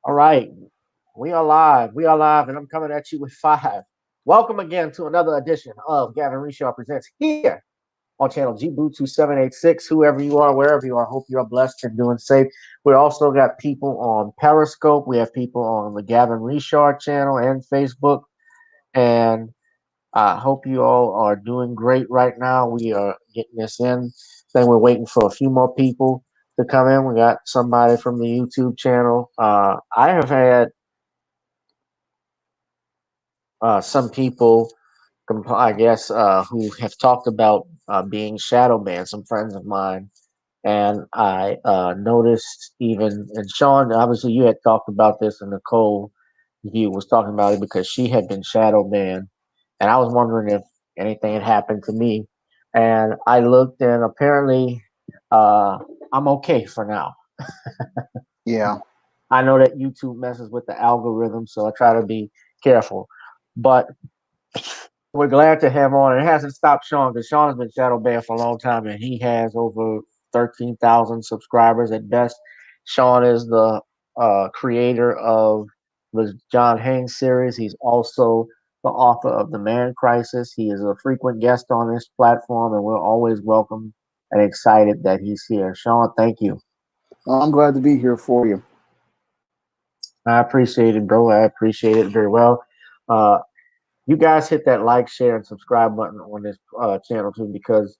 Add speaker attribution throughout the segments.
Speaker 1: All right, we are live. We are live, and I'm coming at you with five. Welcome again to another edition of Gavin Reshaw Presents here on channel GBoo2786. Whoever you are, wherever you are, hope you are blessed and doing safe. We also got people on Periscope. We have people on the Gavin Reshaw channel and Facebook. And I hope you all are doing great right now. We are getting this in. Then we're waiting for a few more people to come in. We got somebody from the YouTube channel. I have had some people, I guess, who have talked about being shadow banned, some friends of mine. And I noticed even, and Shawn, obviously you had talked about this, and Nicole View was talking about it because she had been shadow banned. And I was wondering if anything had happened to me. And I looked, and apparently uh, I'm okay for now.
Speaker 2: Yeah.
Speaker 1: I know that YouTube messes with the algorithm, so I try to be careful. But we're glad to have on. It hasn't stopped Shawn because Shawn has been shadow banned for a long time, and he has over 13,000 subscribers at best. Shawn is the creator of the John Haynes series. He's also the author of The Man Crisis. He is a frequent guest on this platform, and we're always welcome and excited that he's here. Shawn, thank you.
Speaker 2: I'm glad to be here for you.
Speaker 1: I appreciate it, bro. I appreciate it very well. Uh, you guys hit that like, share, and subscribe button on this channel too, because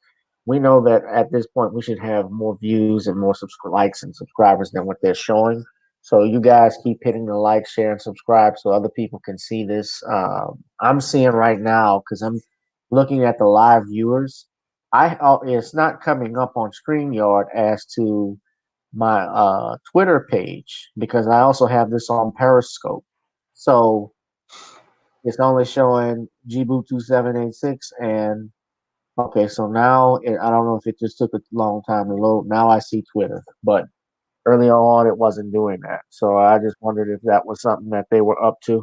Speaker 1: we know that at this point we should have more views and more likes and subscribers than what they're showing. So you guys keep hitting the like, share, and subscribe so other people can see this. I'm seeing right now because I'm looking at the live viewers. It's not coming up on StreamYard as to my Twitter page because I also have this on Periscope. So it's only showing GBoo2786 and okay, so now I don't know if it just took a long time to load. Now I see Twitter, but earlier on it wasn't doing that. So I just wondered if that was something that they were up to,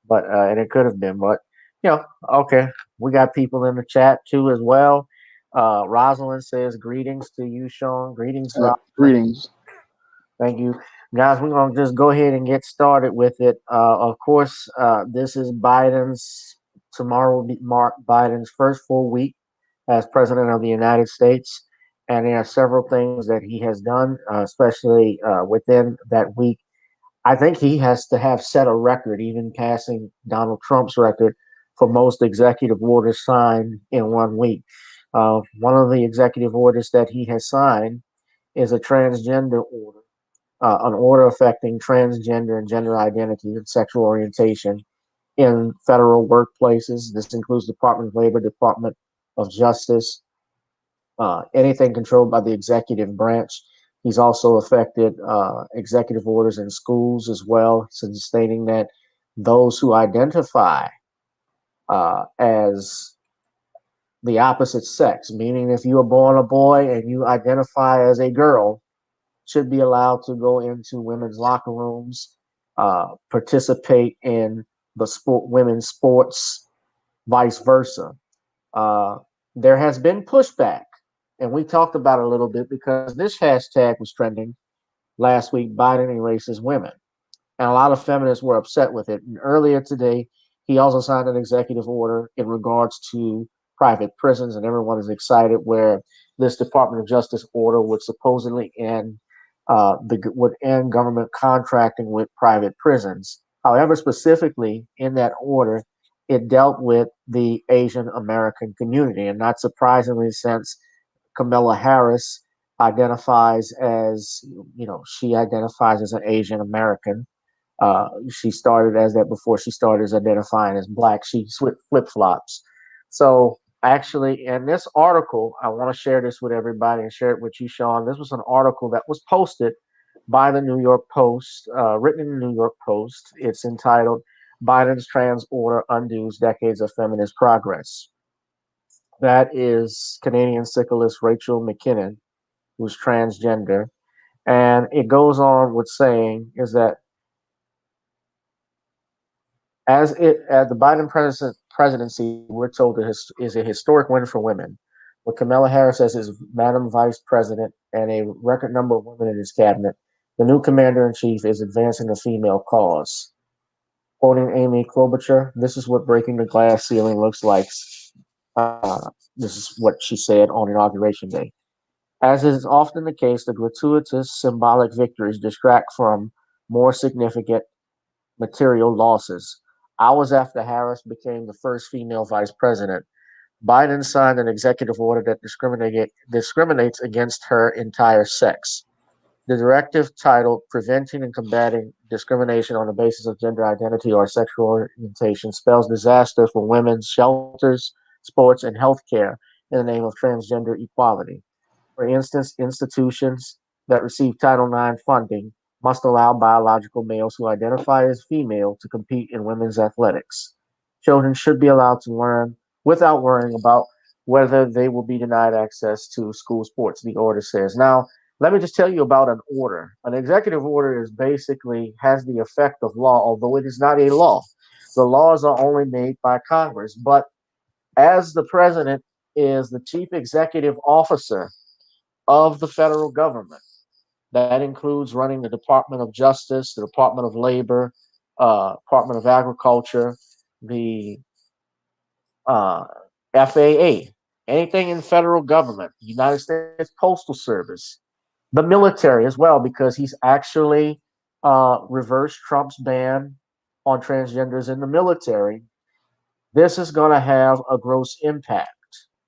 Speaker 1: but and it could have been, but you know, okay. We got people in the chat too as well. Rosalind says greetings to you, Shawn. Greetings, Rosalind.
Speaker 2: Greetings.
Speaker 1: Thank you. Guys, we're going to just go ahead and get started with it. Of course, this is tomorrow will mark Biden's first full week as president of the United States. And there are several things that he has done, especially within that week. I think he has to have set a record, even passing Donald Trump's record for most executive orders signed in 1 week. One of the executive orders that he has signed is a transgender order, an order affecting transgender and gender identity and sexual orientation in federal workplaces. This includes Department of Labor, Department of Justice, anything controlled by the executive branch. He's also affected executive orders in schools as well, since stating that those who identify as the opposite sex, meaning if you are born a boy and you identify as a girl, should be allowed to go into women's locker rooms, participate in the women's sports, vice versa. Uh, there has been pushback, and we talked about it a little bit because this hashtag was trending last week. Biden erases women, and a lot of feminists were upset with it. And earlier today, he also signed an executive order in regards to private prisons, and everyone is excited where this Department of Justice order would supposedly end would end government contracting with private prisons. However, specifically in that order, it dealt with the Asian American community, and not surprisingly, since Kamala Harris identifies as, she identifies as an Asian American. She started as that before she started as identifying as black. She flip flops. So actually, in this article, I want to share this with everybody and share it with you, Shawn. This was an article that was posted by the New York Post, written in the New York Post. It's entitled "Biden's Trans Order Undoes Decades of Feminist Progress." That is Canadian cyclist Rachel McKinnon, who's transgender, and it goes on with saying is that as the Biden presidency, we're told is a historic win for women, with Kamala Harris as his Madam Vice President and a record number of women in his cabinet. The new commander in chief is advancing the female cause. Quoting Amy Klobuchar, this is what breaking the glass ceiling looks like. This is what she said on Inauguration Day. As is often the case, the gratuitous symbolic victories distract from more significant material losses. Hours after Harris became the first female vice president, Biden signed an executive order that discriminates against her entire sex. The directive, titled Preventing and Combating Discrimination on the Basis of Gender Identity or Sexual Orientation, spells disaster for women's shelters, sports, and healthcare in the name of transgender equality. For instance, institutions that receive Title IX funding must allow biological males who identify as female to compete in women's athletics. Children should be allowed to learn without worrying about whether they will be denied access to school sports, the order says. Now, let me just tell you about an order. An executive order is basically has the effect of law, although it is not a law. The laws are only made by Congress. But as the president is the chief executive officer of the federal government. That includes running the Department of Justice, the Department of Labor, Department of Agriculture, the uh, FAA, anything in federal government, United States Postal Service, the military as well, because he's actually reversed Trump's ban on transgenders in the military. This is going to have a gross impact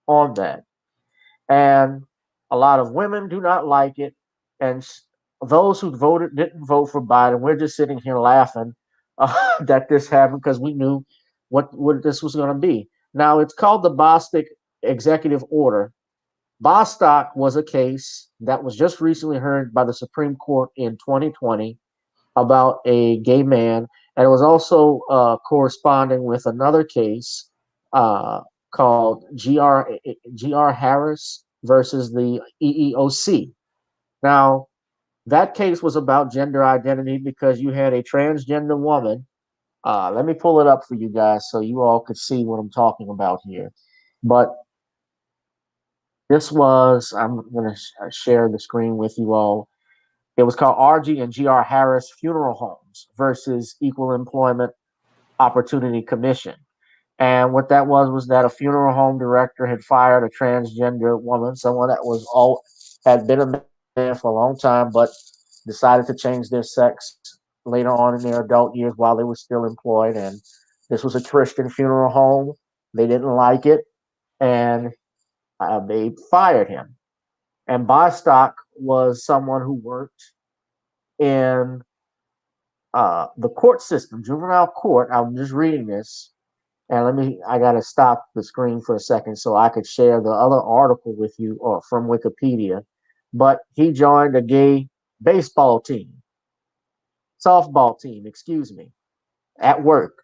Speaker 1: on that. And a lot of women do not like it, and those who voted didn't vote for Biden. We're just sitting here laughing that this happened because we knew what this was going to be. Now it's called the Bostock Executive Order. Bostock was a case that was just recently heard by the Supreme Court in 2020 about a gay man, and it was also corresponding with another case uh, called GR Harris versus the EEOC. Now, that case was about gender identity because you had a transgender woman. Let me pull it up for you guys so you all could see what I'm talking about here. But I'm going to share the screen with you all. It was called RG and GR Harris Funeral Homes versus Equal Employment Opportunity Commission. And what that was that a funeral home director had fired a transgender woman, someone that was all had been a man for a long time, but decided to change their sex later on in their adult years while they were still employed. And this was a Christian funeral home. They didn't like it, and they fired him. And Bostock was someone who worked in the court system, juvenile court. I'm just reading this, and I got to stop the screen for a second so I could share the other article with you or from Wikipedia. But he joined a gay baseball team, softball team, excuse me, at work.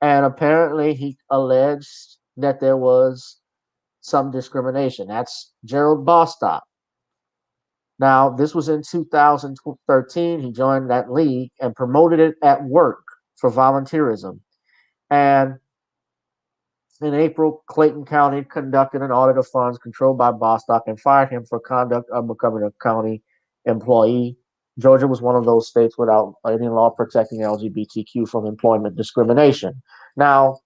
Speaker 1: And apparently he alleged that there was some discrimination. That's Gerald Bostock. Now, this was in 2013. He joined that league and promoted it at work for volunteerism. And in April, Clayton County conducted an audit of funds controlled by Bostock and fired him for conduct unbecoming a county employee. Georgia was one of those states without any law protecting LGBTQ from employment discrimination. Now,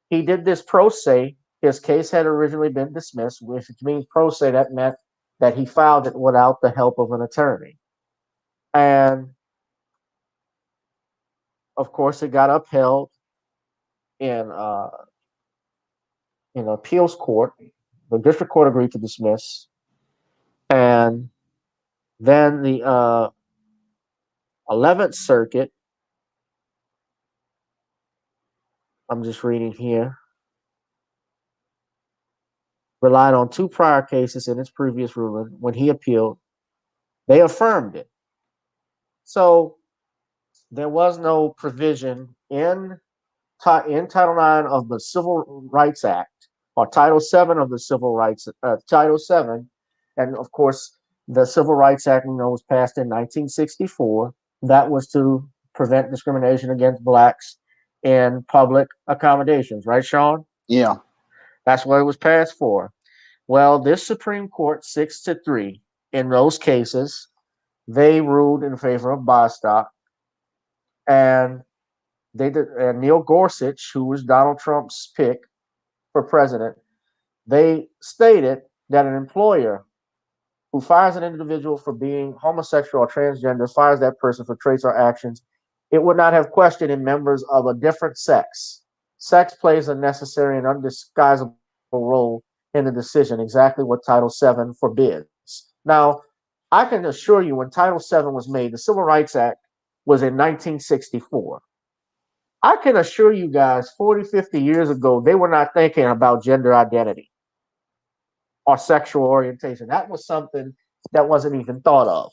Speaker 1: he did this pro se. His case had originally been dismissed, which means pro se, that meant that he filed it without the help of an attorney. And of course, it got upheld in appeals court. The district court agreed to dismiss, and then the 11th Circuit. I'm just reading here. Relied on two prior cases in its previous ruling. When he appealed, they affirmed it. So there was no provision in Title IX of the Civil Rights Act or Title VII of the Title VII, and of course the Civil Rights Act was passed in 1964. That was to prevent discrimination against blacks in public accommodations, right, Shawn?
Speaker 2: Yeah.
Speaker 1: That's what it was passed for. Well, this Supreme Court 6-3 in those cases they ruled in favor of Bostock, and they did. And Neil Gorsuch, who was Donald Trump's pick for president, they stated that an employer who fires an individual for being homosexual or transgender fires that person for traits or actions it would not have questioned in members of a different sex. Sex plays a necessary and undisguisable role in the decision, exactly what Title VII forbids. Now, I can assure you when Title VII was made, the Civil Rights Act was in 1964. I can assure you guys 40, 50 years ago, they were not thinking about gender identity or sexual orientation. That was something that wasn't even thought of.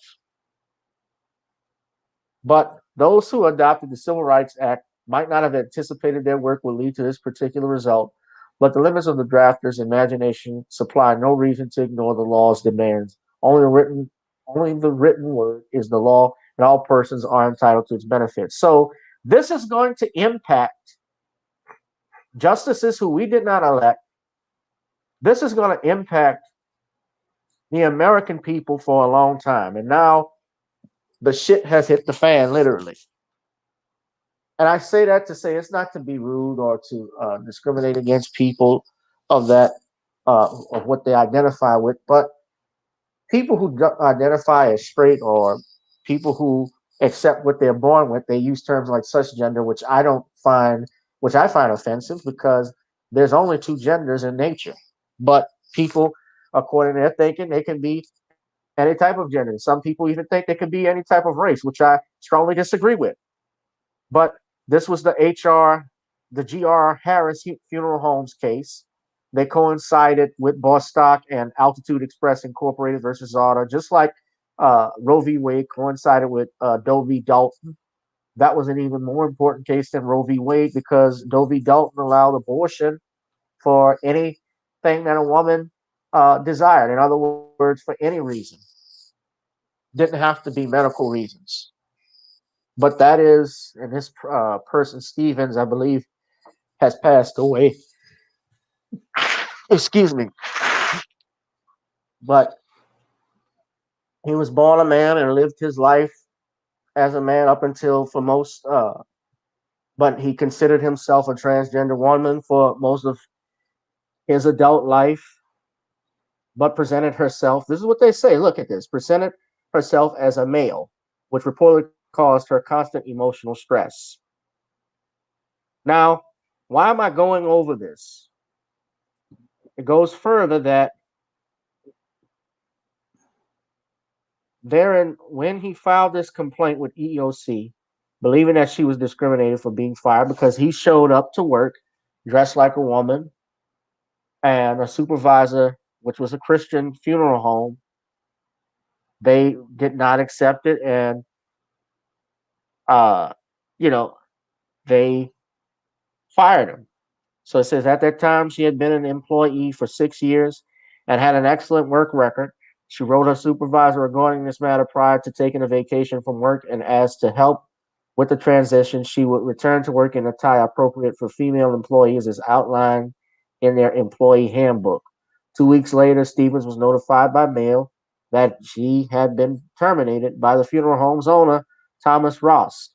Speaker 1: But those who adopted the Civil Rights Act might not have anticipated their work would lead to this particular result, but the limits of the drafter's imagination supply no reason to ignore the law's demands. Only the written word is the law, and all persons are entitled to its benefits. So this is going to impact justices who we did not elect. This is going to impact the American people for a long time. And now the shit has hit the fan, literally. And I say that to say it's not to be rude or to discriminate against people of that of what they identify with, but people who identify as straight or people who accept what they're born with, they use terms like such gender, which I find offensive because there's only two genders in nature. But people, according to their thinking, they can be any type of gender. Some people even think they could be any type of race, which I strongly disagree with. But this was the G.R. Harris Funeral Homes case. They coincided with Bostock and Altitude Express Incorporated versus Auto, just like Roe v. Wade coincided with Doe v. Dalton. That was an even more important case than Roe v. Wade because Doe v. Dalton allowed abortion for anything that a woman desired. In other words, for any reason. Didn't have to be medical reasons. But that is, and this person, Stevens, I believe, has passed away. Excuse me. But he was born a man and lived his life as a man up until for most, but he considered himself a transgender woman for most of his adult life, but presented herself. This is what they say. Look at this. Presented herself as a male, which reportedly caused her constant emotional stress. Now, why am I going over this? It goes further that therein, when he filed this complaint with EEOC, believing that she was discriminated for being fired because he showed up to work dressed like a woman, and a supervisor, which was a Christian funeral home, they did not accept it, and uh, you know, they fired him. So it says at that time she had been an employee for 6 years and had an excellent work record. She wrote her supervisor regarding this matter prior to taking a vacation from work and asked to help with the transition. She would return to work in a tie appropriate for female employees as outlined in their employee handbook. 2 weeks later, Stevens was notified by mail that she had been terminated by the funeral home's owner, Thomas Ross.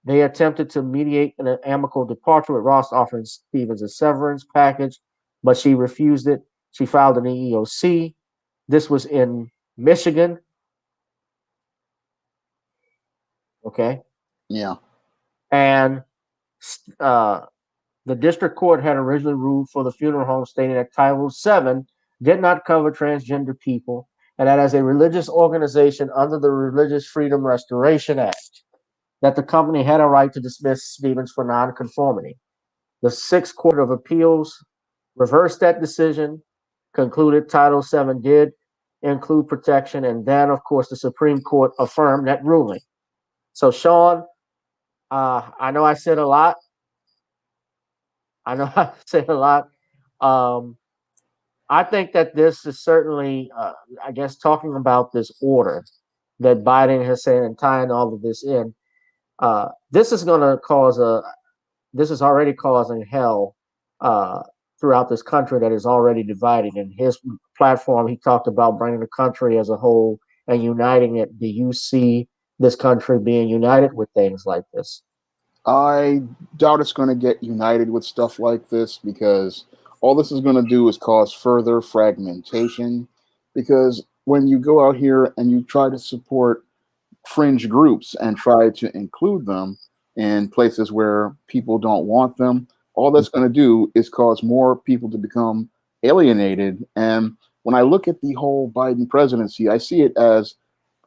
Speaker 1: They attempted to mediate an amicable departure with Ross offering Stevens a severance package, but she refused it. She filed an EEOC. This was in Michigan. Okay.
Speaker 2: Yeah.
Speaker 1: And uh, the district court had originally ruled for the funeral home, stating that Title VII did not cover transgender people, and that as a religious organization under the Religious Freedom Restoration Act, that the company had a right to dismiss Stevens for nonconformity. The Sixth Court of Appeals reversed that decision, concluded Title VII did include protection, and then, of course, the Supreme Court affirmed that ruling. So, Shawn, I know I said a lot. I know I said a lot. Um, I think that this is certainly, I guess, talking about this order that Biden has said and tying all of this in. This is going to cause this is already causing hell uh, throughout this country that is already divided. In his platform, he talked about bringing the country as a whole and uniting it, do you see this country being united with things like this?
Speaker 2: I doubt it's going to get united with stuff like this because all this is going to do is cause further fragmentation. Because when you go out here and you try to support fringe groups and try to include them in places where people don't want them, all that's going to do is cause more people to become alienated. And when I look at the whole Biden presidency, I see it as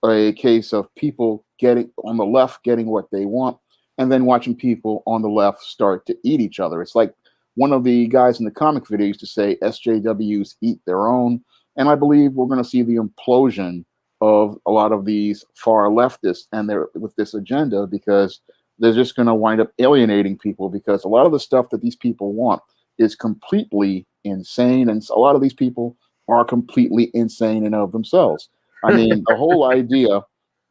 Speaker 2: a case of people getting on the left getting what they want, and then watching people on the left start to eat each other. It's like one of the guys in the comic video used to say, SJWs eat their own. And I believe we're going to see the implosion of a lot of these far leftists and they're with this agenda because they're just going to wind up alienating people because a lot of the stuff that these people want is completely insane. And a lot of these people are completely insane in and of themselves. I mean, the whole idea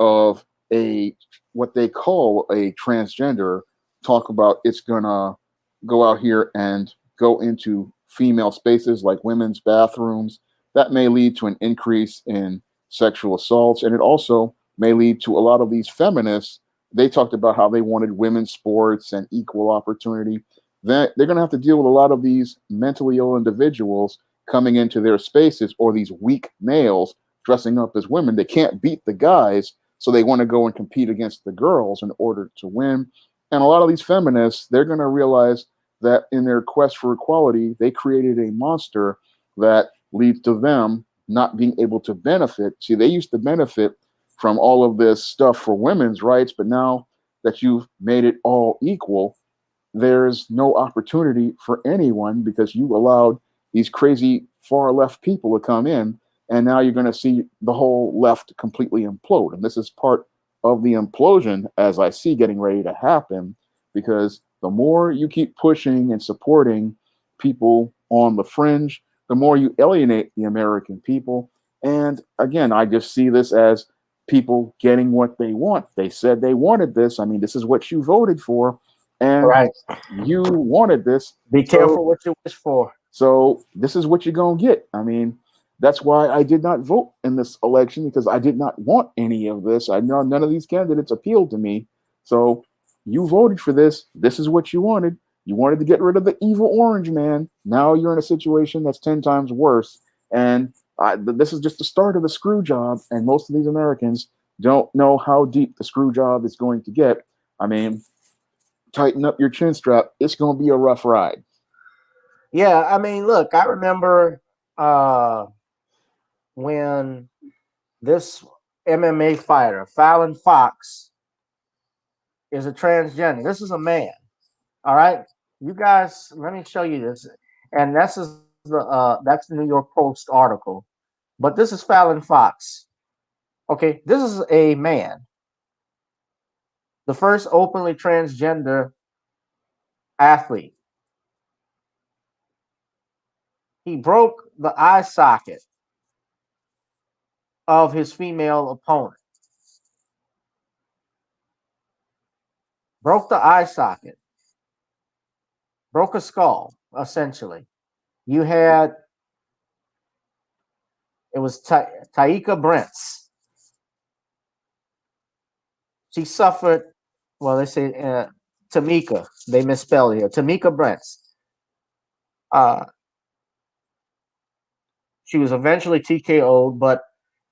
Speaker 2: of a what they call a transgender talk about it's gonna go out here and go into female spaces like women's bathrooms. That may lead to an increase in sexual assaults, and it also may lead to a lot of these feminists. They talked about how they wanted women's sports and equal opportunity. They're going to have to deal with a lot of these mentally ill individuals coming into their spaces or these weak males dressing up as women. They can't beat the guys, so they want to go and compete against the girls in order to win. And a lot of these feminists, they're going to realize that in their quest for equality, they created a monster that leads to them not being able to benefit. See, they used to benefit from all of this stuff for women's rights, but now that you've made it all equal, there's no opportunity for anyone because you allowed these crazy far left people to come in, and now you're going to see the whole left completely implode. And this is part of the implosion as I see getting ready to happen, because the more you keep pushing and supporting people on the fringe, the more you alienate the American people. And again, I just see this as people getting what they want. They said they wanted this. I mean, this is what you voted for, and
Speaker 1: Right.
Speaker 2: you wanted this.
Speaker 1: Be careful what you wish for.
Speaker 2: So this is what you're going to get. I mean, that's why I did not vote in this election, because I did not want any of this. I know none of these candidates appealed to me. So you voted for this. This is what you wanted. You wanted to get rid of the evil orange man. Now you're in a situation that's 10 times worse. And this is just the start of the screw job. And most of these Americans don't know how deep the screw job is going to get. I mean, tighten up your chin strap. It's going to be a rough ride.
Speaker 1: Yeah, I mean, look, I remember when this MMA fighter, Fallon Fox, is a transgender. This is a man. All right, you guys, let me show you this. And that's the New York Post article. But this is Fallon Fox. Okay, this is a man, the first openly transgender athlete. He broke the eye socket of his female opponent. Broke the eye socket. Broke a skull, essentially. You had, it was Taika Brents. She suffered, well, they say Tamika. They misspelled it here. Tamika Brents. Uh, she was eventually TKO'd, but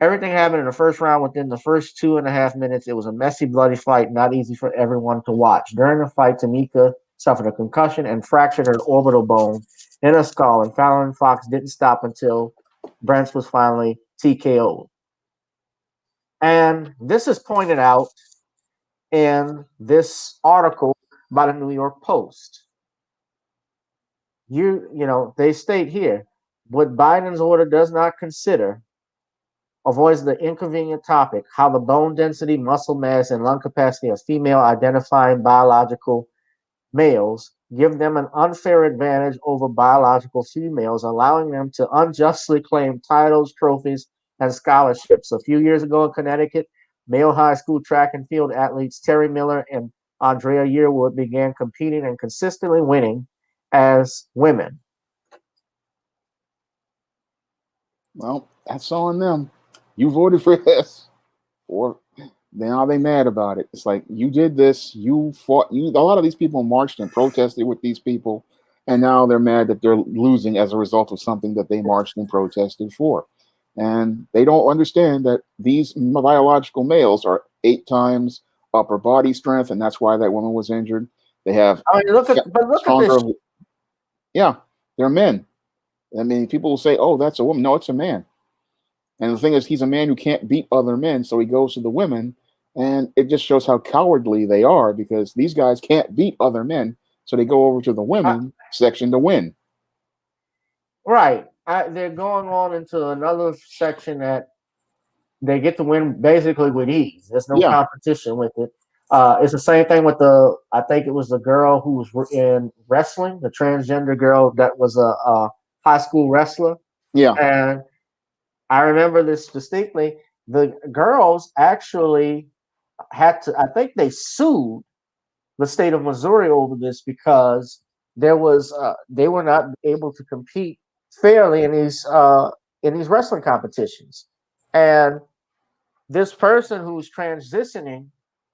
Speaker 1: everything happened in the first round within the first 2.5 minutes. It was a messy, bloody fight, not easy for everyone to watch. During the fight, Tamika suffered a concussion and fractured her orbital bone in her skull, and Fallon Fox didn't stop until Brents was finally TKO'd. And this is pointed out in this article by the New York Post. They state here, what Biden's order does not consider avoids the inconvenient topic how the bone density, muscle mass, and lung capacity of female identifying biological males give them an unfair advantage over biological females, allowing them to unjustly claim titles, trophies, and scholarships. A few years ago in Connecticut, male high school track and field athletes Terry Miller and Andrea Yearwood began competing and consistently winning as women.
Speaker 2: Well, that's on them. You voted for this. or now they mad about it. It's like you did this, you fought. You a lot of these people marched and protested with these people, and now they're mad that they're losing as a result of something that they marched and protested for. And they don't understand that these biological males are 8 times upper body strength, and that's why that woman was injured. They have
Speaker 1: I mean, look at this.
Speaker 2: stronger. Yeah, they're men. I mean, people will say, "Oh, that's a woman." No, it's a man. And the thing is, he's a man who can't beat other men, so he goes to the women, and it just shows how cowardly they are because these guys can't beat other men, so they go over to the
Speaker 1: I,
Speaker 2: women section to win.
Speaker 1: right. They're going on into another section that they get to win basically with ease. There's no
Speaker 2: Yeah,
Speaker 1: competition with it. It's the same thing with I think it was the girl who was in wrestling, the transgender girl that was a high school wrestler.
Speaker 2: yeah,
Speaker 1: And I remember this distinctly. The girls actually had to, I think they sued the state of Missouri over this because they were not able to compete fairly in these wrestling competitions. And this person who's transitioning,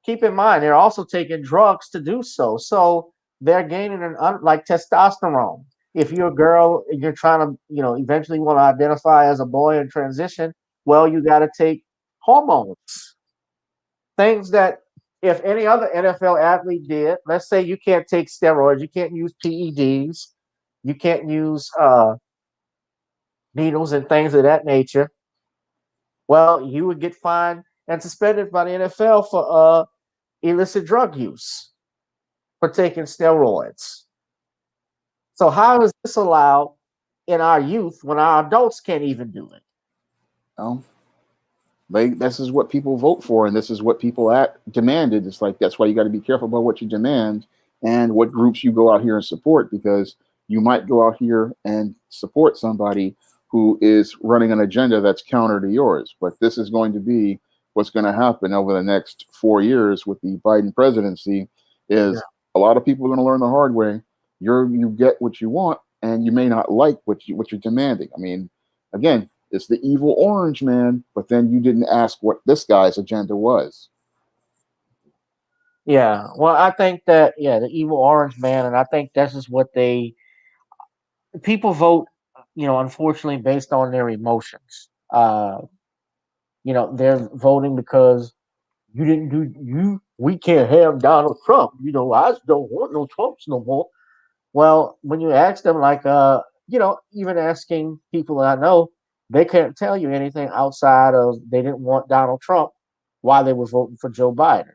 Speaker 1: keep in mind they're also taking drugs to do so. So they're gaining like testosterone. If you're a girl and you're trying to, eventually want to identify as a boy and transition, well, you got to take hormones, things that if any other NFL athlete did. Let's say you can't take steroids, you can't use PEDs, you can't use needles and things of that nature. Well, you would get fined and suspended by the NFL for illicit drug use for taking steroids. So how is this allowed in our youth when our adults can't even do it?
Speaker 2: no, this is what people vote for, and this is what people demanded. It's like that's why you got to be careful about what you demand and what groups you go out here and support, because you might go out here and support somebody who is running an agenda that's counter to yours. But this is going to be what's going to happen over the next 4 years with the Biden presidency.
Speaker 1: Yeah.
Speaker 2: Is a lot of people are going to learn the hard way. You get what you want, and you may not like what you're demanding. I mean, again, it's the evil orange man, but then you didn't ask what this guy's agenda was.
Speaker 1: Yeah. Well, I think that, yeah, the evil orange man, and I think this is what people vote, unfortunately based on their emotions. They're voting because you didn't do we can't have Donald Trump. I just don't want no Trumps no more. Well, when you ask them, like, even asking people that I know, they can't tell you anything outside of they didn't want Donald Trump while they were voting for Joe Biden.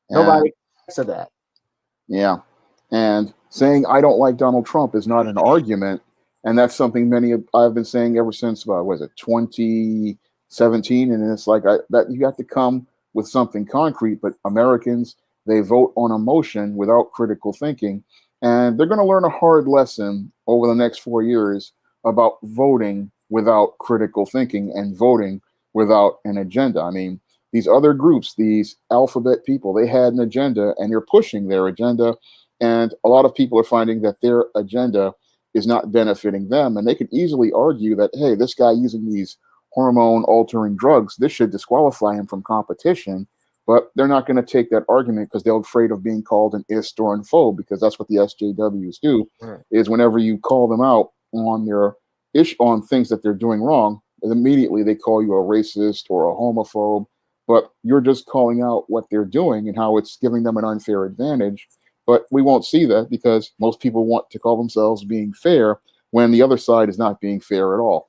Speaker 2: And
Speaker 1: Nobody answer that.
Speaker 2: yeah, and saying I don't like Donald Trump is not an argument, and that's something I've been saying ever since was it 2017, and it's like that you have to come with something concrete. But Americans, they vote on emotion without critical thinking, and they're going to learn a hard lesson over the next 4 years about voting without critical thinking and voting without an agenda. I mean, these other groups, these alphabet people, they had an agenda and they're pushing their agenda. And a lot of people are finding that their agenda is not benefiting them. And they could easily argue that, hey, this guy using these hormone altering drugs, this should disqualify him from competition. But they're not going to take that argument because they're afraid of being called an ist or an phobe, because that's what the SJWs do,
Speaker 1: Right.
Speaker 2: is whenever you call them out on their on things that they're doing wrong, immediately they call you a racist or a homophobe, but you're just calling out what they're doing and how it's giving them an unfair advantage. But we won't see that because most people want to call themselves being fair when the other side is not being fair at all.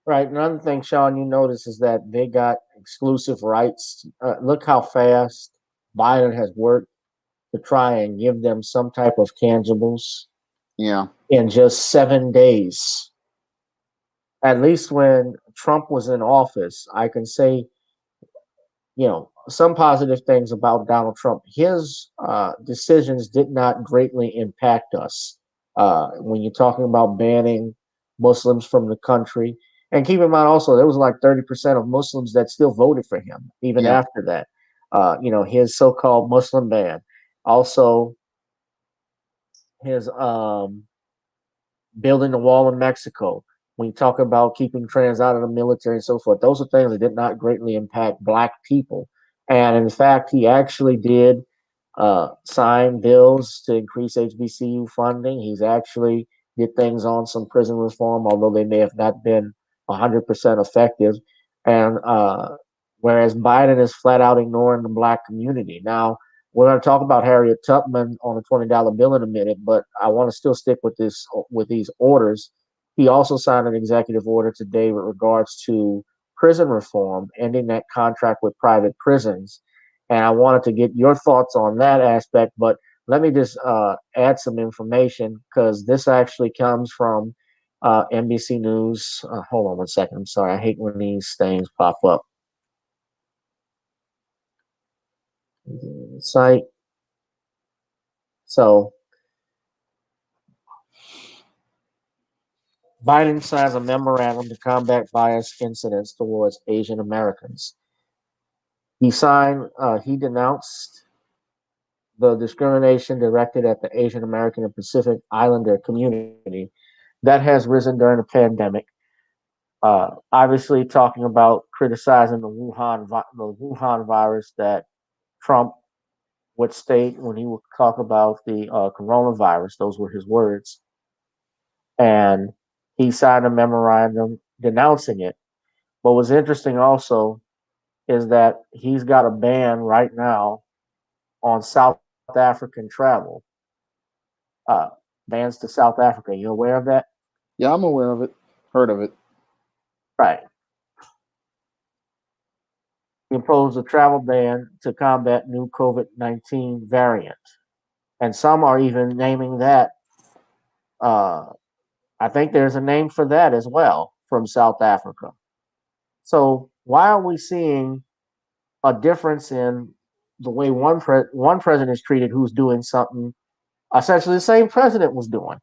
Speaker 1: Right. Another thing, Sean, you notice is that they got exclusive rights. Look how fast Biden has worked to try and give them some type of tangibles
Speaker 2: Yeah,
Speaker 1: in just 7 days. At least when Trump was in office, I can say, some positive things about Donald Trump. His decisions did not greatly impact us. When you're talking about banning Muslims from the country, and keep in mind also, there was like 30% of Muslims that still voted for him, even
Speaker 2: yeah,
Speaker 1: after that. His so called Muslim ban. Also, his building the wall in Mexico. when you talk about keeping trans out of the military and so forth, those are things that did not greatly impact Black people. And in fact, he actually did sign bills to increase HBCU funding. He's actually did things on some prison reform, although they may have not been 100% effective. And whereas Biden is flat out ignoring the Black community. Now, we're going to talk about Harriet Tubman on a $20 bill in a minute, but I want to still stick with these orders. He also signed an executive order today with regards to prison reform, ending that contract with private prisons. And I wanted to get your thoughts on that aspect, but let me just add some information because this actually comes from NBC News. Hold on one second. I'm sorry. I hate when these things pop up. Site. So Biden signs a memorandum to combat bias incidents towards Asian Americans. He denounced the discrimination directed at the Asian American and Pacific Islander community that has risen during the pandemic. Obviously, talking about criticizing the Wuhan virus that Trump would state when he would talk about the coronavirus. Those were his words, and he signed a memorandum denouncing it. What was interesting also is that he's got a ban right now on South African travel, uh, bans to South Africa. You aware of that?
Speaker 2: Yeah, I'm aware of it. Heard of it.
Speaker 1: Right. He imposed a travel ban to combat new COVID-19 variant. And some are even naming that. Uh, I think there's a name for that as well from South Africa. So why are we seeing a difference in the way one president is treated who's doing something essentially the same president was doing?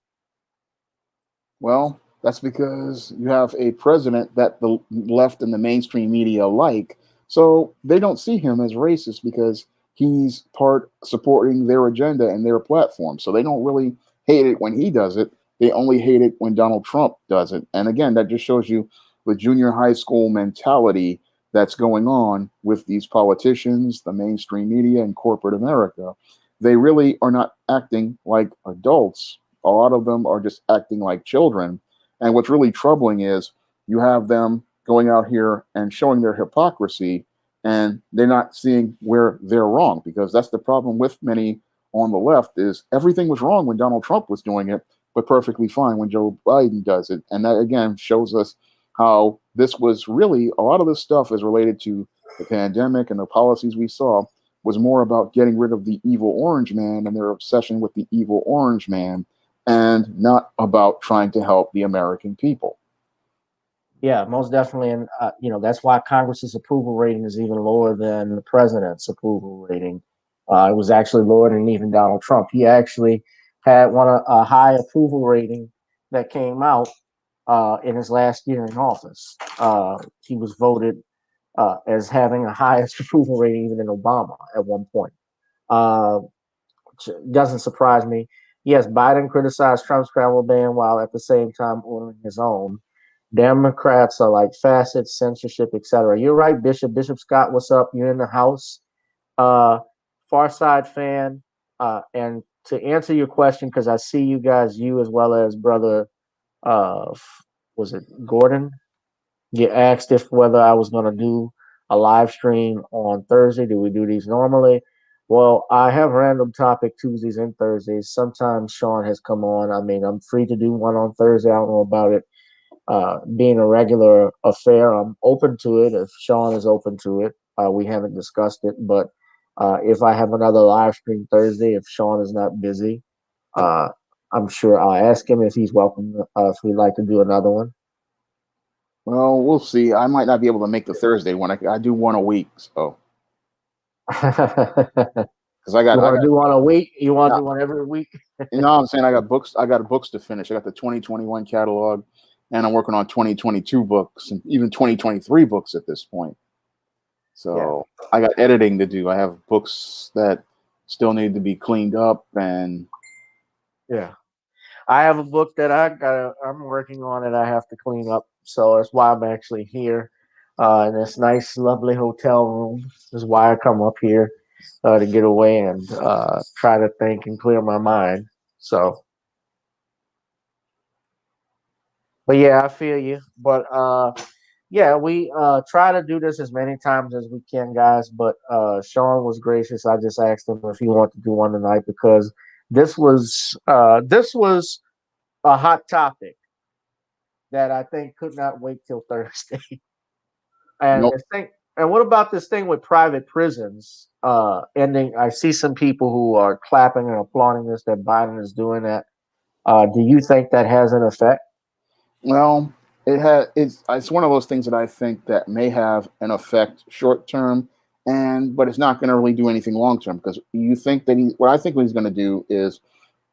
Speaker 2: Well, that's because you have a president that the left and the mainstream media like. So they don't see him as racist because he's part supporting their agenda and their platform. So they don't really hate it when he does it. They only hate it when Donald Trump does it. And again, that just shows you the junior high school mentality that's going on with these politicians, the mainstream media, and corporate America. They really are not acting like adults. A lot of them are just acting like children. And what's really troubling is you have them going out here and showing their hypocrisy, and they're not seeing where they're wrong, because that's the problem with many on the left is everything was wrong when Donald Trump was doing it, but perfectly fine when Joe Biden does it. And that again shows us how this was really a lot of this stuff is related to the pandemic, and the policies we saw was more about getting rid of the evil orange man and their obsession with the evil orange man, and not about trying to help the American people.
Speaker 1: Yeah, most definitely, and that's why Congress's approval rating is even lower than the president's approval rating. It was actually lower than even Donald Trump. He actually had a high approval rating that came out in his last year in office. He was voted as having a highest approval rating even than Obama at one point. Uh, which doesn't surprise me. Yes, Biden criticized Trump's travel ban while at the same time ordering his own. Democrats are like facets, censorship, etc. You're right, Bishop. Bishop Scott, what's up? You're in the house. Uh, Far Side fan. And to answer your question, because I see you guys, you as well as brother, uh, was it Gordon? You asked if whether I was going to do a live stream on Thursday. Do we do these normally? Well, I have random topic Tuesdays and Thursdays. Sometimes Shawn has come on. I mean, I'm free to do one on Thursday. I don't know about it being a regular affair. I'm open to it if Shawn is open to it. We haven't discussed it, but if I have another live stream Thursday, if Shawn is not busy, uh, I'm sure I'll ask him if he's welcome, if we'd like to do another one.
Speaker 2: Well, we'll see. I might not be able to make the Thursday one. I do one a week, so because
Speaker 1: You
Speaker 2: I
Speaker 1: want to
Speaker 2: got
Speaker 1: do one a week? You want to
Speaker 2: yeah,
Speaker 1: do one every week?
Speaker 2: you know what I'm saying, I got books. I got books to finish. I got the 2021 catalog, and I'm working on 2022 books and even 2023 books at this point.
Speaker 1: Yeah,
Speaker 2: So I got editing to do. I have books that still need to be cleaned up, and
Speaker 1: yeah. I have a book that I'm working on and I have to clean up. So that's why I'm actually here in this nice, lovely hotel room. This is why I come up here to get away and try to think and clear my mind. So, but yeah, I feel you. But yeah, we try to do this as many times as we can, guys. But Sean was gracious. I just asked him if he wanted to do one tonight because this was a hot topic that I think could not wait till Thursday. And
Speaker 2: Nope.
Speaker 1: this thing, and what about this thing with private prisons ending? I see some people who are clapping and applauding this that Biden is doing that. Do you think that has an effect?
Speaker 2: Well, it's one of those things that I think that may have an effect short term, but it's not going to really do anything long term because you think that what I think what he's going to do is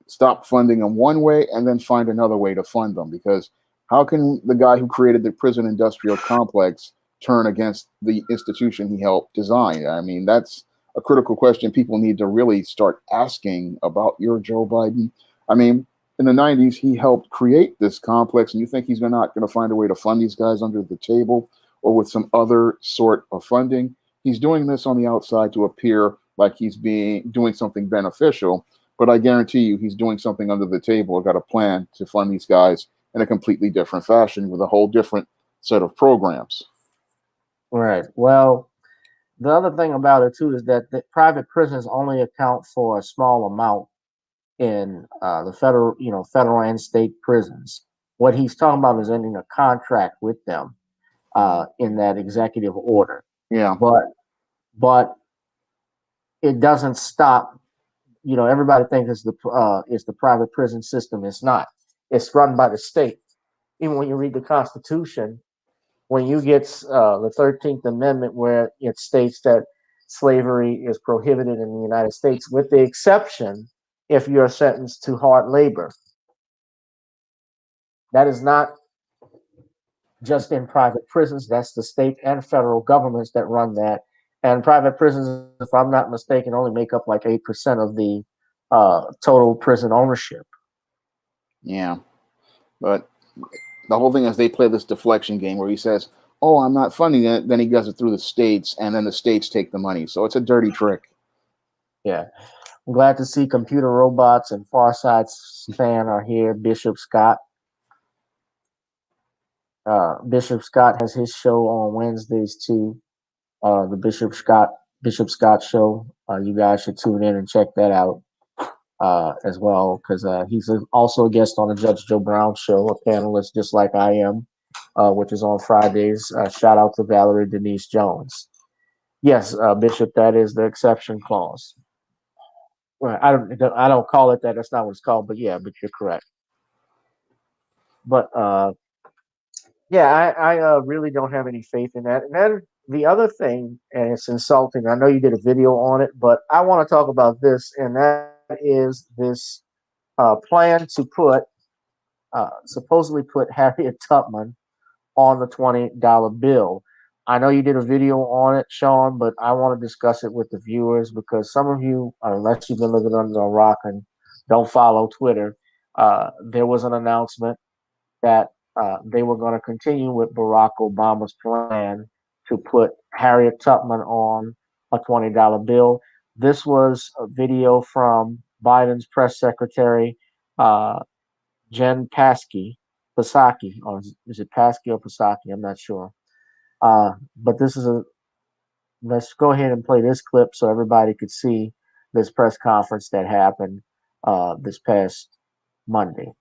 Speaker 2: stop funding them one way and then find another way to fund them because how can the guy who created the prison industrial complex turn against the institution he helped design? I mean, that's a critical question people need to really start asking about your Joe Biden. I mean, in the 90s, he helped create this complex, and you think he's not going to find a way to fund these guys under the table or with some other sort of funding? He's doing this on the outside to appear like he's doing something beneficial, but I guarantee you he's doing something under the table or got a plan to fund these guys in a completely different fashion with a whole different set of programs.
Speaker 1: Right. Well, the other thing about it too is that the private prisons only account for a small amount in the federal and state prisons. What he's talking about is ending a contract with them in that executive order.
Speaker 2: Yeah.
Speaker 1: But but it doesn't stop. Everybody thinks it's the private prison system. It's not. It's run by the state. Even when you read the Constitution, when you get the 13th Amendment, where it states that slavery is prohibited in the United States, with the exception if you're sentenced to hard labor. That is not just in private prisons. That's the state and federal governments that run that. And private prisons, if I'm not mistaken, only make up like 8% of the total prison ownership.
Speaker 2: Yeah. But the whole thing is they play this deflection game where he says, "Oh, I'm not funding it." Then he does it through the states, and then the states take the money. So it's a dirty trick.
Speaker 1: Yeah. I'm glad to see Computer Robots and Farsight's fan are here. Bishop Scott. Bishop Scott has his show on Wednesdays too. The Bishop Scott show. You guys should tune in and check that out as well because he's also a guest on the Judge Joe Brown show, a panelist just like I am, which is on Fridays. Shout out to Valerie Denise Jones. Yes, Bishop, that is the exception clause. Well, I don't call it that. That's not what it's called. But yeah, but you're correct. But yeah, I really don't have any faith in that. And then the other thing, and it's insulting. I know you did a video on it, but I want to talk about this, and that is this plan to supposedly put Harriet Tubman on the $20 bill. I know you did a video on it, Sean, but I want to discuss it with the viewers because some of you, unless you've been living under a rock and don't follow Twitter, there was an announcement that they were going to continue with Barack Obama's plan to put Harriet Tubman on a $20 bill. This was a video from Biden's press secretary, uh, Jen Psaki, or is it Paskey or Psaki? I'm not sure. But let's go ahead and play this clip so everybody could see this press conference that happened this past Monday.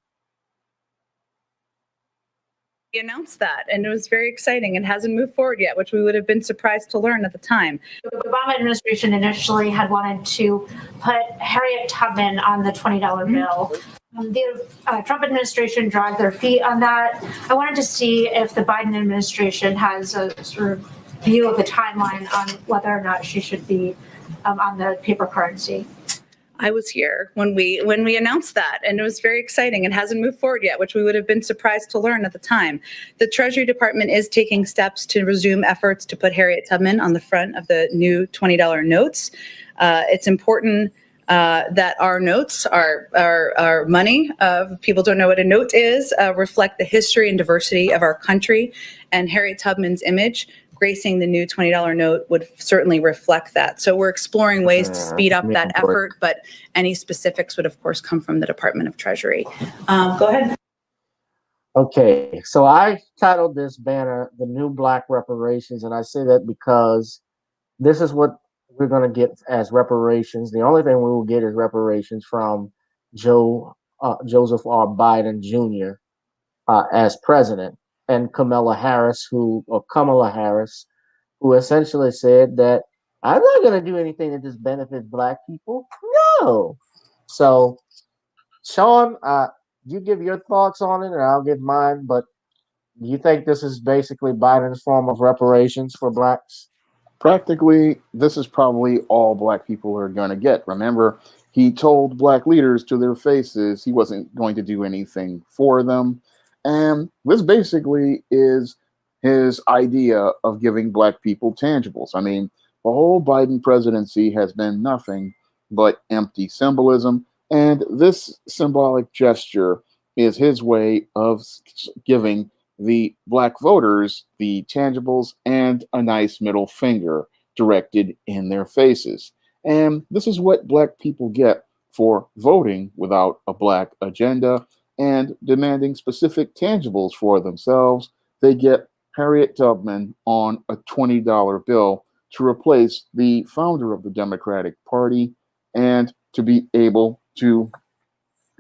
Speaker 3: He announced that, and it was very exciting. It hasn't moved forward yet, which we would have been surprised to learn at the time.
Speaker 4: The Obama administration initially had wanted to put Harriet Tubman on the $20 bill. The Trump administration dragged their feet on that. I wanted to see if the Biden administration has a sort of view of the timeline on whether or not she should be on the paper currency.
Speaker 3: I was here when we announced that, and it was very exciting. It hasn't moved forward yet, which we would have been surprised to learn at the time. The Treasury Department is taking steps to resume efforts to put Harriet Tubman on the front of the new $20 notes. It's important that our notes, our money, people don't know what a note is, reflect the history and diversity of our country. And Harriet Tubman's image gracing the new $20 note would certainly reflect that. So we're exploring ways to speed up that effort, but any specifics would, of course, come from the Department of Treasury. Go ahead.
Speaker 1: Okay, so I titled this banner "The New Black Reparations," and I say that because this is what we're going to get as reparations. The only thing we will get is reparations from Joseph R. Biden Jr. As president, and Kamala Harris, who essentially said that I'm not going to do anything that just benefits Black people. No. So, Shawn, you give your thoughts on it, and I'll give mine. But do you think this is basically Biden's form of reparations for Blacks?
Speaker 2: Practically, this is probably all Black people are going to get. Remember, he told Black leaders to their faces he wasn't going to do anything for them. And this basically is his idea of giving Black people tangibles. I mean, the whole Biden presidency has been nothing but empty symbolism. And this symbolic gesture is his way of giving the Black voters the tangibles and a nice middle finger directed in their faces. And this is what Black people get for voting without a Black agenda and demanding specific tangibles for themselves. They get Harriet Tubman on a $20 bill to replace the founder of the Democratic Party and to be able to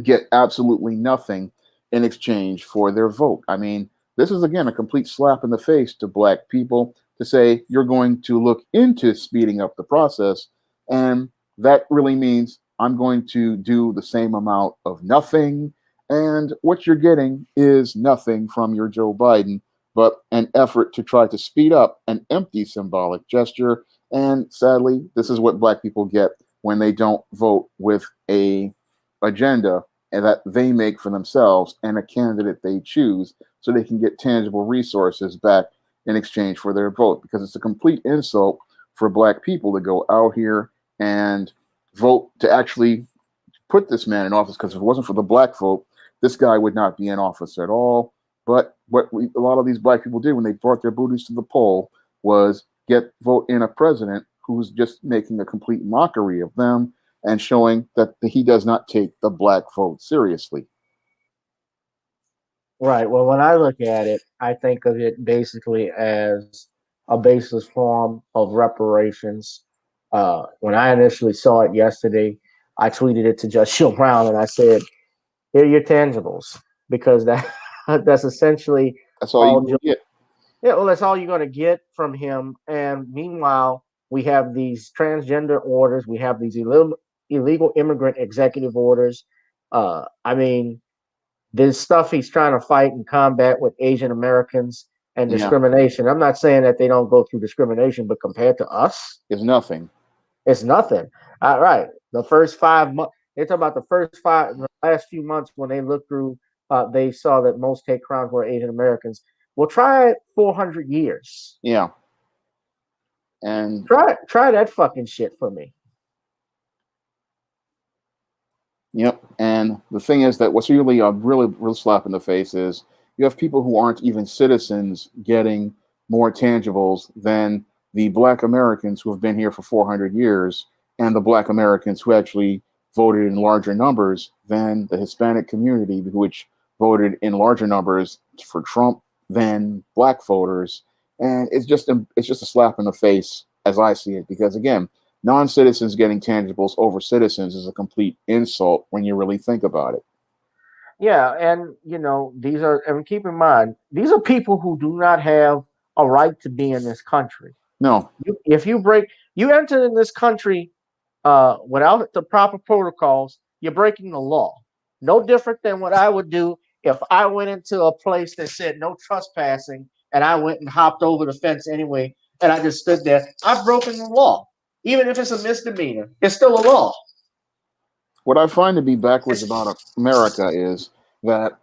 Speaker 2: get absolutely nothing in exchange for their vote. I mean, this is, again, a complete slap in the face to Black people to say you're going to look into speeding up the process. And that really means I'm going to do the same amount of nothing. And what you're getting is nothing from your Joe Biden, but an effort to try to speed up an empty symbolic gesture. And sadly, this is what Black people get when they don't vote with a agenda and that they make for themselves and a candidate they choose so they can get tangible resources back in exchange for their vote, because it's a complete insult for Black people to go out here and vote to actually put this man in office, because if it wasn't for the Black vote, this guy would not be in office at all. But a lot of these Black people did when they brought their booties to the poll was vote in a president who's just making a complete mockery of them and showing that he does not take the Black vote seriously.
Speaker 1: Right. Well, when I look at it, I think of it basically as a baseless form of reparations. When I initially saw it yesterday, I tweeted it to Just Show Brown and I said, "Here are your tangibles," because that's essentially
Speaker 2: that's all you get.
Speaker 1: Yeah, well, that's all you're going to get from him. And meanwhile, we have these transgender orders. We have these illegal immigrant executive orders. I mean, there's stuff he's trying to fight and combat with Asian Americans and discrimination. I'm not saying that they don't go through discrimination, but compared to us,
Speaker 2: it's nothing.
Speaker 1: It's nothing. All right. The first 5 months, they talk about the last few months when they looked through, they saw that most hate crimes were Asian Americans. Well, try 400 years.
Speaker 2: Yeah. And
Speaker 1: try that fucking shit for me.
Speaker 2: Yep. And the thing is that what's really a real slap in the face is you have people who aren't even citizens getting more tangibles than the Black Americans who have been here for 400 years and the Black Americans who actually voted in larger numbers than the Hispanic community, which voted in larger numbers for Trump than Black voters. And it's just a slap in the face as I see it, because again, non-citizens getting tangibles over citizens is a complete insult when you really think about it.
Speaker 1: Yeah, and and keep in mind, these are people who do not have a right to be in this country.
Speaker 2: No.
Speaker 1: If you enter in this country without the proper protocols, you're breaking the law. No different than what I would do if I went into a place that said no trespassing and I went and hopped over the fence anyway and I just stood there. I've broken the law. Even if it's a misdemeanor, it's still a law.
Speaker 2: What I find to be backwards about America is that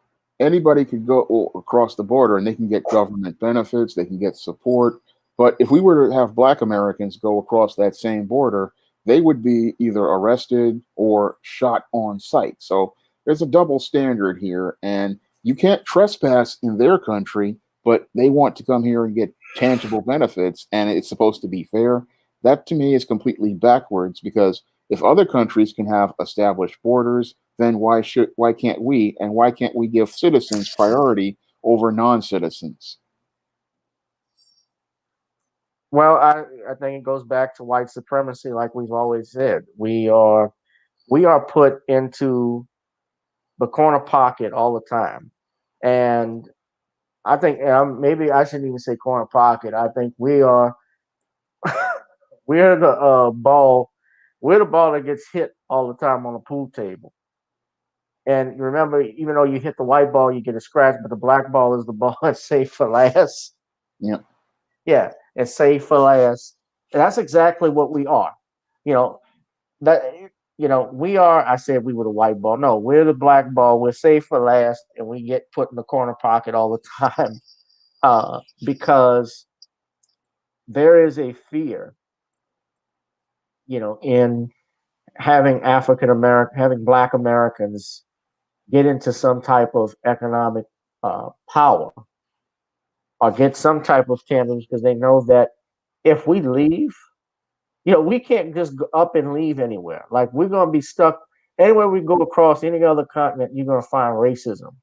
Speaker 2: anybody could go across the border and they can get government benefits, they can get support. But if we were to have Black Americans go across that same border, they would be either arrested or shot on sight. So there's a double standard here, and you can't trespass in their country, but they want to come here and get tangible benefits, and it's supposed to be fair. That to me is completely backwards, because if other countries can have established borders, then why can't we? And why can't we give citizens priority over non-citizens?
Speaker 1: Well, I think it goes back to white supremacy, like we've always said. We are put into the corner pocket all the time, and I think maybe I shouldn't even say corner pocket. I think we're the ball. We're the ball that gets hit all the time on the pool table. And remember, even though you hit the white ball, you get a scratch, but the black ball is the ball that's safe for last.
Speaker 2: Yeah.
Speaker 1: Yeah, it's safe for last. And that's exactly what we are. You know, that we are, I said we were the white ball. No, we're the black ball. We're safe for last, and we get put in the corner pocket all the time. Because there is a fear, in having black Americans get into some type of economic power or get some type of cannabis, because they know that if we leave, we can't just go up and leave anywhere. Like, we're going to be stuck anywhere we go across any other continent. You're going to find racism.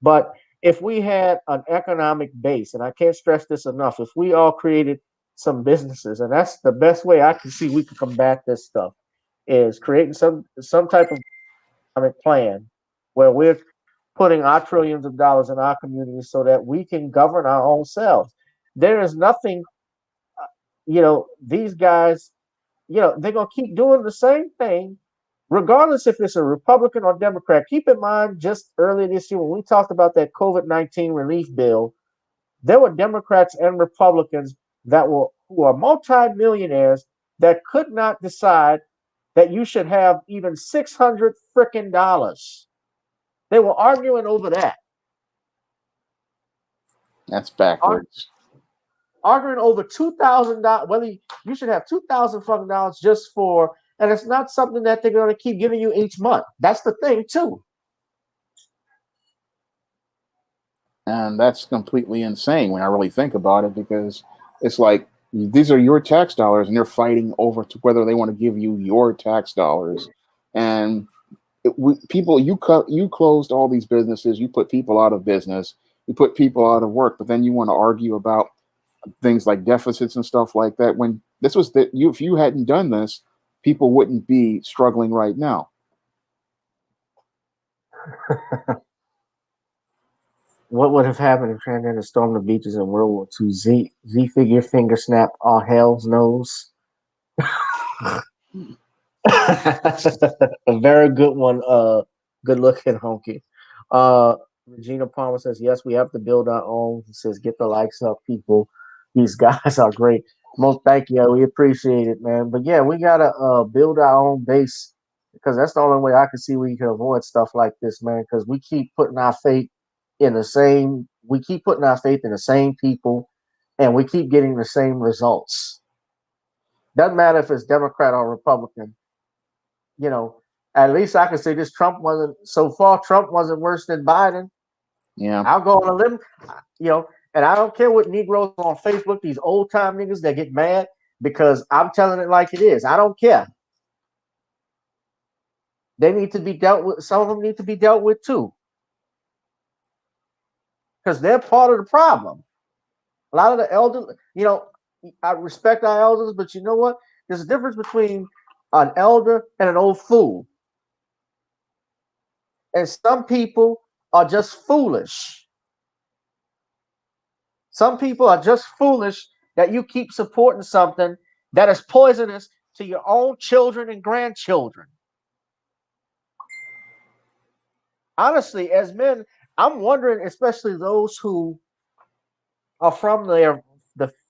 Speaker 1: But if we had an economic base, and I can't stress this enough, if we all created some businesses, and that's the best way I can see we can combat this stuff, is creating some type of economic plan where we're putting our trillions of dollars in our communities so that we can govern our own selves. There is nothing, these guys, they're going to keep doing the same thing, regardless if it's a Republican or Democrat. Keep in mind, just earlier this year, when we talked about that COVID-19 relief bill, there were Democrats and Republicans who are multimillionaires that could not decide that you should have even $600 frickin' dollars. They were arguing over that.
Speaker 2: That's backwards.
Speaker 1: Arguing over $2,000, whether you should have $2,000 fucking dollars just for, and it's not something that they're going to keep giving you each month. That's the thing too.
Speaker 2: And that's completely insane when I really think about it, because it's like these are your tax dollars, and they're fighting over to whether they want to give you your tax dollars. And you closed all these businesses, you put people out of business, you put people out of work, but then you want to argue about things like deficits and stuff like that. When this was if you hadn't done this, people wouldn't be struggling right now.
Speaker 1: What would have happened if Transgender stormed the beaches in World War II? Z figure finger snap all hell's nose. A very good one. Good looking honky. Regina Palmer says, yes, we have to build our own. He says, get the likes up, people. These guys are great. Most thank you. We appreciate it, man. But yeah, we gotta build our own base, because that's the only way I can see we can avoid stuff like this, man. Because we keep putting our faith in the same people, and we keep getting the same results. Doesn't matter if it's Democrat or Republican. At least I can say this: Trump wasn't worse than Biden.
Speaker 2: Yeah,
Speaker 1: I'll go on a limb, and I don't care what Negroes on Facebook, these old time niggas that get mad because I'm telling it like it is. I don't care. They need to be dealt with. Some of them need to be dealt with too, because they're part of the problem. A lot of the elders, I respect our elders, but you know what? There's a difference between an elder and an old fool. And some people are just foolish. Some people are just foolish that you keep supporting something that is poisonous to your own children and grandchildren. Honestly, as men, I'm wondering, especially those who are from the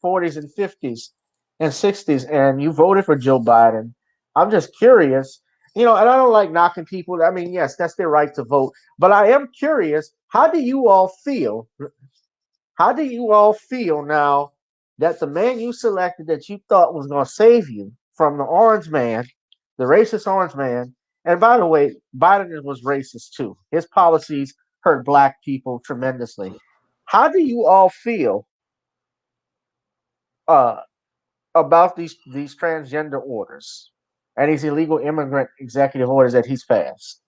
Speaker 1: 40s and 50s and 60s, and you voted for Joe Biden. I'm just curious, and I don't like knocking people. I mean, yes, that's their right to vote, but I am curious, how do you all feel? How do you all feel now that the man you selected that you thought was going to save you from the orange man, the racist orange man. And by the way, Biden was racist too. His policies hurt black people tremendously. How do you all feel uh, about these transgender orders and these illegal immigrant executive orders that he's passed,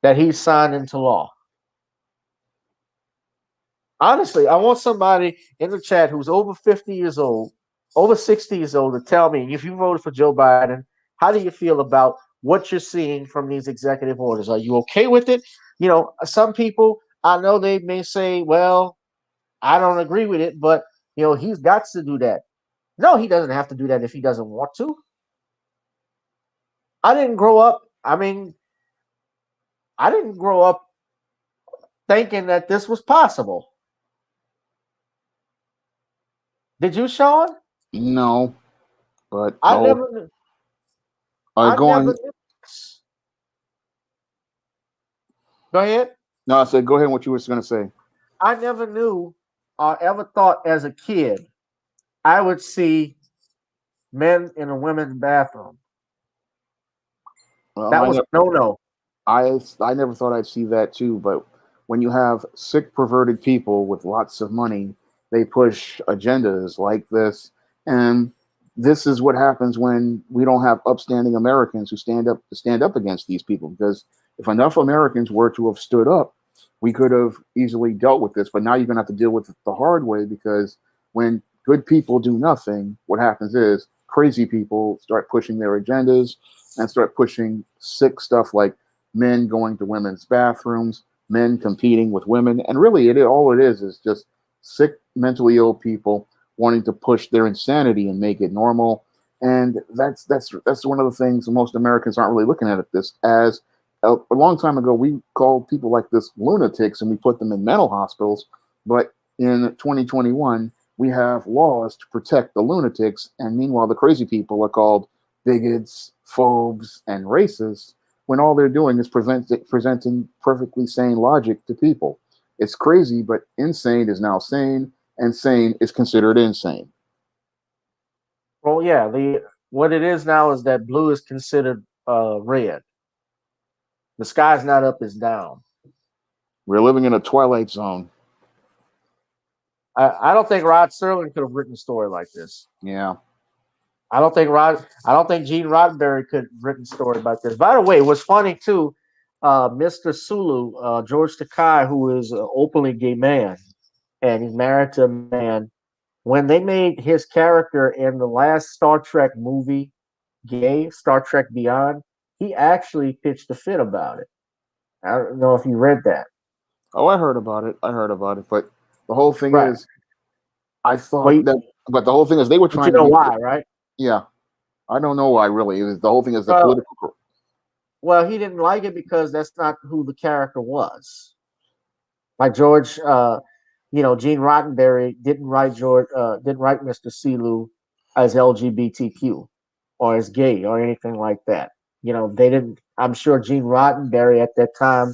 Speaker 1: that he's signed into law? Honestly, I want somebody in the chat who's over 50 years old, over 60 years old, to tell me, if you voted for Joe Biden, how do you feel about what you're seeing from these executive orders? Are you okay with it? You know, some people, I know they may say, well, I don't agree with it, but, you know, he's got to do that. No, he doesn't have to do that if he doesn't want to. I didn't grow up, I mean, I didn't grow up thinking that this was possible. Did you, Sean?
Speaker 2: No, but
Speaker 1: I
Speaker 2: no.
Speaker 1: never knew.
Speaker 2: I
Speaker 1: I
Speaker 2: go
Speaker 1: never
Speaker 2: on.
Speaker 1: knew this. Go ahead.
Speaker 2: No, I said go ahead. What you were going to say?
Speaker 1: I never knew or ever thought as a kid I would see men in a women's bathroom.
Speaker 2: Well,
Speaker 1: That was a no-no.
Speaker 2: I never thought I'd see that too. But when you have sick, perverted people with lots of money, they push agendas like this, and this is what happens when we don't have upstanding Americans who stand up against these people. Because if enough Americans were to have stood up, we could have easily dealt with this. But now you're going to have to deal with it the hard way, because when good people do nothing, what happens is crazy people start pushing their agendas and start pushing sick stuff like men going to women's bathrooms, men competing with women. And really, all it is just sick, mentally ill people wanting to push their insanity and make it normal. And that's one of the things most Americans aren't really looking at this as. A long time ago, we called people like this lunatics and we put them in mental hospitals. But in 2021, we have laws to protect the lunatics. And meanwhile, the crazy people are called bigots, phobes, and racists, when all they're doing is presenting perfectly sane logic to people. It's crazy, but insane is now sane, and sane is considered insane.
Speaker 1: Well, yeah, what it is now is that blue is considered red. The sky's not up, it's down.
Speaker 2: We're living in a twilight zone.
Speaker 1: I don't think Rod Serling could have written a story like this.
Speaker 2: Yeah.
Speaker 1: I don't think Gene Roddenberry could have written a story about this. By the way, what's funny too, Mr. Sulu, George Takei, who is an openly gay man, and he's married to a man. When they made his character in the last Star Trek movie gay, Star Trek Beyond, he actually pitched a fit about it. I don't know if you read that.
Speaker 2: Oh, I heard about it. But the whole thing is, I thought but the whole thing is they were trying
Speaker 1: to know why, right?
Speaker 2: Yeah. I don't know why, really. The whole thing is the political.
Speaker 1: Well, he didn't like it because that's not who the character was. Like George, Gene Roddenberry didn't write Mr. Sulu as LGBTQ or as gay or anything like that. They didn't. I'm sure Gene Roddenberry at that time,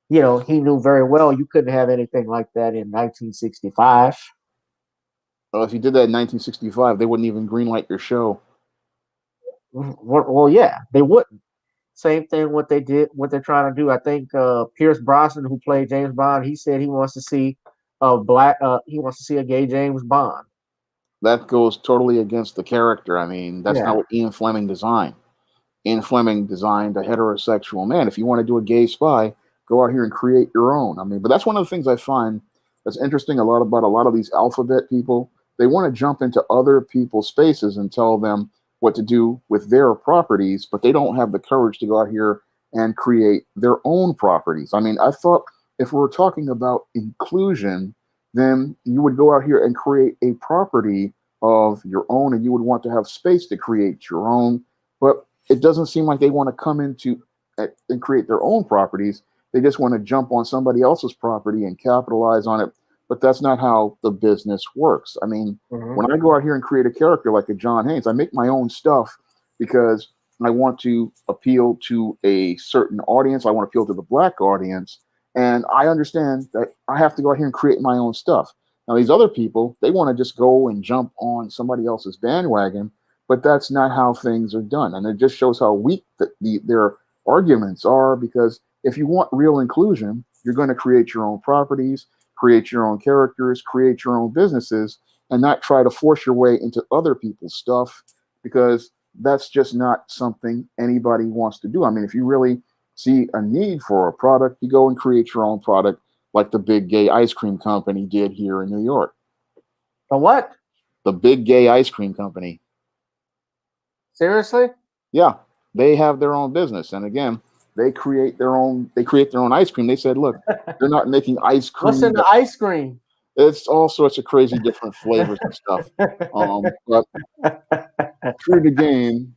Speaker 1: he knew very well you couldn't have anything like that in 1965.
Speaker 2: Well, if you did that in 1965, they wouldn't even greenlight your show.
Speaker 1: Well, yeah, they wouldn't. Same thing what they're trying to do. I think Pierce Brosnan, who played James Bond, he said he wants to see a gay James Bond.
Speaker 2: That goes totally against the character. I mean, that's not what Ian Fleming designed. Ian Fleming designed a heterosexual man. If you want to do a gay spy, go out here and create your own. I mean, but that's one of the things I find that's interesting about a lot of these alphabet people. They want to jump into other people's spaces and tell them what to do with their properties, but they don't have the courage to go out here and create their own properties. I mean, I thought if we're talking about inclusion, then you would go out here and create a property of your own, and you would want to have space to create your own. But it doesn't seem like they want to come into and create their own properties. They just want to jump on somebody else's property and capitalize on it. But that's not how the business works. I mean, when I go out here and create a character like a John Haynes, I make my own stuff because I want to appeal to a certain audience. I want to appeal to the black audience. And I understand that I have to go out here and create my own stuff. Now, these other people, they want to just go and jump on somebody else's bandwagon. but that's not how things are done, and it just shows how weak their arguments are. Because if you want real inclusion, you're going to create your own properties, create your own characters, create your own businesses, and not try to force your way into other people's stuff, because that's just not something anybody wants to do. I mean, if you really see a need for a product, you go and create your own product, like the big gay ice cream company did here in New York.
Speaker 1: The what?
Speaker 2: The big gay ice cream company.
Speaker 1: Seriously?
Speaker 2: Yeah, they have their own business, and again, they create their own. They create their own ice cream. They said, "Look, they're not making ice
Speaker 1: What's
Speaker 2: cream.
Speaker 1: in the ice cream?
Speaker 2: It's all sorts of crazy different flavors and stuff." But true to the game,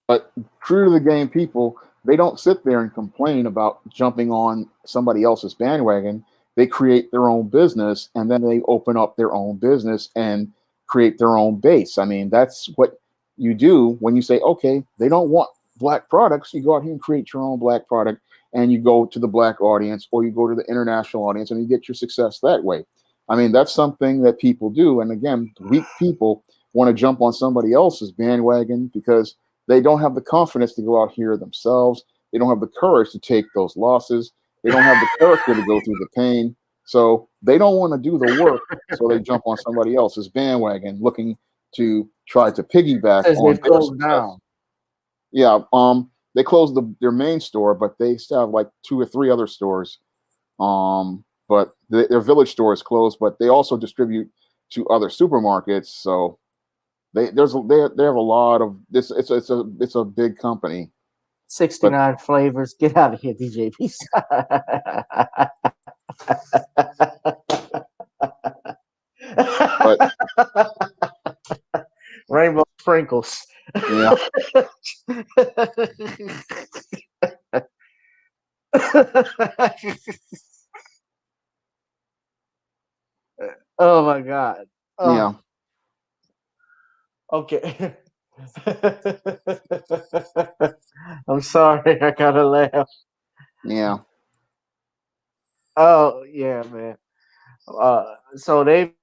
Speaker 2: but true to the game, people, they don't sit there and complain about jumping on somebody else's bandwagon. They create their own business, and then they open up their own business and create their own base. I mean, that's what you do when you say, okay, they don't want black products. You go out here and create your own black product, and you go to the black audience, or you go to the international audience, and you get your success that way. I mean, that's something that people do. And again, weak people want to jump on somebody else's bandwagon because they don't have the confidence to go out here themselves. They don't have the courage to take those losses. They don't have the character to go through the pain. So they don't want to do the work. So they jump on somebody else's bandwagon looking to try to piggyback
Speaker 1: Says
Speaker 2: on
Speaker 1: they've
Speaker 2: their
Speaker 1: closed
Speaker 2: success.
Speaker 1: down.
Speaker 2: Yeah, they closed their main store, but they still have like 2 or 3 other stores. But their village store is closed, but they also distribute to other supermarkets. So they have a lot of this. It's a big company.
Speaker 1: 69 flavors. Get out of here, DJ Peace.
Speaker 2: But
Speaker 1: Rainbow sprinkles.
Speaker 2: yeah,
Speaker 1: Oh my God.
Speaker 2: yeah,
Speaker 1: Okay. I'm sorry. I gotta laugh.
Speaker 2: yeah.
Speaker 1: Oh yeah, man. So they,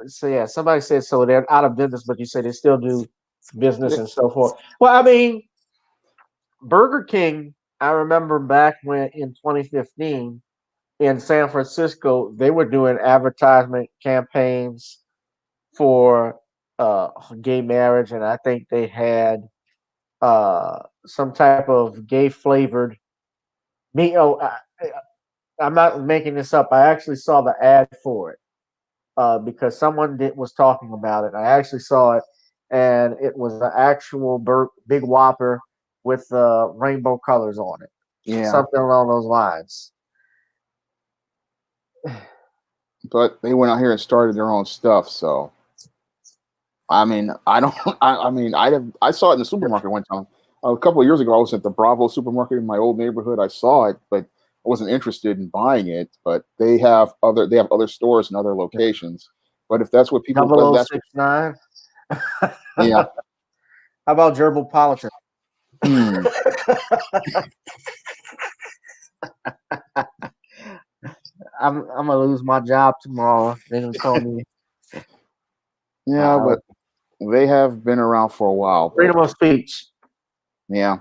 Speaker 1: so yeah. Somebody said so they're out of business, but you say they still do business and so forth. Well, I mean, Burger King. I remember back when in 2015 in San Francisco, they were doing advertisement campaigns for gay marriage, and I think they had some type of gay flavored meat. Oh, I'm not making this up. I actually saw the ad for it because someone was talking about it. I actually saw it, and it was the actual big Whopper with rainbow colors on it,
Speaker 2: Yeah,
Speaker 1: something along those lines.
Speaker 2: but they went out here and started their own stuff. So I mean, I don't. I mean, I saw it in the supermarket one time. A couple of years ago, I was at the Bravo supermarket in my old neighborhood. I saw it, but I wasn't interested in buying it. But they have other stores and other locations. But if that's what people, but that's what,
Speaker 1: 0069.
Speaker 2: yeah.
Speaker 1: How about gerbil politan?
Speaker 2: Hmm.
Speaker 1: I'm gonna lose my job tomorrow. They're gonna call me
Speaker 2: Yeah, but they have been around for a while. But
Speaker 1: freedom of speech.
Speaker 2: yeah,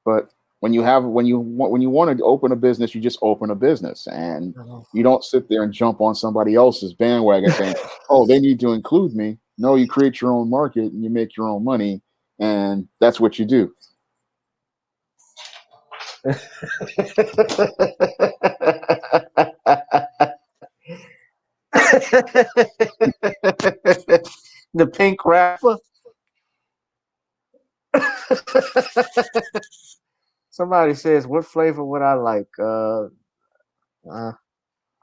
Speaker 2: but when you want to open a business, you just open a business, and you don't sit there and jump on somebody else's bandwagon saying, "Oh, they need to include me." No, you create your own market and you make your own money, and that's what you do.
Speaker 1: The pink rapper. Somebody says, "What flavor would I like?"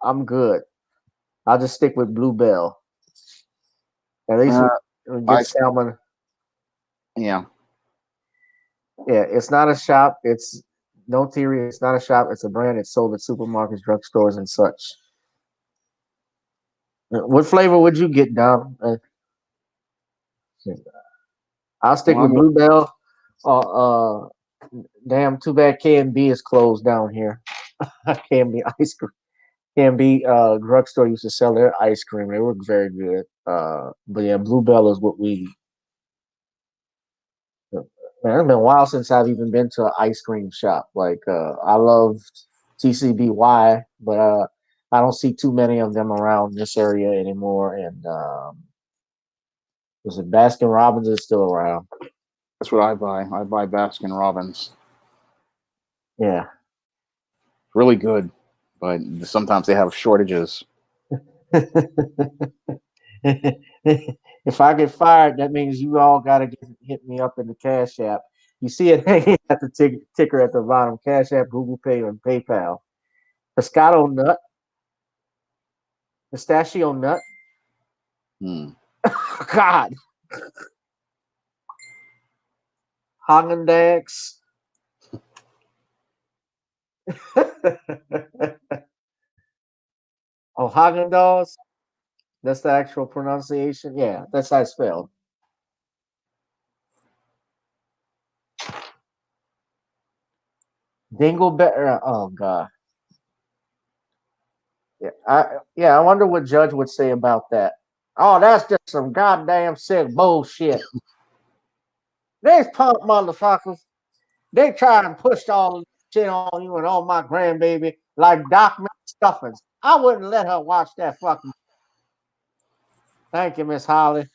Speaker 1: I'm good. I'll just stick with Bluebell. At least
Speaker 2: Uh,
Speaker 1: we
Speaker 2: I
Speaker 1: get salmon.
Speaker 2: yeah,
Speaker 1: Yeah, it's not a shop. It's no theory. It's not a shop. It's a brand. It's sold at supermarkets, drugstores, and such. What flavor would you get, Dom? I'll stick
Speaker 2: well,
Speaker 1: with Bluebell. Damn, too bad K&B is closed down here. K&B ice cream. B drugstore used to sell their ice cream. They were very good. But yeah, Bluebell is what we. Man, it's been a while since I've even been to an ice cream shop. Like I loved TCBY, but I don't see too many of them around this area anymore. And was it Baskin Robbins is still around?
Speaker 2: That's what I buy. I buy Baskin Robbins.
Speaker 1: Yeah.
Speaker 2: Really good, but sometimes they have shortages.
Speaker 1: If I get fired, that means you all got to hit me up in the Cash App. You see it hanging at the ticker at the bottom: Cash App, Google Pay, and PayPal. Pescado nut, pistachio nut. God, Haagen-Dazs. Oh, Haagen-Dazs. That's the actual pronunciation. Yeah, that's how it's spelled. Dingleberry. Oh God. Yeah. I wonder what Judge would say about that. Oh, that's just some goddamn sick bullshit. These punk motherfuckers, they try and push all this shit on you and on my grandbaby like Doc Stuffins. I wouldn't let her watch that fucking. Thank you, Miss Holly.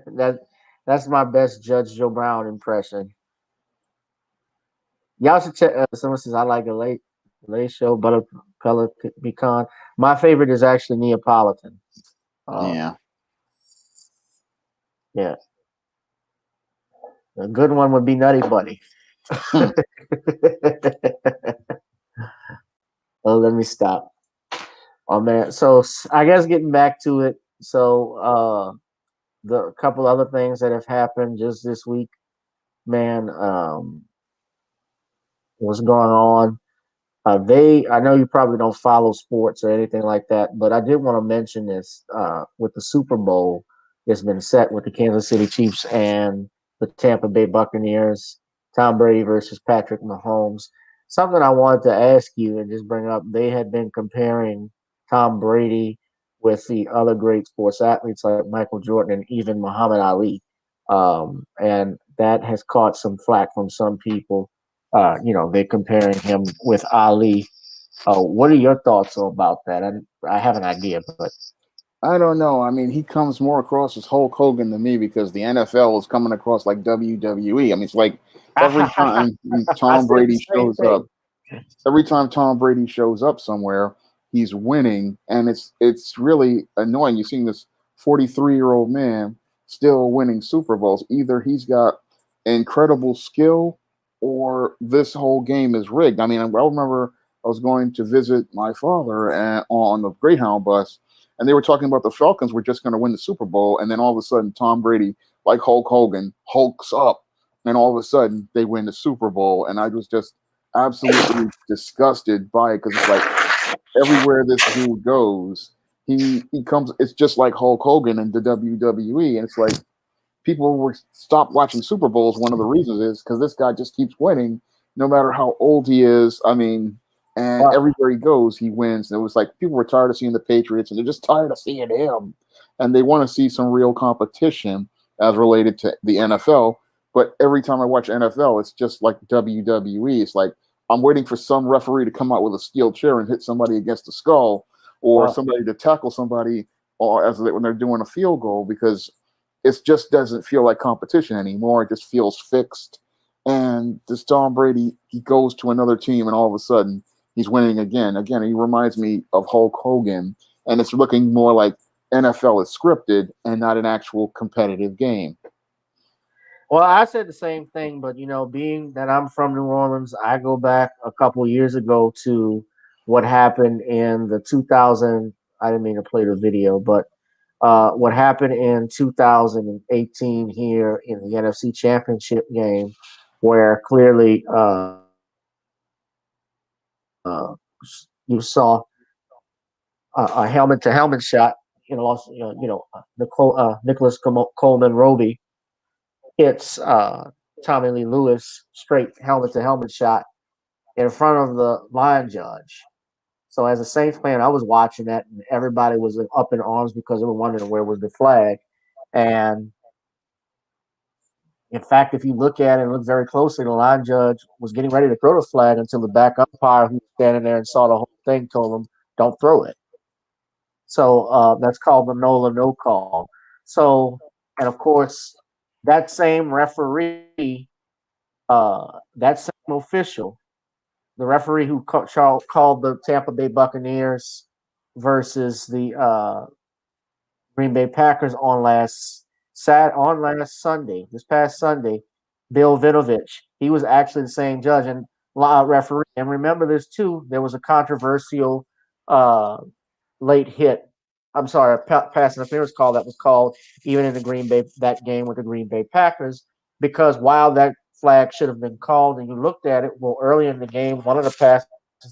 Speaker 1: that that's my best Judge Joe Brown impression. Y'all should check. Someone says I like a late show, buttercolor pecan. My favorite is actually Neapolitan.
Speaker 2: Yeah.
Speaker 1: Yeah. A good one would be Nutty Buddy. Oh, let me stop. Oh man. So I guess getting back to it. So the couple other things that have happened just this week, man. What's going on? I know you probably don't follow sports or anything like that, but I did want to mention this with the Super Bowl. It's been set with the Kansas City Chiefs and the Tampa Bay Buccaneers. Tom Brady versus Patrick Mahomes. Something I wanted to ask you and just bring up. They had been comparing Tom Brady with the other great sports athletes like Michael Jordan and even Muhammad Ali, and that has caught some flack from some people. They're comparing him with Ali. What are your thoughts about that? I have an idea, but
Speaker 2: I don't know. I mean, he comes more across as Hulk Hogan to me because the NFL is coming across like WWE. I mean, it's like every time Tom Brady shows up, somewhere, he's winning, and it's really annoying. You're seeing this 43-year-old man still winning Super Bowls. Either he's got incredible skill, or this whole game is rigged. I mean, I remember I was going to visit my father on the Greyhound bus, and they were talking about the Falcons were just going to win the Super Bowl, and then all of a sudden, Tom Brady, like Hulk Hogan, hulks up, and all of a sudden they win the Super Bowl, and I was just absolutely disgusted by it because it's like everywhere this dude goes, he comes. It's just like Hulk Hogan and the WWE, and it's like people were stopped watching Super Bowls. One of the reasons is because this guy just keeps winning, no matter how old he is. I mean, and everywhere he goes, he wins. And it was like people were tired of seeing the Patriots, and they're just tired of seeing him, and they want to see some real competition as related to the NFL. But every time I watch NFL, it's just like WWE. It's like I'm waiting for some referee to come out with a steel chair and hit somebody against the skull, or somebody to tackle somebody, or when they're doing a field goal, because it just doesn't feel like competition anymore. It just feels fixed. And this Tom Brady, he goes to another team, and all of a sudden he's winning again. Again, he reminds me of Hulk Hogan, and it's looking more like NFL is scripted and not an actual competitive game.
Speaker 1: Well, I said the same thing, but being that I'm from New Orleans, I go back a couple years ago to what happened in the 2000. I didn't mean to play the video, but what happened in 2018 here in the NFC Championship game, where clearly you saw a helmet-to-helmet shot. Nicholas Coleman Roby hits Tommy Lee Lewis straight helmet to helmet shot in front of the line judge. So as a Saints fan, I was watching that, and everybody was up in arms because they were wondering where was the flag. And in fact, if you look at it and look very closely, the line judge was getting ready to throw the flag until the back umpire, who was standing there and saw the whole thing, told him, "Don't throw it." So that's called the NOLA no call. So, and of course, that same referee, that same official, the referee who called the Tampa Bay Buccaneers versus the Green Bay Packers on last Sunday, this past Sunday, Bill Vinovich. He was actually the same judge and referee. And remember this too. There was a controversial uh, late hit. I'm sorry, a pass interference call that was called even in the Green Bay that game with the Green Bay Packers, because while that flag should have been called, and you looked at it, well, early in the game, one of the passes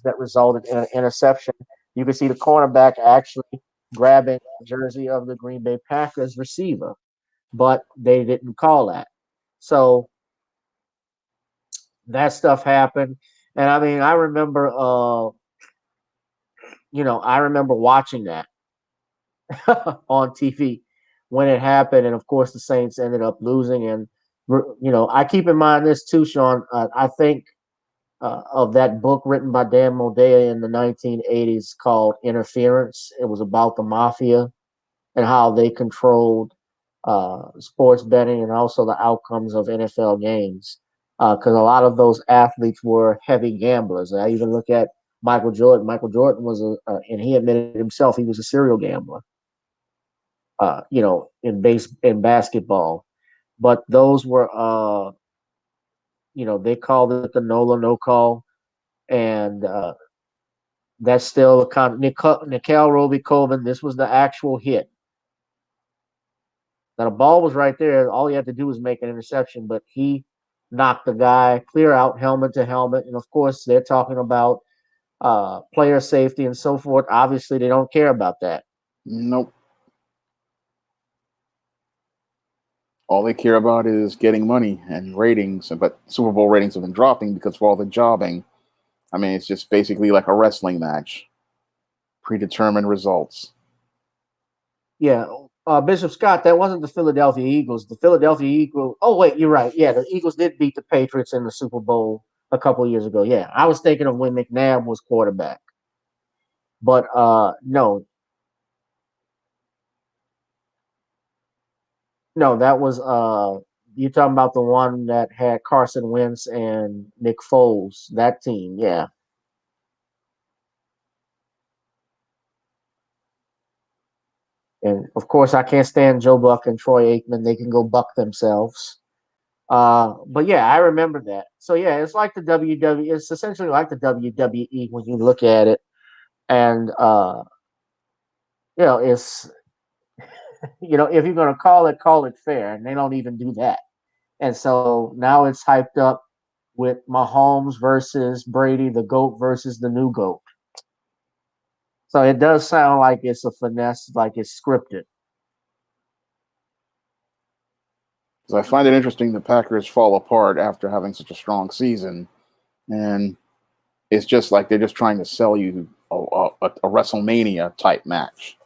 Speaker 1: that resulted in an interception, you could see the cornerback actually grabbing the jersey of the Green Bay Packers receiver, but they didn't call that. So that stuff happened, and I mean, I remember, I remember watching that on TV when it happened, and of course the Saints ended up losing. And I keep in mind this too, Sean. I think of that book written by Dan Modea in the 1980s called Interference. It was about the mafia and how they controlled sports betting and also the outcomes of NFL games. Because a lot of those athletes were heavy gamblers. I even look at Michael Jordan. Michael Jordan was and he admitted himself he was a serial gambler. In basketball, but those were, they called it the NOLA no call, and that's still a Nikel Roby Colvin. This was the actual hit. Now the ball was right there. All he had to do was make an interception, but he knocked the guy clear out, helmet to helmet. And of course, they're talking about player safety and so forth. Obviously, they don't care about that.
Speaker 2: Nope. All they care about is getting money and ratings. But Super Bowl ratings have been dropping because of all the jobbing. I mean, it's just basically like a wrestling match. Predetermined results.
Speaker 1: Yeah. Bishop Scott, that wasn't the Philadelphia Eagles. The Philadelphia Eagles. Oh, wait, you're right. Yeah, the Eagles did beat the Patriots in the Super Bowl a couple of years ago. Yeah, I was thinking of when McNabb was quarterback. But no, that was you're talking about the one that had Carson Wentz and Nick Foles. That team, yeah. And of course, I can't stand Joe Buck and Troy Aikman. They can go buck themselves. But yeah, I remember that. So yeah, it's like the WWE. It's essentially like the WWE when you look at it, and it's if you're gonna call it fair, and they don't even do that. And so now it's hyped up with Mahomes versus Brady, the GOAT versus the new GOAT. So it does sound like it's a finesse, like it's scripted.
Speaker 2: So I find it interesting the Packers fall apart after having such a strong season. And it's just like they're just trying to sell you a WrestleMania type match.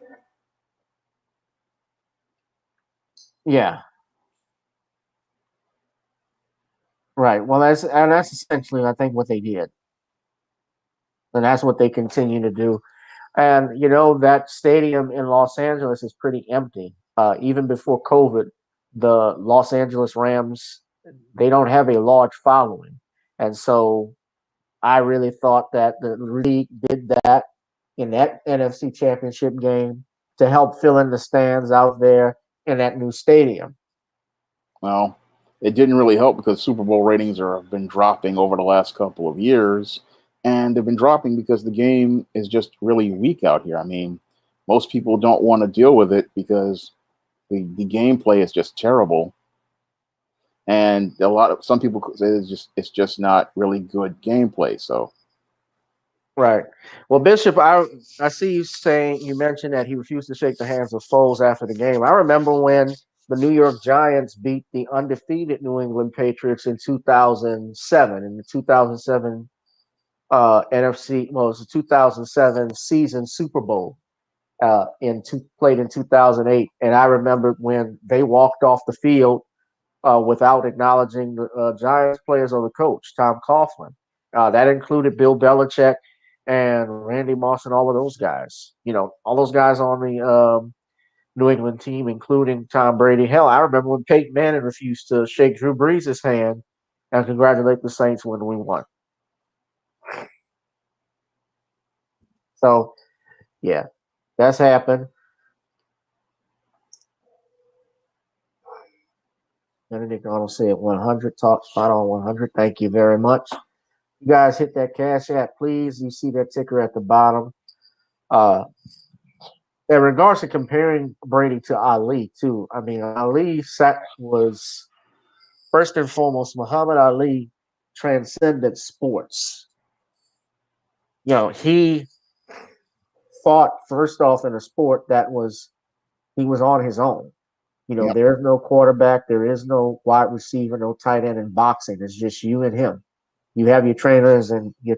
Speaker 1: Yeah. Right. Well, that's essentially, I think, what they did, and that's what they continue to do. And that stadium in Los Angeles is pretty empty. Even before COVID, the Los Angeles Rams, they don't have a large following, and so I really thought that the league did that in that NFC Championship game to help fill in the stands out there in that new stadium.
Speaker 2: Well, it didn't really help because Super Bowl ratings have been dropping over the last couple of years. And they've been dropping because the game is just really weak out here. I mean, most people don't want to deal with it because the gameplay is just terrible. And some people say it's just not really good gameplay. So,
Speaker 1: right. Well, Bishop, I see you mentioned that he refused to shake the hands of Foles after the game. I remember when the New York Giants beat the undefeated New England Patriots in 2007 in the 2007 NFC. Well, it was the 2007 season Super Bowl. Played in 2008, and I remember when they walked off the field without acknowledging the Giants players or the coach, Tom Coughlin. That included Bill Belichick and Randy Moss and all of those guys. You know, all those guys on the New England team, including Tom Brady. Hell, I remember when Peyton Manning refused to shake Drew Brees' hand and congratulate the Saints when we won. So, yeah, that's happened. Benedict Arnold said 100, talk spot on 100. Thank you very much. You guys hit that Cash App, please. You see that ticker at the bottom. In regards to comparing Brady to Ali, too, I mean, Ali was first and foremost, Muhammad Ali transcended sports. You know, he fought first off in a sport that he was on his own. You know, there's no quarterback, there is no wide receiver, no tight end in boxing. It's just you and him. You have your trainers and your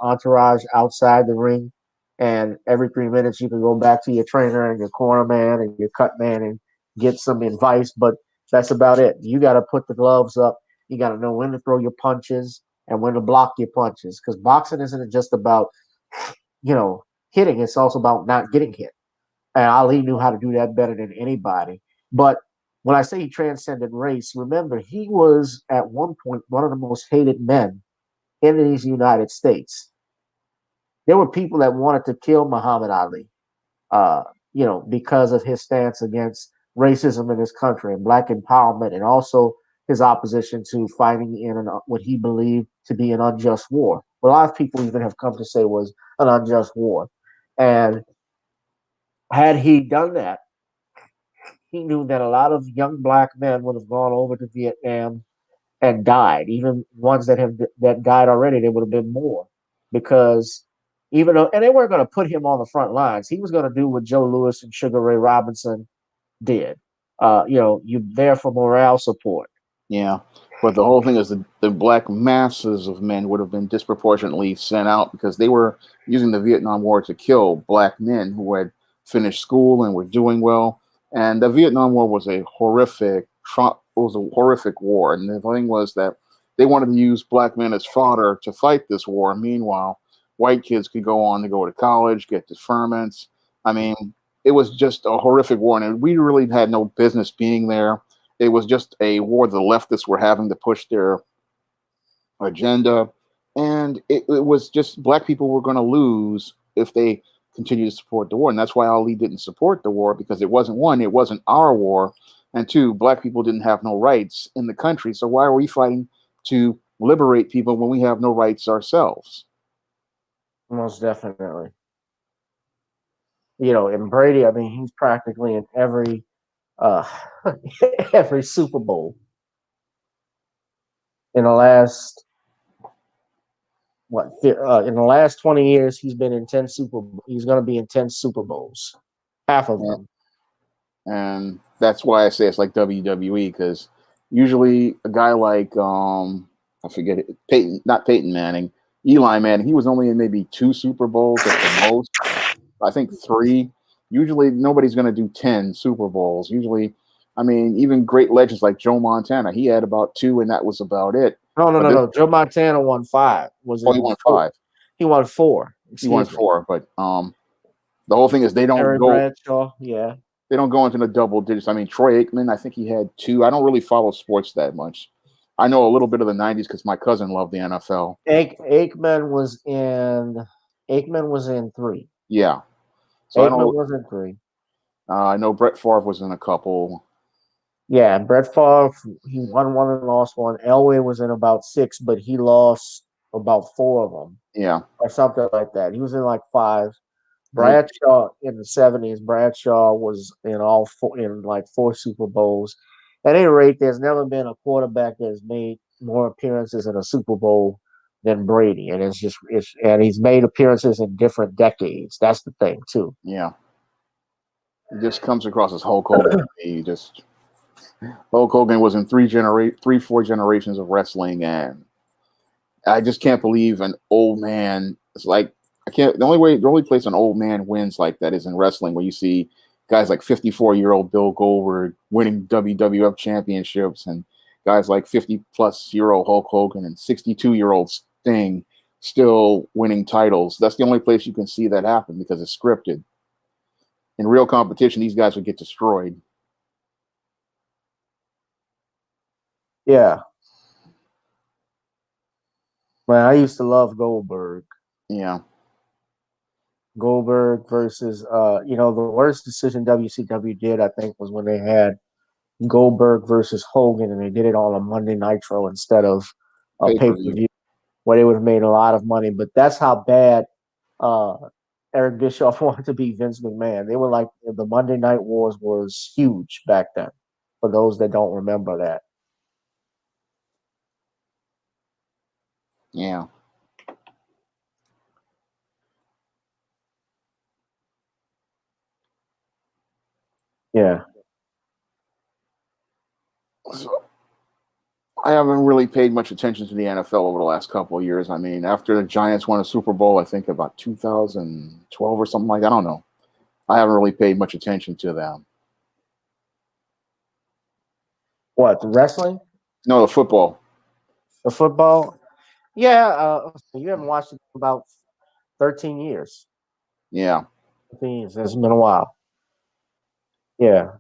Speaker 1: entourage outside the ring, and every 3 minutes you can go back to your trainer and your corner man and your cut man and get some advice. But that's about it. You got to put the gloves up. You got to know when to throw your punches and when to block your punches, because boxing isn't just about hitting. It's also about not getting hit. And Ali knew how to do that better than anybody. But when I say he transcended race, remember, he was at one point one of the most hated men in these United States. There were people that wanted to kill Muhammad Ali, because of his stance against racism in his country and black empowerment, and also his opposition to fighting in what he believed to be an unjust war. What a lot of people even have come to say was an unjust war. And had he done that, he knew that a lot of young black men would have gone over to Vietnam and died. Even ones that died already, there would have been more, because even though, and they weren't going to put him on the front lines, he was going to do what Joe Louis and Sugar Ray Robinson did. You're there for morale support.
Speaker 2: Yeah, but the whole thing is the black masses of men would have been disproportionately sent out because they were using the Vietnam War to kill black men who had finished school and were doing well. And the Vietnam War was a horrific war. And the thing was that they wanted to use black men as fodder to fight this war. Meanwhile, white kids could go on to go to college, get deferments. I mean, it was just a horrific war, and we really had no business being there. It was just a war the leftists were having to push their agenda. And it was just black people were going to lose if they continued to support the war. And that's why Ali didn't support the war, because it wasn't our war. And two, black people didn't have no rights in the country. So why are we fighting to liberate people when we have no rights ourselves?
Speaker 1: Most definitely. And Brady, I mean, he's practically in every every Super Bowl in the last in the last 20 years. He's been in 10 Super Bowls. He's going to be in 10 Super Bowls, half of them.
Speaker 2: And that's why I say it's like WWE, because usually a guy like I forget it, not Peyton Manning, Eli Manning, he was only in maybe 2 Super Bowls at the most. I think 3. Usually nobody's going to do 10 Super Bowls. Usually, I mean, even great legends like Joe Montana, he had about 2, and that was about it.
Speaker 1: No. Joe Montana won 5.
Speaker 2: He won 5.
Speaker 1: He won 4.
Speaker 2: He won 4. But the whole thing is they don't go.
Speaker 1: Bradshaw, yeah.
Speaker 2: They don't go into the double digits. I mean, Troy Aikman, I think he had 2. I don't really follow sports that much. I know a little bit of the 90s because my cousin loved the NFL.
Speaker 1: Aikman was in 3.
Speaker 2: Yeah.
Speaker 1: So Aikman was in 3.
Speaker 2: I know Brett Favre was in a couple.
Speaker 1: Yeah, Brett Favre, he won 1 and lost 1. Elway was in about 6, but he lost about 4 of them.
Speaker 2: Yeah.
Speaker 1: Or something like that. He was in like 5. Bradshaw in the 70s, Bradshaw was in like 4 Super Bowls. At any rate, there's never been a quarterback that has made more appearances in a Super Bowl than Brady, and and he's made appearances in different decades. That's the thing too.
Speaker 2: Yeah. He just comes across as Hulk Hogan. Hulk Hogan was in four generations of wrestling, and I just can't believe an old man. It's like I can't. The only place an old man wins like that is in wrestling, where you see guys like 54-year-old Bill Goldberg winning WWF championships, and guys like 50-plus-year-old Hulk Hogan and 62-year-old Sting still winning titles. That's the only place you can see that happen because it's scripted. In real competition, these guys would get destroyed.
Speaker 1: Yeah. Man, I used to love Goldberg.
Speaker 2: Yeah.
Speaker 1: Goldberg versus, the worst decision WCW did, I think, was when they had Goldberg versus Hogan, and they did it on a Monday Nitro instead of a pay-per-view, where they would have made a lot of money. But that's how bad Eric Bischoff wanted to be Vince McMahon. They were like, the Monday Night Wars was huge back then, for those that don't remember that.
Speaker 2: Yeah.
Speaker 1: Yeah.
Speaker 2: So, I haven't really paid much attention to the NFL over the last couple of years. I mean, after the Giants won a Super Bowl, I think about 2012 or something like that. I don't know. I haven't really paid much attention to them.
Speaker 1: What, the wrestling?
Speaker 2: No, the football.
Speaker 1: The football? Yeah, you haven't watched it in about 13 years.
Speaker 2: Yeah.
Speaker 1: 13 years. It's been a while. Yeah.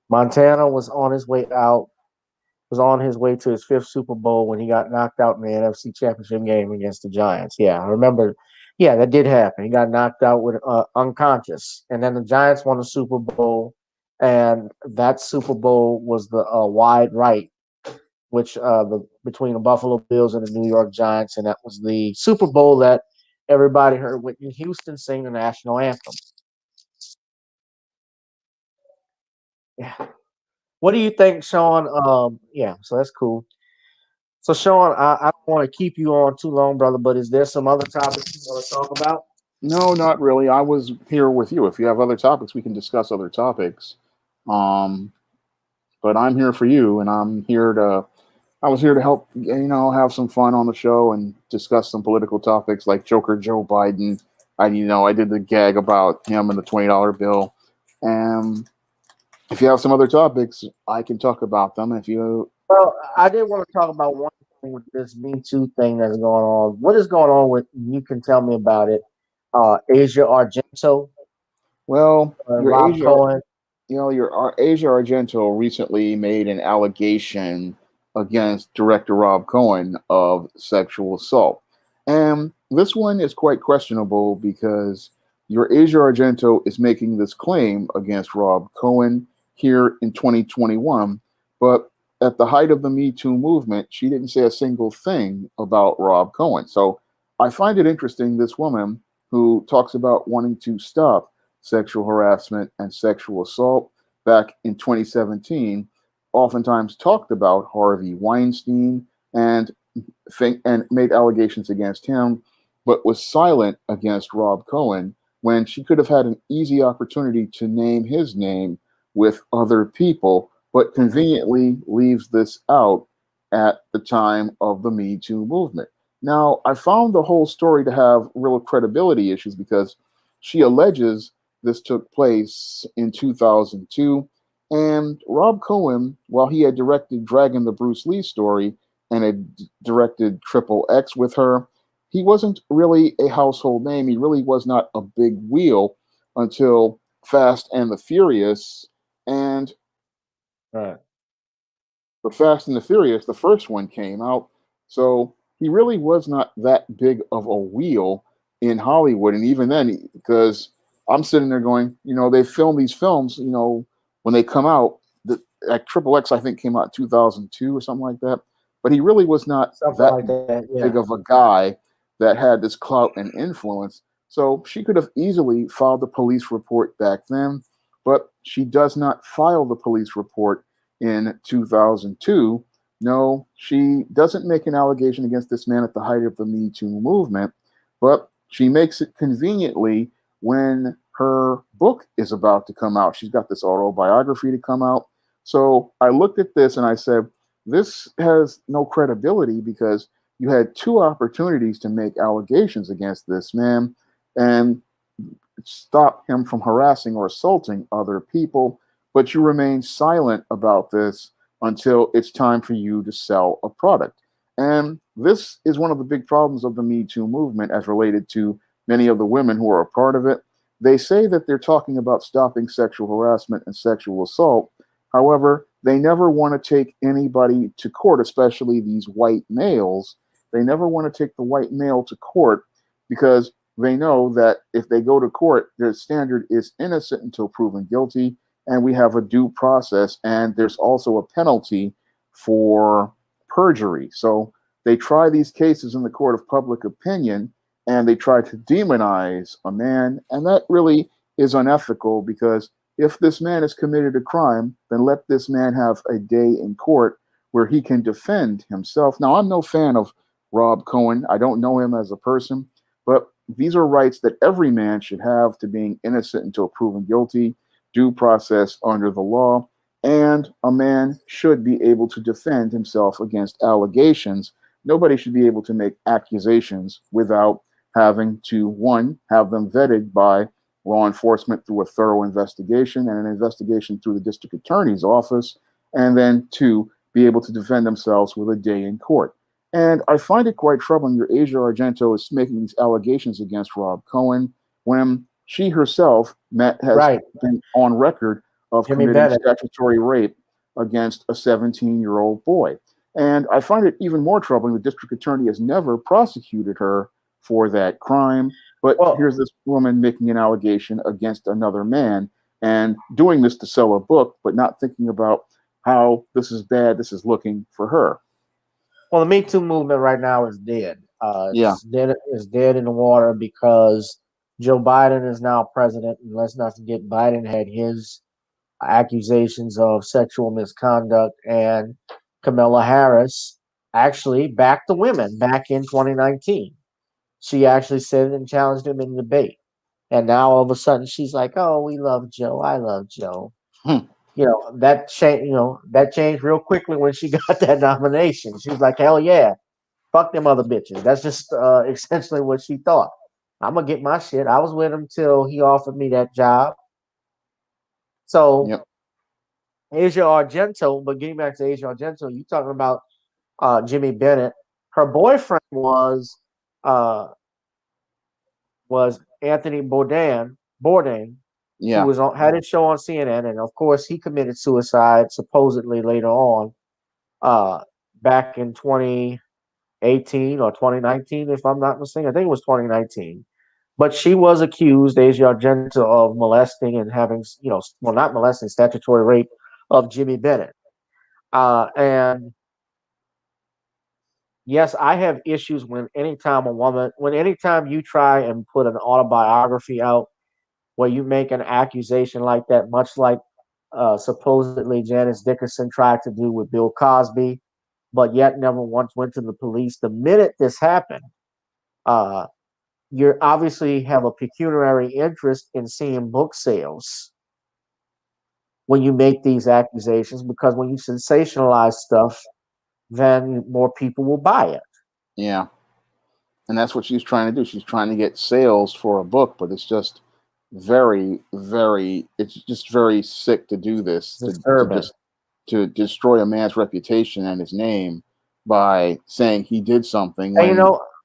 Speaker 1: Montana was on his way to his fifth Super Bowl when he got knocked out in the NFC Championship game against the Giants. Yeah, I remember. Yeah, that did happen. He got knocked out with unconscious, and then the Giants won the Super Bowl, and that Super Bowl was the wide right, which between the Buffalo Bills and the New York Giants, and that was the Super Bowl that everybody heard Whitney Houston sing the national anthem. Yeah. What do you think, Shawn? Yeah, so that's cool. So, Shawn, I don't want to keep you on too long, brother, but is there some other topics you want to talk about?
Speaker 2: No, not really. I was here with you. If you have other topics, we can discuss other topics. But I'm here for you, and I was here to help, have some fun on the show and discuss some political topics like Joker Joe Biden. I did the gag about him and the $20 bill. And if you have some other topics, I can talk about them.
Speaker 1: Well, I did want to talk about one thing with this Me Too thing that's going on. What is going on with? You can tell me about it. Asia Argento,
Speaker 2: Well,
Speaker 1: Rob Cohen.
Speaker 2: your Asia Argento recently made an allegation against director Rob Cohen of sexual assault. And this one is quite questionable because your Asia Argento is making this claim against Rob Cohen here in 2021, but at the height of the Me Too movement, she didn't say a single thing about Rob Cohen. So I find it interesting, this woman who talks about wanting to stop sexual harassment and sexual assault back in 2017, oftentimes talked about Harvey Weinstein and made allegations against him, but was silent against Rob Cohen when she could have had an easy opportunity to name his name with other people, but conveniently leaves this out at the time of the Me Too movement. Now, I found the whole story to have real credibility issues because she alleges this took place in 2002. And Rob Cohen, while he had directed Dragon the Bruce Lee story and had directed Triple X with her, he wasn't really a household name. He really was not a big wheel until Fast and the Furious. And the Fast and the Furious, the first one came out. So he really was not that big of a wheel in Hollywood. And even then, because I'm sitting there going, they film these films, when they come out, like Triple X, I think, came out in 2002 or something like that. But he really was not big of a guy that had this clout and influence. So she could have easily filed a police report back then, but she does not file the police report in 2002. No, she doesn't make an allegation against this man at the height of the Me Too movement, but she makes it conveniently when her book is about to come out. She's got this autobiography to come out. So I looked at this and I said, this has no credibility because you had two opportunities to make allegations against this man and stop him from harassing or assaulting other people, but you remain silent about this until it's time for you to sell a product. And this is one of the big problems of the Me Too movement as related to many of the women who are a part of it. They say that they're talking about stopping sexual harassment and sexual assault. However, they never want to take anybody to court, especially these white males. They never want to take the white male to court because they know that if they go to court, their standard is innocent until proven guilty, and we have a due process, and there's also a penalty for perjury. So they try these cases in the court of public opinion, and they try to demonize a man, and that really is unethical because if this man has committed a crime, then let this man have a day in court where he can defend himself. Now, I'm no fan of Rob Cohen. I don't know him as a person, but these are rights that every man should have to being innocent until proven guilty, due process under the law, and a man should be able to defend himself against allegations. Nobody should be able to make accusations without having to, one, have them vetted by law enforcement through a thorough investigation and an investigation through the district attorney's office, and then two, be able to defend themselves with a day in court. And I find it quite troubling that Asia Argento is making these allegations against Rob Cohen when she herself has been on record of committing statutory rape against a 17-year-old boy. And I find it even more troubling the district attorney has never prosecuted her for that crime. But here's this woman making an allegation against another man and doing this to sell a book, but not thinking about how this is bad, this is looking for her.
Speaker 1: Well, the Me Too movement right now is dead.
Speaker 2: It's
Speaker 1: dead in the water because Joe Biden is now president. And let's not forget, Biden had his accusations of sexual misconduct, and Kamala Harris actually backed the women back in 2019. She actually said it and challenged him in debate. And now all of a sudden she's like, "Oh, we love Joe. I love Joe." That changed real quickly when she got that nomination. She was like, "Hell yeah, fuck them other bitches." That's just essentially what she thought. I'm gonna get my shit. I was with him till he offered me that job. So Asia Argento, but getting back to Asia Argento, you talking about Jimmy Bennett. Her boyfriend was Anthony Bourdain, who was had his show on CNN, and of course he committed suicide supposedly later on, back in 2018 or 2019, if I'm not mistaken. I think it was 2019. But she was accused, Asia Argento, of molesting and having, not molesting, statutory rape of Jimmy Bennett. And yes, I have issues when anytime you try and put an autobiography out where you make an accusation like that, much like supposedly Janice Dickinson tried to do with Bill Cosby, but yet never once went to the police. The minute this happened, you obviously have a pecuniary interest in seeing book sales when you make these accusations, because when you sensationalize stuff, then more people will buy it.
Speaker 2: Yeah. And that's what she's trying to do. She's trying to get sales for a book, but it's just very, very, it's just very sick to do this, to destroy a man's reputation and his name by saying he did something.
Speaker 1: And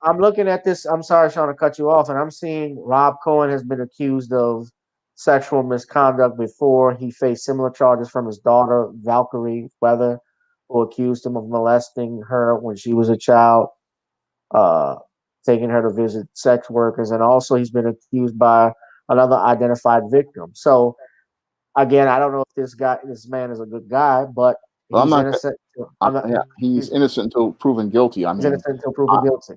Speaker 1: I'm looking at this. I'm sorry, Sean, to cut you off. And I'm seeing Rob Cohen has been accused of sexual misconduct before. He faced similar charges from his daughter, Valkyrie Weather, who accused him of molesting her when she was a child, taking her to visit sex workers. And also he's been accused by another identified victim. So again, I don't know if this man is a good guy, but he's innocent.
Speaker 2: He's innocent until proven guilty.
Speaker 1: He's innocent until proven guilty.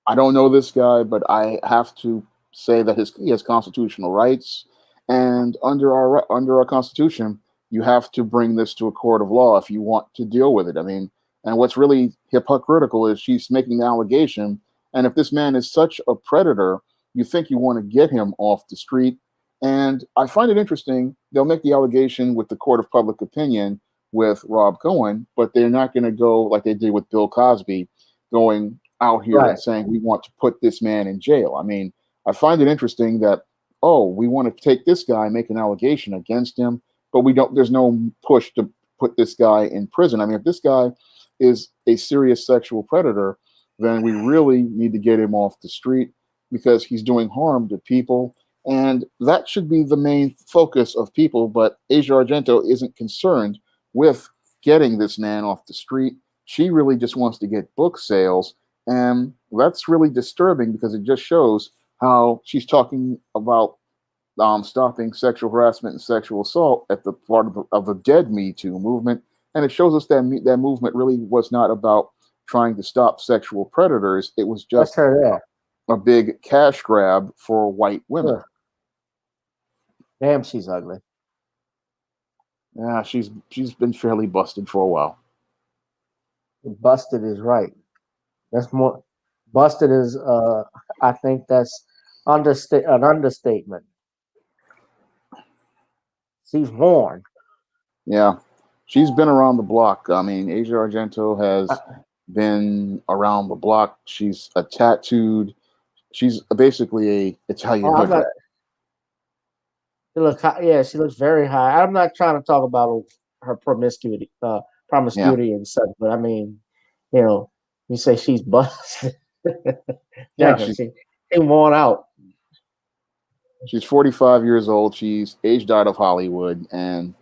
Speaker 2: I don't know this guy, but I have to say that he has constitutional rights, and under our Constitution, you have to bring this to a court of law if you want to deal with it. I mean, and what's really hypocritical is she's making the allegation, and if this man is such a predator, you think you want to get him off the street, And I find it interesting. They'll make the allegation with the court of public opinion with Rob Cohen, but they're not going to go like they did with Bill Cosby, going out here
Speaker 1: Right.
Speaker 2: and saying we want to put this man in jail. I mean, I find it interesting that, oh, we want to take this guy, make an allegation against him, but we don't. There's no push to put this guy in prison. I mean, if this guy is a serious sexual predator, then we really need to get him off the street because he's doing harm to people. And that should be the main focus of people. But Asia Argento isn't concerned with getting this man off the street. She really just wants to get book sales. And that's really disturbing because it just shows how she's talking about stopping sexual harassment and sexual assault at the part of the dead Me Too movement. And it shows us that that movement really was not about trying to stop sexual predators. It was
Speaker 1: That's
Speaker 2: just
Speaker 1: her there.
Speaker 2: a big cash grab for white women.
Speaker 1: Ugh. Damn, she's ugly.
Speaker 2: Yeah, she's been fairly busted for a while.
Speaker 1: Busted is right. That's more. Busted is. I think that's an understatement. She's worn.
Speaker 2: Yeah, she's been around the block. I mean, Asia Argento has been around the block. She's a tattooed. She's basically a Italian
Speaker 1: I'm
Speaker 2: hood.
Speaker 1: not, she looks high, yeah, she looks very high. I'm not trying to talk about her promiscuity,
Speaker 2: Yeah,
Speaker 1: and such, but I mean, you say she's busted.
Speaker 2: yeah.
Speaker 1: She worn out.
Speaker 2: She's 45 years old. She's aged out of Hollywood, and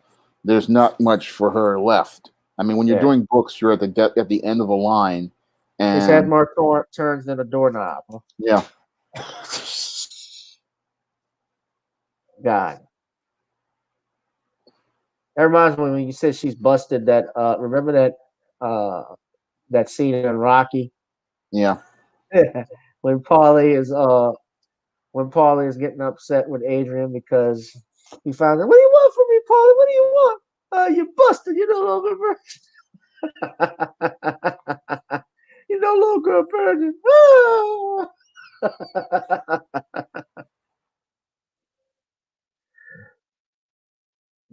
Speaker 2: there's not much for her left. I mean, when you're
Speaker 1: Yeah.
Speaker 2: doing books, you're at the end of the line,
Speaker 1: She's had
Speaker 2: and
Speaker 1: more turns than a doorknob.
Speaker 2: yeah,
Speaker 1: God. That reminds me when you said she's busted. That remember that scene in Rocky
Speaker 2: yeah,
Speaker 1: when Paulie is getting upset with Adrian because he found out, what do you want from me, Paulie? What do you want? You busted. You no longer virgin. You no longer a virgin.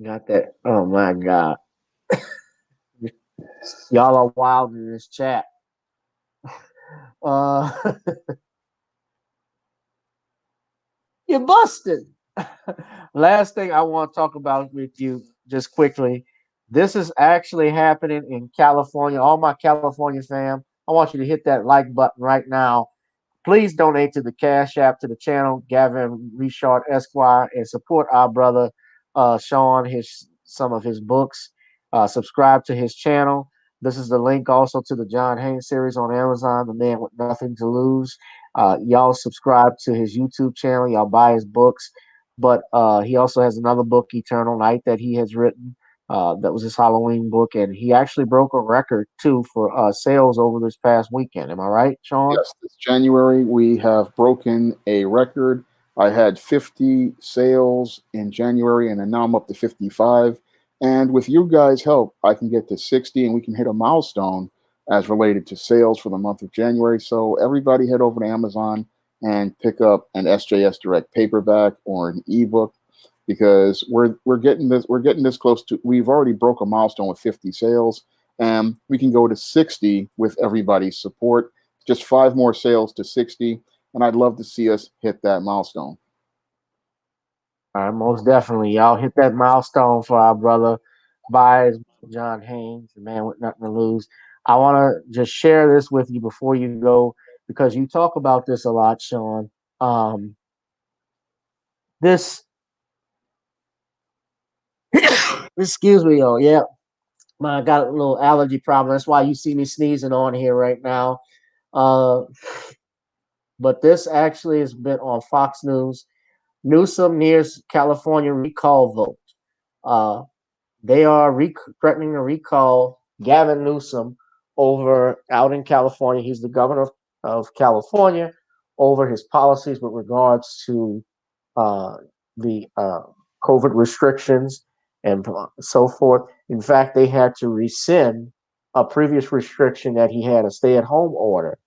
Speaker 1: Got that. Oh my God. Y'all are wild in this chat. You're busted. Last thing I want to talk about with you, just quickly. This is actually happening in California. All my California fam, I want you to hit that like button right now. Please donate to the Cash App to the channel, Gavin Richard Esquire, and support our brother Shawn, some of his books. Subscribe to his channel. This is the link also to the John Haynes series on Amazon, The Man with Nothing to Lose. Y'all subscribe to his YouTube channel. Y'all buy his books. But he also has another book, Eternal Night, that he has written. That was his Halloween book, and he actually broke a record too for sales over this past weekend. Am I right, Shawn?
Speaker 2: yes. This January we have broken a record. I had 50 sales in January, and now I'm up to 55. And with you guys' help, I can get to 60, and we can hit a milestone as related to sales for the month of January. So everybody head over to Amazon and pick up an SJS Direct paperback or an ebook because we're getting this close to. We've already broke a milestone with 50 sales, and we can go to 60 with everybody's support. Just 5 more sales to 60, and I'd love to see us hit that milestone.
Speaker 1: All right, most definitely. Y'all hit that milestone for our brother. Buy John Haynes, the man with nothing to lose. I want to just share this with you before you go because you talk about this a lot, Shawn. This, excuse me, oh yeah, I got a little allergy problem. That's why you see me sneezing on here right now. But this actually has been on Fox News. Newsom nears California recall vote. They are threatening to recall Gavin Newsom out in California. He's the governor of California over his policies with regards to the COVID restrictions and so forth. In fact, they had to rescind a previous restriction that he had, a stay-at-home order,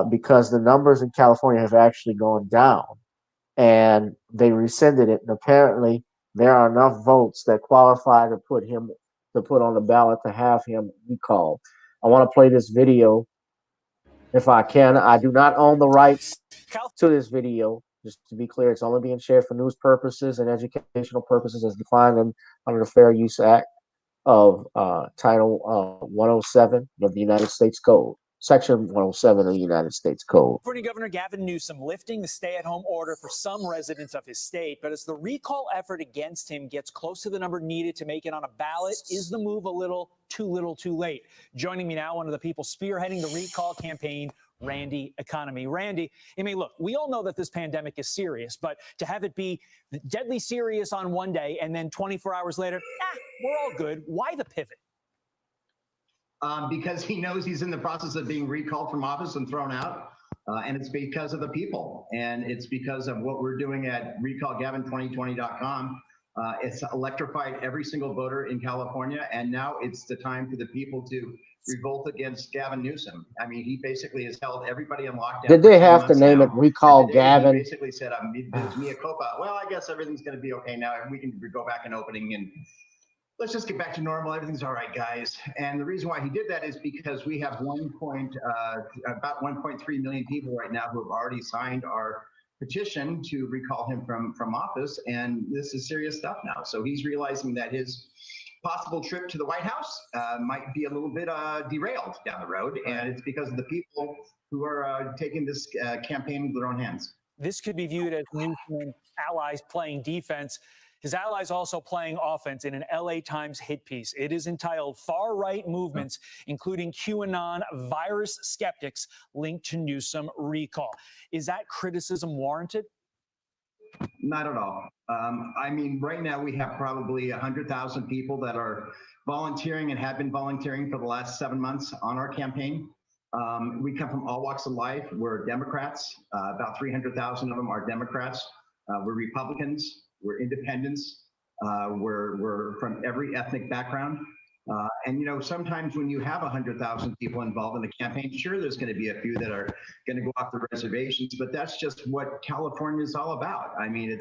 Speaker 1: because the numbers in California have actually gone down. and they rescinded it. And apparently, there are enough votes that qualify to put on the ballot to have him recalled. I want to play this video if I can. I do not own the rights to this video. Just to be clear, it's only being shared for news purposes and educational purposes as defined under the Fair Use Act of Title 107 of the United States Code, Section 107 of the United States Code.
Speaker 5: California Governor Gavin Newsom lifting the stay-at-home order for some residents of his state, but as the recall effort against him gets close to the number needed to make it on a ballot, is the move a little too late? Joining me now, one of the people spearheading the recall campaign, Randy Economy. Randy, I mean, look, we all know that this pandemic is serious, but to have it be deadly serious on one day and then 24 hours later, we're all good. Why the pivot?
Speaker 6: Because he knows he's in the process of being recalled from office and thrown out. And it's because of the people. And it's because of what we're doing at recallgavin2020.com. It's electrified every single voter in California. And now it's the time for the people to revolt against Gavin Newsom. I mean, he basically has held everybody in lockdown.
Speaker 1: Did they have to name it Recall Gavin?
Speaker 6: He basically said, it's mea culpa. Well, I guess everything's going to be okay now. We can go back in opening and let's just get back to normal. Everything's all right, guys. And the reason why he did that is because we have about 1.3 million people right now who have already signed our petition to recall him from office. And this is serious stuff now. So he's realizing that his possible trip to the White House might be a little bit derailed down the road. And it's because of the people who are taking this campaign into their own hands.
Speaker 5: This could be viewed as Newsom and allies playing defense. His allies also playing offense in an LA Times hit piece. It is entitled Far-Right Movements, including QAnon virus skeptics linked to Newsom recall. Is that criticism warranted?
Speaker 6: Not at all. I mean, right now we have probably 100,000 people that are volunteering and have been volunteering for the last 7 months on our campaign. We come from all walks of life. We're Democrats. About 300,000 of them are Democrats. We're Republicans. We're independents. We're from every ethnic background. And, you know, sometimes when you have 100,000 people involved in the campaign, sure, there's going to be a few that are going to go off the reservations, but that's just what California is all about. I mean,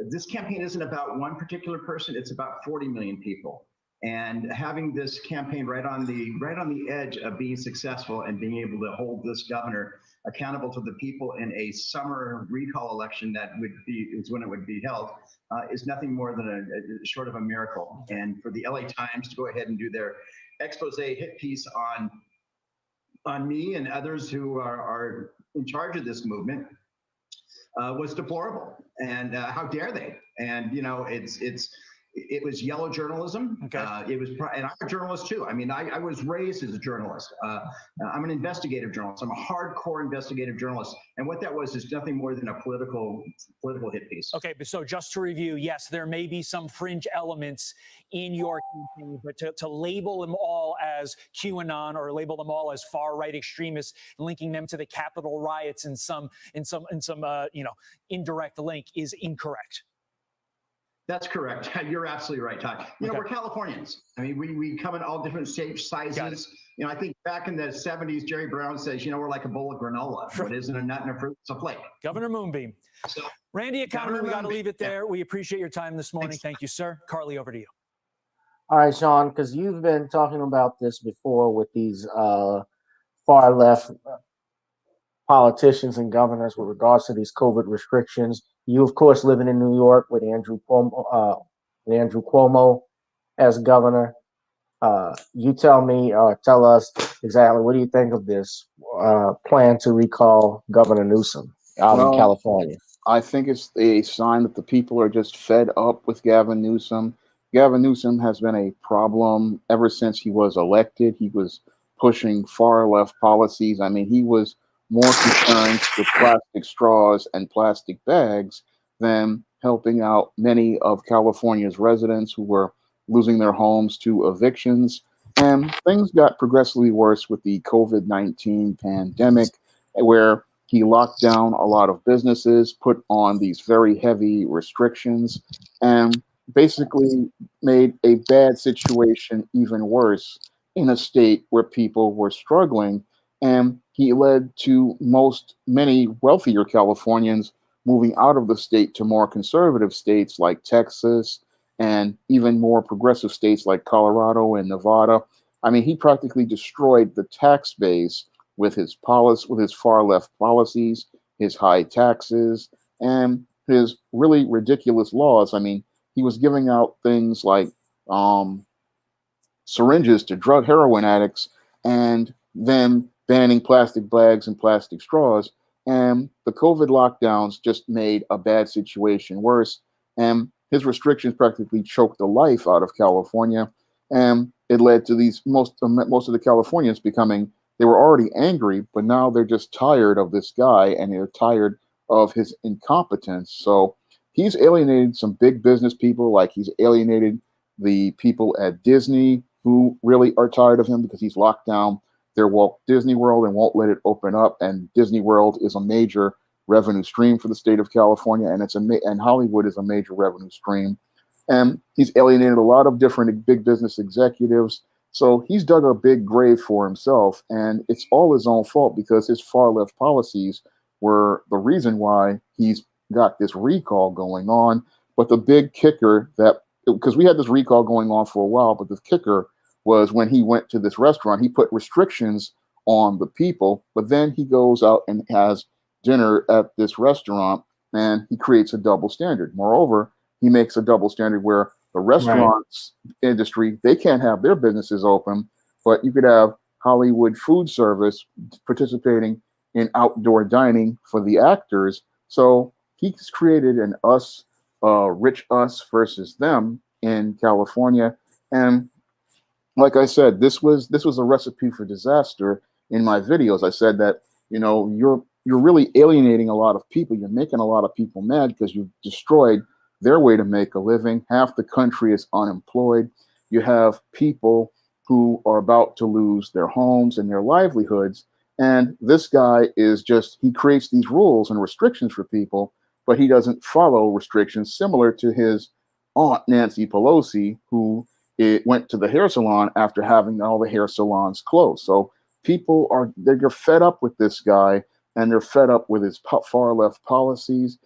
Speaker 6: this campaign isn't about one particular person. It's about 40 million people. And having this campaign right on the edge of being successful and being able to hold this governor accountable to the people in a summer recall election is when it would be held, is nothing more than a short of a miracle. And for the LA Times to go ahead and do their expose hit piece on me and others who are in charge of this movement was deplorable. And how dare they? And, you know, it was yellow journalism.
Speaker 5: Okay.
Speaker 6: And I'm a journalist too. I mean, I was raised as a journalist. I'm an investigative journalist. I'm a hardcore investigative journalist. And what that was is nothing more than a political hit piece.
Speaker 5: Okay, but so just to review, yes, there may be some fringe elements in your campaign, but to label them all as QAnon or label them all as far-right extremists, linking them to the Capitol riots in some indirect link is incorrect.
Speaker 6: That's correct. You're absolutely right, Todd. You know, we're Californians. I mean, we come in all different shapes, sizes. You know, I think back in the 70s, Jerry Brown says, you know, we're like a bowl of granola. What isn't a nut and a fruit, it's a flake.
Speaker 5: Governor Moonbeam.
Speaker 6: So,
Speaker 5: Randy Economy, we got to leave it there. We appreciate your time this morning.
Speaker 6: Thanks.
Speaker 5: Thank you, sir. Carly, over to you.
Speaker 1: All right, Shawn, because you've been talking about this before with these far left politicians and governors with regards to these COVID restrictions. You, of course, living in New York with Andrew Cuomo as governor. You tell us exactly what do you think of this plan to recall Governor Newsom out in California?
Speaker 2: I think it's a sign that the people are just fed up with Gavin Newsom. Gavin Newsom has been a problem ever since he was elected. He was pushing far left policies. I mean, he was more concerned with plastic straws and plastic bags than helping out many of California's residents who were losing their homes to evictions. And things got progressively worse with the COVID-19 pandemic, where he locked down a lot of businesses, put on these very heavy restrictions, and basically made a bad situation even worse in a state where people were struggling. And he led to many wealthier Californians moving out of the state to more conservative states like Texas and even more progressive states like Colorado and Nevada. I mean, he practically destroyed the tax base with his policy, with his far left policies, his high taxes, and his really ridiculous laws. I mean, he was giving out things like um, syringes to drug heroin addicts and then banning plastic bags and plastic straws. And the COVID lockdowns just made a bad situation worse. And his restrictions practically choked the life out of California. And it led to these most of the Californians becoming, they were already angry, but now they're just tired of this guy and they're tired of his incompetence. So he's alienated some big business people, like he's alienated the people at Disney who really are tired of him because he's locked down their Walt Disney World and won't let it open up. And Disney World is a major revenue stream for the state of California, and and Hollywood is a major revenue stream. And he's alienated a lot of different big business executives. So he's dug a big grave for himself, and it's all his own fault because his far left policies were the reason why he's got this recall going on. But the big kicker that, because we had this recall going on for a while, but the kicker was when he went to this restaurant, he put restrictions on the people, but then he goes out and has dinner at this restaurant and he creates a double standard. Moreover, he makes a double standard where the restaurants industry, they can't have their businesses open, but you could have Hollywood food service participating in outdoor dining for the actors. So he's created an us, rich us versus them in California. And like I said, this was a recipe for disaster. In my videos, I said that, you know, you're really alienating a lot of people. You're making a lot of people mad because you've destroyed their way to make a living. Half the country is unemployed. You have people who are about to lose their homes and their livelihoods. And this guy is just, he creates these rules and restrictions for people, but he doesn't follow restrictions, similar to his aunt, Nancy Pelosi, who went to the hair salon after having all the hair salons closed. So people they're fed up with this guy, and they're fed up with his far left policies.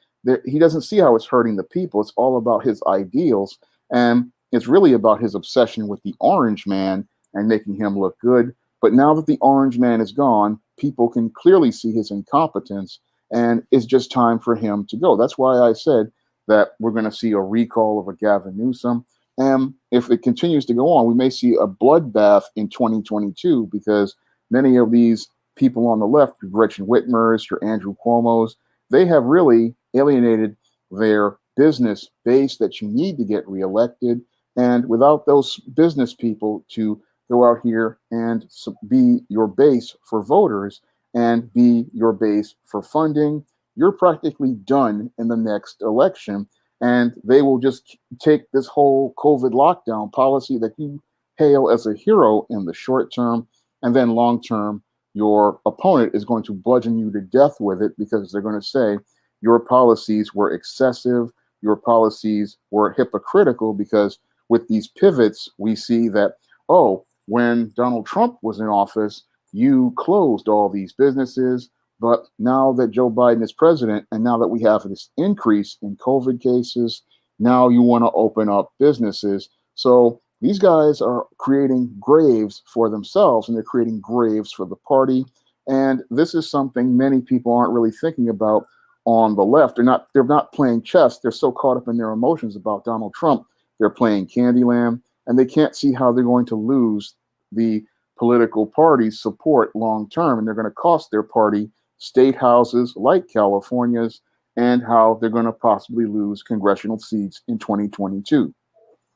Speaker 2: He doesn't see how it's hurting the people. It's all about his ideals, and it's really about his obsession with the orange man and making him look good. But now that the orange man is gone, people can clearly see his incompetence, and it's just time for him to go. That's why I said that we're going to see a recall of a Gavin Newsom. And if it continues to go on, we may see a bloodbath in 2022 because many of these people on the left, your Gretchen Whitmer's, your Andrew Cuomo's, they have really alienated their business base that you need to get reelected. And without those business people to go out here and be your base for voters and be your base for funding, you're practically done in the next election. And they will just take this whole COVID lockdown policy that you hail as a hero in the short term, and then long term, your opponent is going to bludgeon you to death with it because they're going to say your policies were excessive, your policies were hypocritical, because with these pivots, we see that, oh, when Donald Trump was in office, you closed all these businesses. But now that Joe Biden is president, and now that we have this increase in COVID cases, now you want to open up businesses. So these guys are creating graves for themselves, and they're creating graves for the party. And this is something many people aren't really thinking about on the left. They're not playing chess. They're so caught up in their emotions about Donald Trump. They're playing Candyland, and they can't see how they're going to lose the political party's support long term, and they're going to cost their party state houses like California's, and how they're going to possibly lose congressional seats in 2022.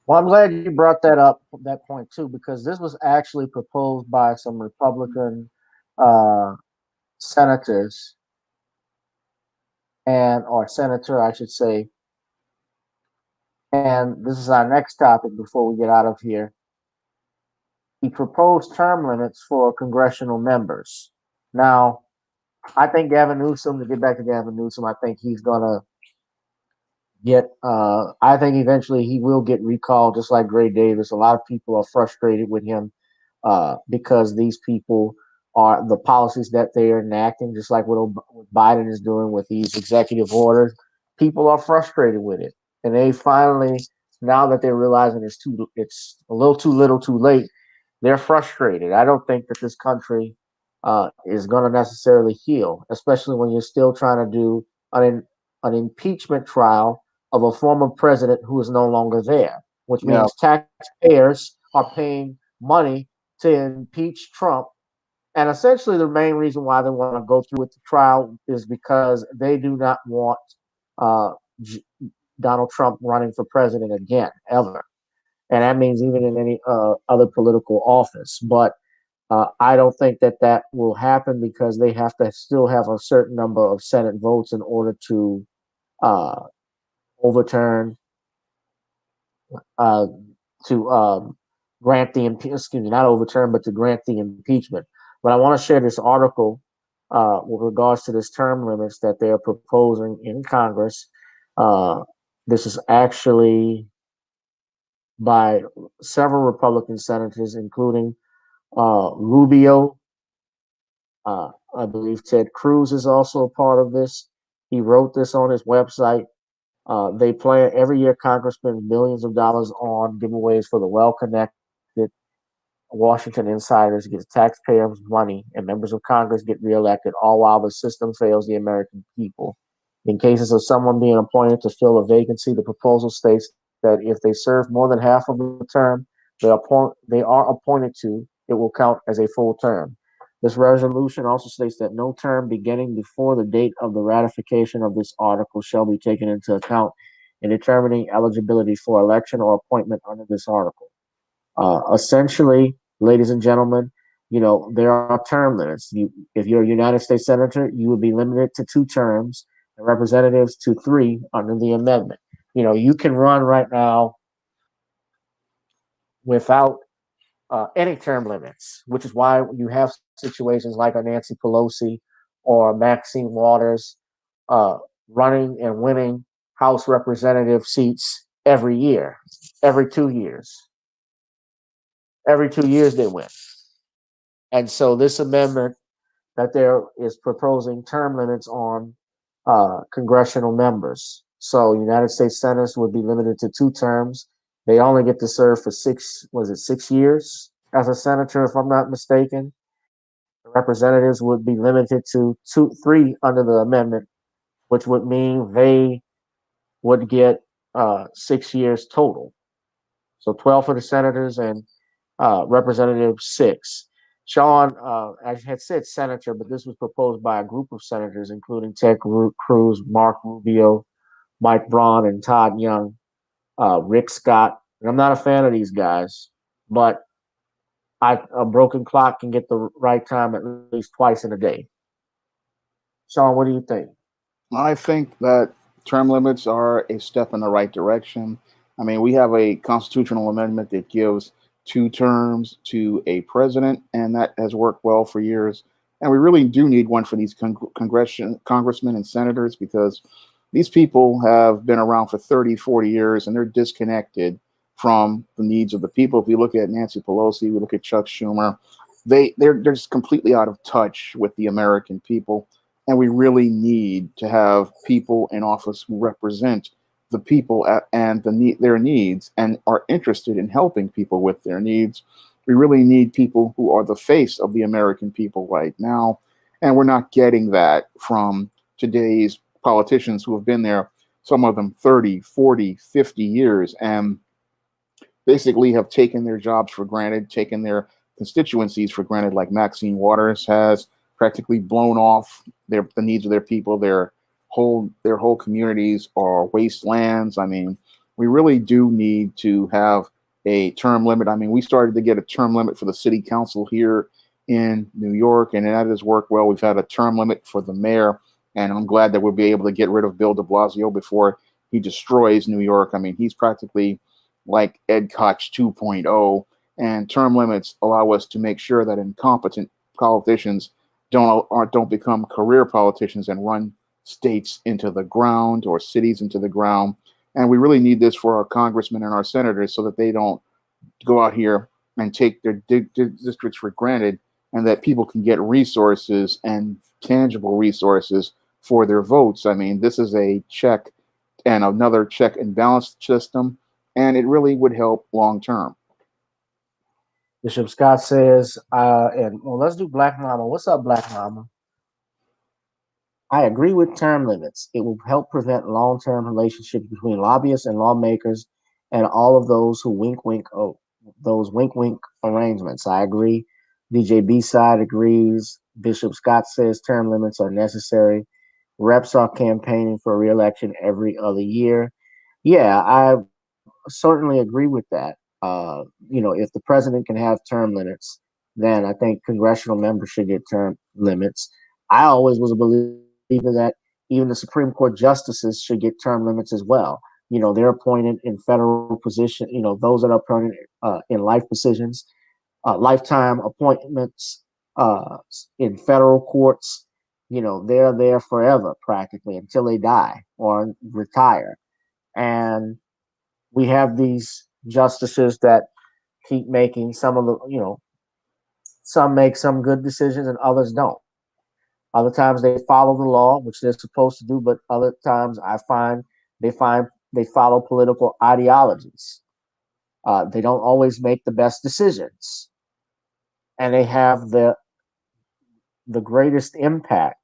Speaker 1: Well, I'm glad you brought that up, that point too, because this was actually proposed by some Republican senators or senator, I should say. And this is our next topic before we get out of here. He proposed term limits for congressional members. Now, I think Gavin Newsom, to get back to Gavin Newsom, I think he's going to I think eventually he will get recalled, just like Gray Davis. A lot of people are frustrated with him because these people are the policies that they are enacting, just like what Biden is doing with these executive orders. People are frustrated with it, and they finally, now that they're realizing it's a little too little, too late, they're frustrated. I don't think that this country is going to necessarily heal, especially when you're still trying to do an impeachment trial of a former president who is no longer there, which
Speaker 2: Yeah.
Speaker 1: means taxpayers are paying money to impeach Trump. And essentially, the main reason why they want to go through with the trial is because they do not want uh, J- Donald Trump running for president again, ever. And that means even in any other political office. But I don't think that that will happen because they have to still have a certain number of Senate votes in order to uh, overturn, uh, to grant the excuse me, not overturn, but to grant the impeachment. But I want to share this article with regards to this term limits that they are proposing in Congress. Uh, this is actually by several Republican senators, including Rubio. I believe Ted Cruz is also a part of this. He wrote this on his website. They plan every year. Congress spends millions of dollars on giveaways for the well-connected. Washington insiders get taxpayers' money, and members of Congress get reelected, all while the system fails the American people. In cases of someone being appointed to fill a vacancy, the proposal states that if they serve more than half of the term they are appointed to, it will count as a full term. This resolution also states that no term beginning before the date of the ratification of this article shall be taken into account in determining eligibility for election or appointment under this article. Essentially, ladies and gentlemen, there are term limits. If you're a United States senator, you would be limited to 2 terms, and representatives to 3 under the amendment. You can run right now without any term limits, which is why you have situations like a Nancy Pelosi or Maxine Waters uh, running and winning House representative seats every year, every 2 years. Every 2 years they win. And so this amendment that there is proposing term limits on congressional members. So United States senators would be limited to 2 terms. They only get to serve for 6 years as a senator, if I'm not mistaken. The representatives would be limited to 3 under the amendment, which would mean they would get 6 years total. So 12 for the senators and Representative 6. Shawn, I had said senator, but this was proposed by a group of senators, including Ted Cruz, Mark Rubio, Mike Braun, and Todd Young, Rick Scott. And I'm not a fan of these guys, but a broken clock can get the right time at least twice in a day. Shawn, what do you think?
Speaker 2: I think that term limits are a step in the right direction. I mean, we have a constitutional amendment that gives 2 terms to a president, and that has worked well for years. And we really do need one for these congressmen and senators because these people have been around for 30, 40 years, and they're disconnected from the needs of the people. If we look at Nancy Pelosi, we look at Chuck Schumer, they're just completely out of touch with the American people. And we really need to have people in office who represent the people and their needs and are interested in helping people with their needs. We really need people who are the face of the American people right now. And we're not getting that from today's politicians who have been there, some of them 30, 40, 50 years, and basically have taken their jobs for granted, taken their constituencies for granted, like Maxine Waters has practically blown off the needs of their people. Their whole communities are wastelands. I mean, we really do need to have a term limit. I mean, we started to get a term limit for the city council here in New York, and that has worked well. We've had a term limit for the mayor, and I'm glad that we'll be able to get rid of Bill de Blasio before he destroys New York. I mean, he's practically like Ed Koch 2.0, and term limits allow us to make sure that incompetent politicians don't become career politicians and run states into the ground or cities into the ground. And we really need this for our congressmen and our senators so that they don't go out here and take their districts for granted and that people can get resources and tangible resources for their votes. I mean, this is a check and another check and balance system, and it really would help long term.
Speaker 1: Bishop Scott says, and well, let's do Black Mama. What's up, Black Mama? I agree with term limits. It will help prevent long-term relationships between lobbyists and lawmakers and all of those who wink, wink, those wink, wink arrangements. I agree. DJ B-Side agrees. Bishop Scott says term limits are necessary. Reps are campaigning for re-election every other year. Yeah, I certainly agree with that. If the president can have term limits, then I think congressional members should get term limits. I always was a believer that even the Supreme Court justices should get term limits as well. They're appointed in federal position. Those that are appointed in life positions, lifetime appointments in federal courts. They're there forever practically until they die or retire. And we have these justices that keep making some of the, some make some good decisions and others don't. Other times they follow the law, which they're supposed to do, but other times they follow political ideologies. They don't always make the best decisions, and they have the greatest impact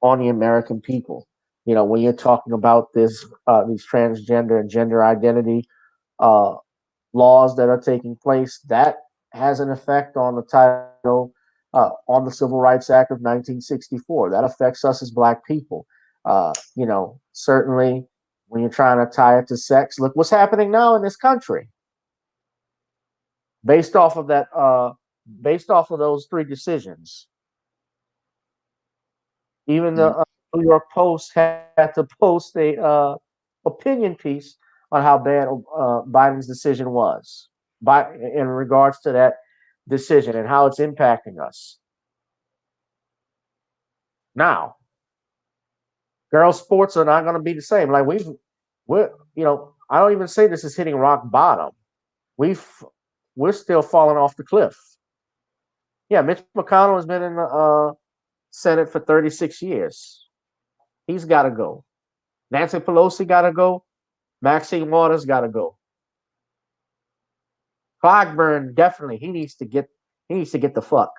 Speaker 1: on the American people. When you're talking about these transgender and gender identity uh, laws that are taking place, that has an effect on the title, on the Civil Rights Act of 1964. That affects us as Black people. Certainly when you're trying to tie it to sex, look what's happening now in this country. Based off of those three decisions. Even the New York Post had to post a opinion piece on how bad Biden's decision was in regards to that decision and how it's impacting us. Now, girls' sports are not going to be the same. Like I don't even say this is hitting rock bottom. We're still falling off the cliff. Yeah, Mitch McConnell has been in the Senate for 36 years. He's got to go. Nancy Pelosi got to go. Maxine Waters got to go. Cogburn definitely he needs to get the fuck.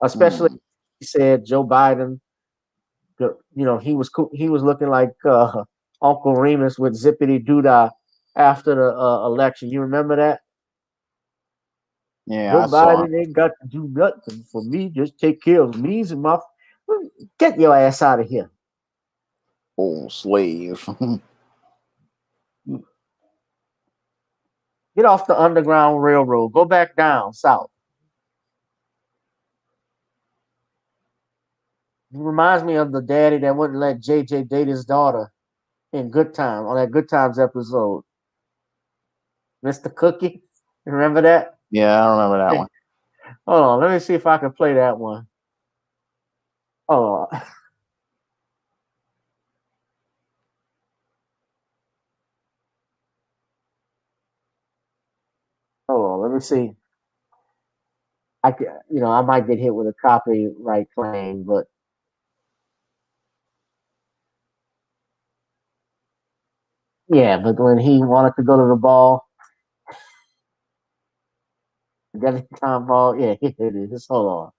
Speaker 1: Especially he said Joe Biden. He was looking like Uncle Remus with zippity doodah after the election. You remember that?
Speaker 2: Yeah,
Speaker 1: Joe
Speaker 2: I saw
Speaker 1: Biden ain't got to do nothing for me. Just take care of me and my. Get your ass out of here.
Speaker 2: old slave.
Speaker 1: Get off the Underground Railroad. Go back down south. He reminds me of the daddy that wouldn't let JJ date his daughter in Good Time on that Good Times episode. Mr. Cookie. You remember that?
Speaker 2: Yeah, I remember that one.
Speaker 1: Hold on, let me see if I can play that one. Oh, hold on, let me see. I might get hit with a copyright claim, but yeah, but when he wanted to go to the ball, the time ball, yeah, it is. Hold on.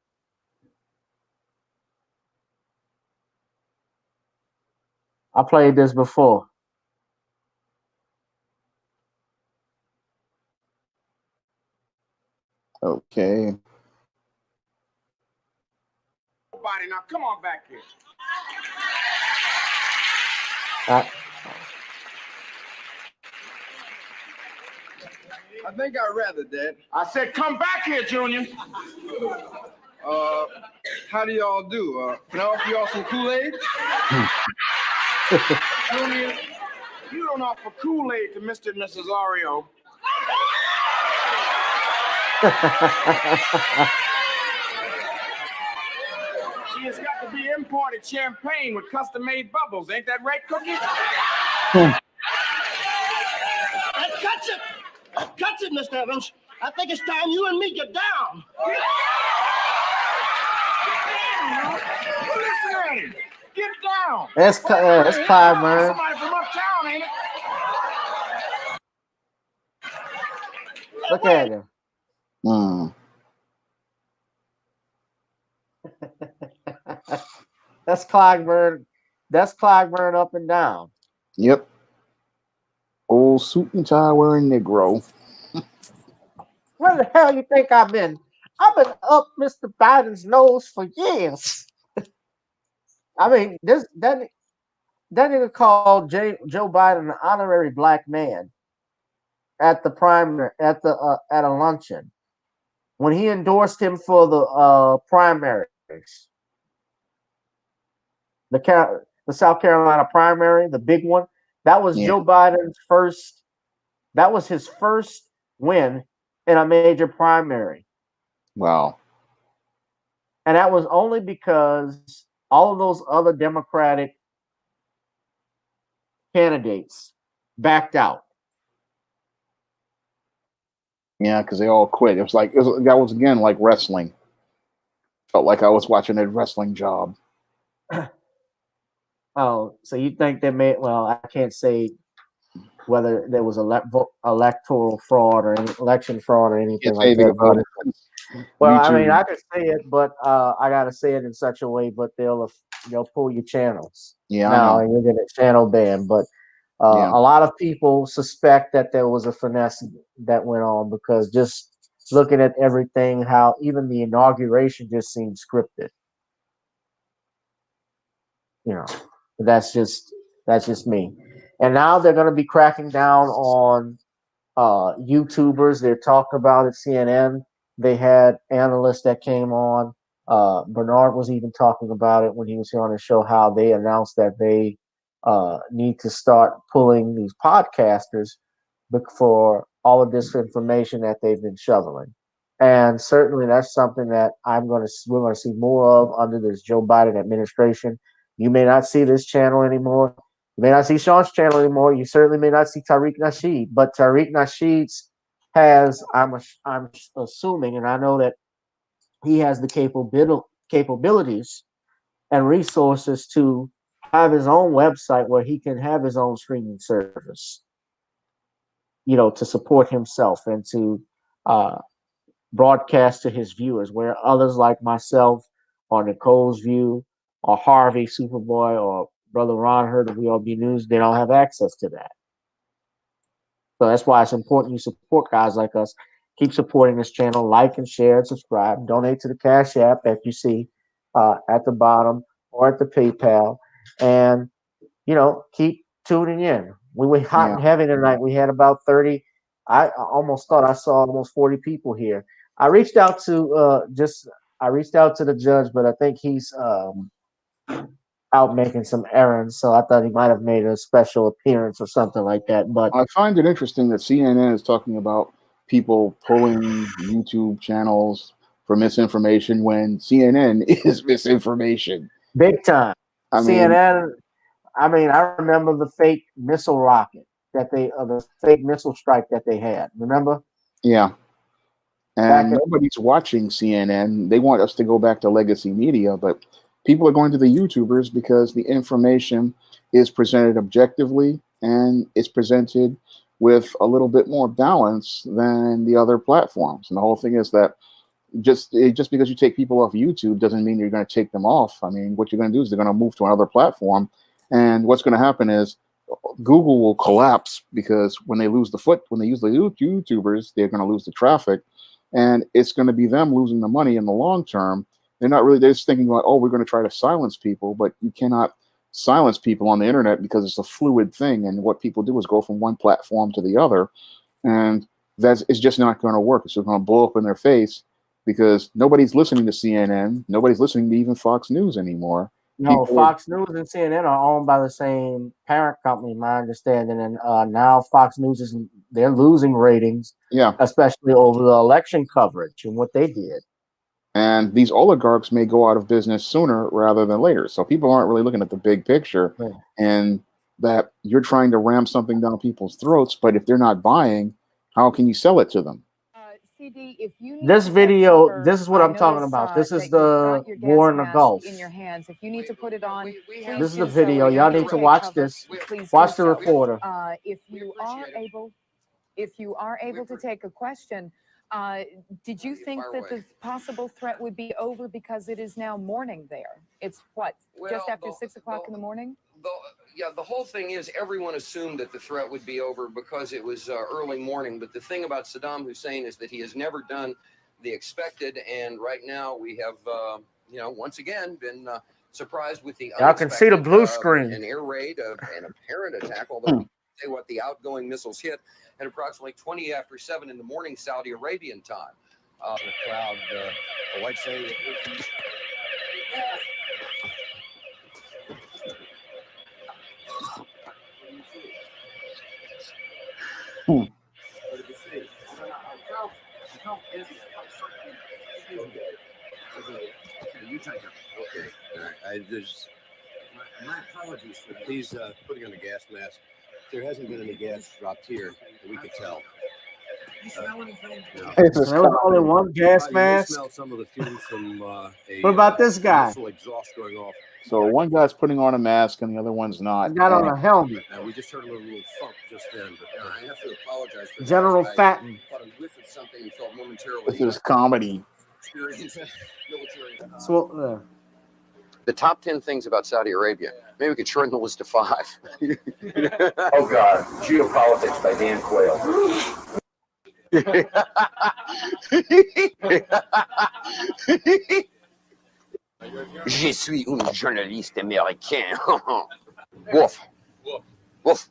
Speaker 1: I played this before.
Speaker 2: Okay.
Speaker 7: Now come on back here. I think I'd rather, Dad. I said, come back here, Junior. How do y'all do? Can I offer y'all some Kool-Aid? Junior, you don't offer Kool-Aid to Mr. and Mrs. Oreo. See, it's got to be imported champagne with custom-made bubbles. Ain't that right, Cookie?
Speaker 8: That cuts it, Mr. Evans.
Speaker 7: I think it's time you and me get down. Listen at him. Get down.
Speaker 1: That's Clyburn.
Speaker 7: Somebody from uptown, ain't it?
Speaker 1: Look at him. That's Clyburn. That's Clyburn up and down.
Speaker 2: Yep. Old suit and tie wearing Negro.
Speaker 1: Where the hell you think I've been? I've been up Mr. Biden's nose for years. I mean, that nigga called Joe Biden an honorary black man at the primary at a luncheon when he endorsed him for the primaries, the South Carolina primary, the big one. That was Joe Biden's first. That was his first win in a major primary.
Speaker 2: Wow.
Speaker 1: And that was only because all of those other Democratic candidates backed out.
Speaker 2: Yeah, because they all quit. It was like that was again like wrestling. Felt like I was watching a wrestling job.
Speaker 1: Oh, so you think they made? Well, I can't say whether there was electoral fraud or election fraud or anything like that.
Speaker 2: About it.
Speaker 1: Well, I mean, I could say it, but I gotta say it in such a way, but they'll pull your channels.
Speaker 2: Yeah,
Speaker 1: now and you're gonna channel ban. But a lot of people suspect that there was a finesse that went on because just looking at everything, how even the inauguration just seemed scripted. You know, that's just me. And now they're going to be cracking down on YouTubers. They're talking about it. CNN. They had analysts that came on. Bernard was even talking about it when he was here on the show. How they announced that they need to start pulling these podcasters for all of this information that they've been shoveling. And certainly that's something that we're going to see more of under this Joe Biden administration. You may not see this channel anymore. You may not see Shawn's channel anymore. You certainly may not see Tariq Nasheed. But Tariq Nasheed's has, I'm assuming, and I know that he has the capabilities and resources to have his own website where he can have his own streaming service, to support himself and to broadcast to his viewers, where others like myself or Nicole's View or Harvey Superboy or Brother Ron Hurd of WLB News, they don't have access to that. So that's why it's important you support guys like us. Keep supporting this channel, like and share and subscribe. Donate to the Cash App that you see at the bottom or at the PayPal. And, keep tuning in. We were hot and heavy tonight. We had about 30. I almost thought I saw almost 40 people here. I reached out to the judge, but I think he's out making some errands, so I thought he might have made a special appearance or something like that. But
Speaker 2: I find it interesting that CNN is talking about people pulling YouTube channels for misinformation when CNN is misinformation.
Speaker 1: Big time. CNN. I remember the fake missile rocket the fake missile strike that they had. Remember?
Speaker 2: Yeah. And nobody's watching CNN. They want us to go back to legacy media, but people are going to the YouTubers because the information is presented objectively and it's presented with a little bit more balance than the other platforms. And the whole thing is that just because you take people off YouTube doesn't mean you're going to take them off. I mean, what you're going to do is they're going to move to another platform. And what's going to happen is Google will collapse because when they use the YouTubers, they're going to lose the traffic. And it's going to be them losing the money in the long term. They're just thinking about, we're going to try to silence people, but you cannot silence people on the internet because it's a fluid thing. And what people do is go from one platform to the other. And it's just not going to work. It's just going to blow up in their face because nobody's listening to CNN. Nobody's listening to even Fox News anymore.
Speaker 1: No, Fox News and CNN are owned by the same parent company, my understanding. And now Fox News they're losing ratings, especially over the election coverage and what they did.
Speaker 2: And these oligarchs may go out of business sooner rather than later. So people aren't really looking at the big picture, and that you're trying to ram something down people's throats. But if they're not buying, how can you sell it to them?
Speaker 8: Deputy, if you need
Speaker 1: This
Speaker 8: to take
Speaker 1: video,
Speaker 8: cover,
Speaker 1: this is what
Speaker 8: I
Speaker 1: I'm talking
Speaker 8: notice,
Speaker 1: about. This
Speaker 8: that
Speaker 1: is
Speaker 8: you've
Speaker 1: the
Speaker 8: got your
Speaker 1: war
Speaker 8: gas
Speaker 1: in the
Speaker 8: mask
Speaker 1: Gulf.
Speaker 8: in your hands. If you need to put it on, please
Speaker 1: This is the
Speaker 8: do so.
Speaker 1: video.
Speaker 8: If you
Speaker 1: Y'all
Speaker 8: need
Speaker 1: need to
Speaker 8: take
Speaker 1: watch
Speaker 8: cover,
Speaker 1: this.
Speaker 8: please
Speaker 1: Watch
Speaker 8: do
Speaker 1: the
Speaker 8: so.
Speaker 1: reporter.
Speaker 8: If you are able to take a question, did you think that the possible threat would be over because it is now morning there? It's what, just after 6 o'clock in the morning?
Speaker 9: The whole thing is everyone assumed that the threat would be over because it was early morning. But the thing about Saddam Hussein is that he has never done the expected. And right now we have, once again been surprised with the
Speaker 1: Y'all can see the
Speaker 9: unexpected,
Speaker 1: blue screen.
Speaker 9: an air raid, an apparent attack, although we say what the outgoing missiles hit at approximately 20 after 7 in the morning, Saudi Arabian time. The crowd, the white say. You take it. Okay. All right. My apologies for these putting on a gas mask. There hasn't been any gas dropped here that we could tell. You smell anything? No.
Speaker 1: There was only one gas
Speaker 9: You may
Speaker 1: mask.
Speaker 9: smell some of the fumes from
Speaker 1: What about this guy?
Speaker 9: missile exhaust going off.
Speaker 2: So one guy's putting on a mask and the other one's not.
Speaker 1: He's got on a helmet.
Speaker 9: We just heard a little thump just then, but I have to apologize for
Speaker 1: General
Speaker 9: that.
Speaker 1: Fatton.
Speaker 9: I caught a whiff of something and felt momentarily.
Speaker 2: This is comedy.
Speaker 1: So,
Speaker 9: the top 10 things about Saudi Arabia. Maybe we could shorten the list to 5.
Speaker 10: Oh God, Geopolitics by Dan Quayle.
Speaker 9: Je suis un journaliste américain. Woof. Woof.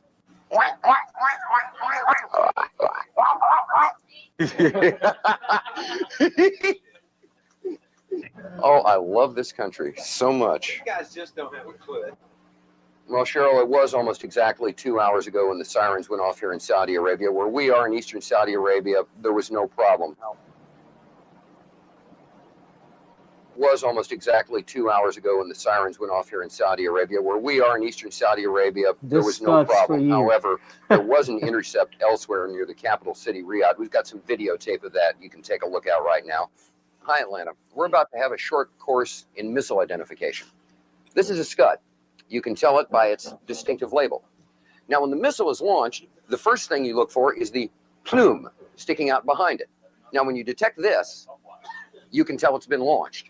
Speaker 9: Oh, I love this country so much.
Speaker 7: You guys just don't have a clue.
Speaker 9: Well, Cheryl, it was almost exactly 2 hours ago when the sirens went off here in Saudi Arabia. Where we are in eastern Saudi Arabia, there was no problem. Was almost exactly 2 hours ago when the sirens went off here in Saudi Arabia. Where we are in eastern Saudi Arabia, there was no problem. However, there was an intercept elsewhere near the capital city, Riyadh. We've got some videotape of that you can take a look at right now. Hi, Atlanta. We're about to have a short course in missile identification. This is a Scud. You can tell it by its distinctive label. Now, when the missile is launched, the first thing you look for is the plume sticking out behind it. Now, when you detect this, you can tell it's been launched.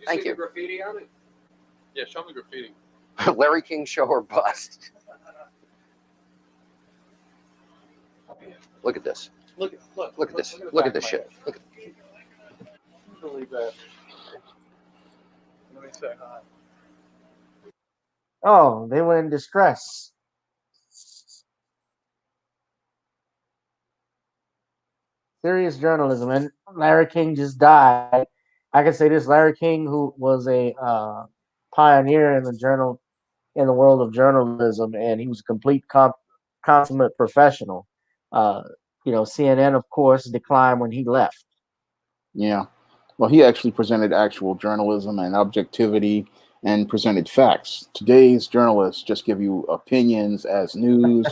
Speaker 9: Thank you.
Speaker 7: Graffiti on it? Yeah, show me graffiti.
Speaker 9: Larry King show or bust. Look at this. Look at this. Look at this shit. Look at
Speaker 7: Believe that. Let me say hi.
Speaker 1: oh, they were in distress. Serious journalism. And Larry King just died. I can say this: Larry King, who was a pioneer in the world of journalism, and he was a complete consummate professional. CNN, of course, declined when he left.
Speaker 2: Yeah. Well, he actually presented actual journalism and objectivity and presented facts. Today's journalists just give you opinions as news.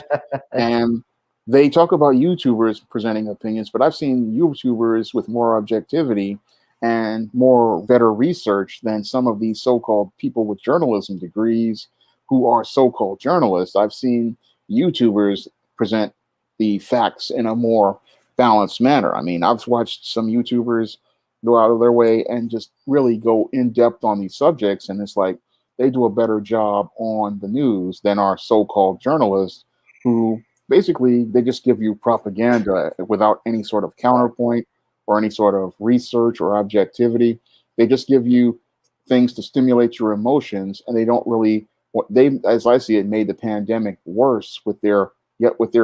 Speaker 2: And they talk about YouTubers presenting opinions, but I've seen YouTubers with more objectivity and more better research than some of these so-called people with journalism degrees who are so-called journalists. I've seen YouTubers present the facts in a more balanced manner. I mean, I've watched some YouTubers go out of their way and just really go in depth on these subjects, and it's like they do a better job on the news than our so-called journalists who basically they just give you propaganda without any sort of counterpoint or any sort of research or objectivity. They just give you things to stimulate your emotions, and they don't really, what they, as I see it, made the pandemic worse with their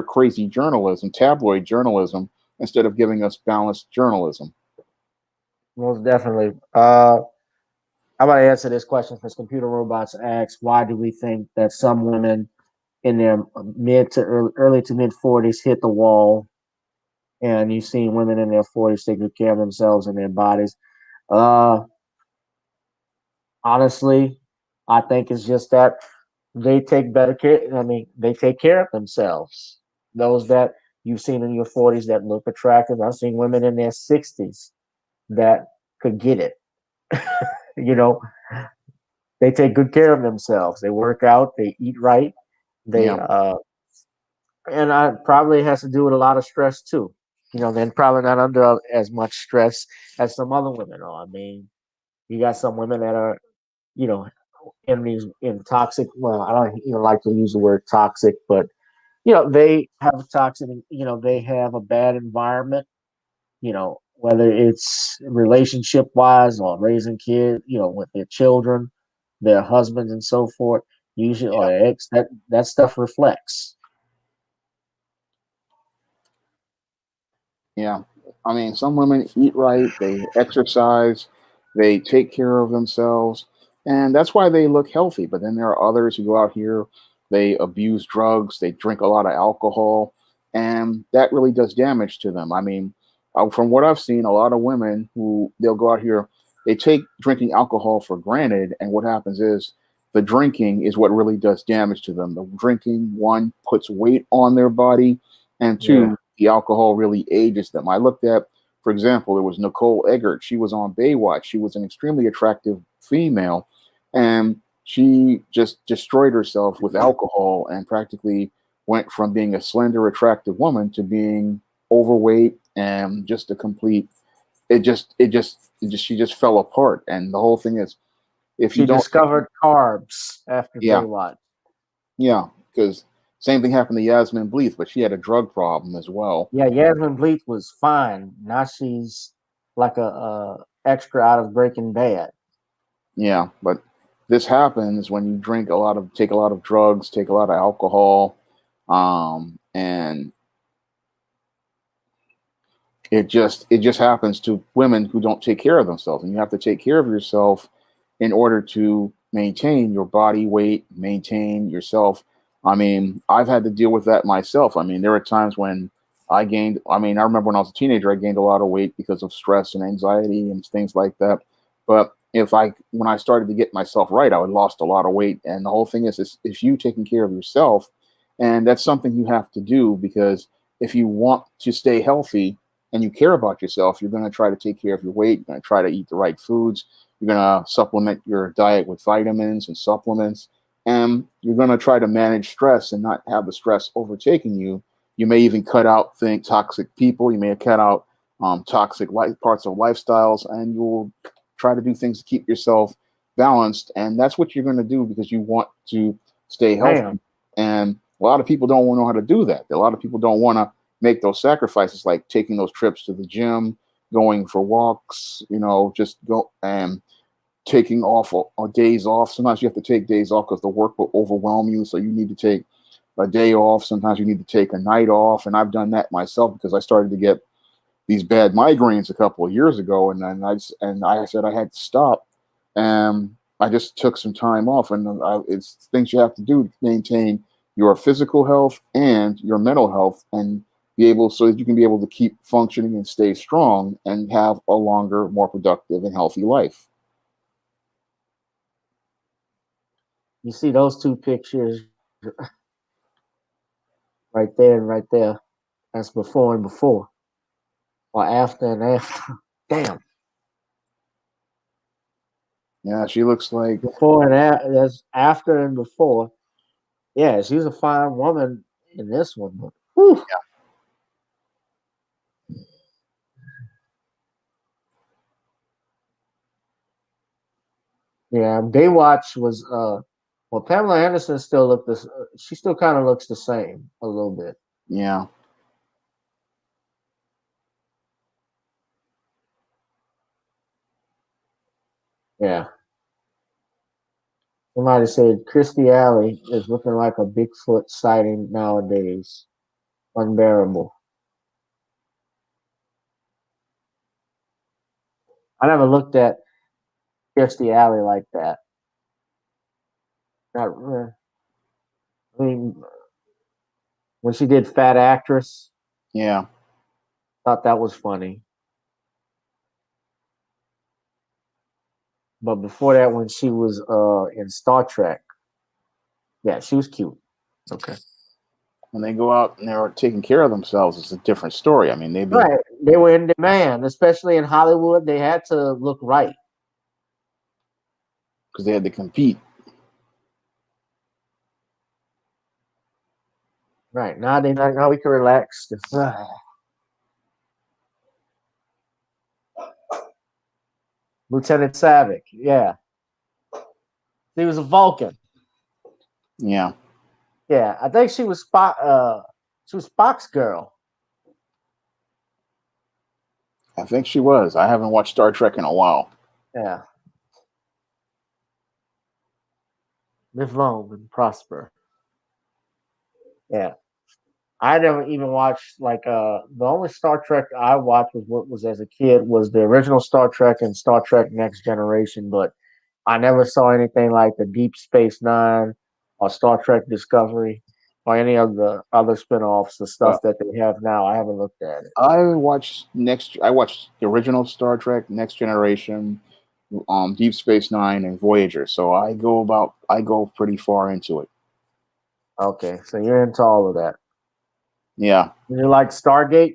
Speaker 2: crazy journalism, tabloid journalism, instead of giving us balanced journalism.
Speaker 1: Most definitely. I'm going to answer this question because Computer Robots asks, why do we think that some women in their early to mid 40s hit the wall, and you've seen women in their 40s take good care of themselves and their bodies? Honestly, I think it's just that they take better care. I mean, they take care of themselves. Those that you've seen in your 40s that look attractive. I've seen women in their 60s that could get it. You know, they take good care of themselves. They work out, they eat right, they
Speaker 2: Yeah.
Speaker 1: and I probably has to do with a lot of stress too. You know, they're probably not under as much stress as some other women are. I mean, you got some women that are, you know, in toxic. Well, I don't even like to use the word toxic, but they have a toxic. They have a bad environment. Whether it's relationship wise or raising kids, with their children, their husbands, and so forth. Usually, or their ex, that stuff reflects.
Speaker 2: Yeah. I mean, some women eat right, they exercise, they take care of themselves, and that's why they look healthy. But then there are others who go out here, they abuse drugs, they drink a lot of alcohol, and that really does damage to them. I mean, from what I've seen, a lot of women who they'll go out here, they take drinking alcohol for granted, and what happens is the drinking is what really does damage to them. The drinking, one, puts weight on their body, and two, the alcohol really ages them. I looked at, for example, there was Nicole Eggert. She was on Baywatch. She was an extremely attractive female, and she just destroyed herself with alcohol and practically went from being a slender, attractive woman to being overweight and just a complete. She just fell apart. And the whole thing is, if you
Speaker 1: She
Speaker 2: don't,
Speaker 1: discovered carbs after
Speaker 2: yeah,
Speaker 1: Baywatch.
Speaker 2: yeah, because same thing happened to Yasmin Bleeth, but she had a drug problem as well.
Speaker 1: Yeah, Yasmin Bleeth was fine. Now she's like a extra out of Breaking Bad.
Speaker 2: Yeah, but this happens when you take a lot of drugs, take a lot of alcohol, and it just happens to women who don't take care of themselves. And you have to take care of yourself in order to maintain your body weight, maintain yourself. I mean, I've had to deal with that myself. I mean, there were times when I remember when I was a teenager, I gained a lot of weight because of stress and anxiety and things like that. But when I started to get myself right, I had lost a lot of weight. And the whole thing is if you taking care of yourself, and that's something you have to do, because if you want to stay healthy and you care about yourself, you're going to try to take care of your weight. You're going to try to eat the right foods. You're going to supplement your diet with vitamins and supplements. And you're going to try to manage stress and not have the stress overtaking you. You may even cut out toxic people. You may cut out toxic parts of lifestyles, and you'll try to do things to keep yourself balanced. And that's what you're going to do because you want to stay healthy.
Speaker 1: Damn.
Speaker 2: And a lot of people don't know how to do that. A lot of people don't want to make those sacrifices, like taking those trips to the gym, going for walks, just go and taking days off. Sometimes you have to take days off because the work will overwhelm you. So you need to take a day off. Sometimes you need to take a night off. And I've done that myself because I started to get these bad migraines a couple of years ago. And then I said I had to stop. And I just took some time off. And it's things you have to do to maintain your physical health and your mental health, and so that you can be able to keep functioning and stay strong and have a longer, more productive and healthy life.
Speaker 1: You see those two pictures right there and right there. That's before and before, or after and after. Damn.
Speaker 2: Yeah, she looks like
Speaker 1: Before and after. That's after and before. Yeah, she's a fine woman in this one. But, whew. Yeah, Baywatch was well, Pamela Anderson still looked this. She still kind of looks the same a little bit.
Speaker 2: Yeah.
Speaker 1: Yeah. Somebody said Christy Alley is looking like a Bigfoot sighting nowadays. Unbearable. I never looked at Kirstie Alley like that. Not, I mean, when she did Fat Actress,
Speaker 2: Yeah.
Speaker 1: thought that was funny. But before that, when she was in Star Trek, yeah, she was cute. Okay.
Speaker 2: when they go out and they're taking care of themselves, it's a different story. I mean,
Speaker 1: Right. They were in demand, especially in Hollywood. They had to look right.
Speaker 2: Because they had to compete.
Speaker 1: Right. Now now we can relax. Lieutenant Savick, yeah. He was a Vulcan.
Speaker 2: Yeah.
Speaker 1: Yeah. I think she was Spock's girl.
Speaker 2: I think she was. I haven't watched Star Trek in a while.
Speaker 1: Yeah. Live long and prosper. Yeah. I never even watched the only Star Trek I watched was as a kid was the original Star Trek and Star Trek Next Generation, but I never saw anything like the Deep Space Nine or Star Trek Discovery or any of the other spinoffs, the stuff that they have now. I haven't looked at it.
Speaker 2: I watched the original Star Trek, Next Generation, Deep Space Nine, and Voyager. So I go pretty far into it.
Speaker 1: Okay, so you're into all of that.
Speaker 2: Yeah.
Speaker 1: You like Stargate?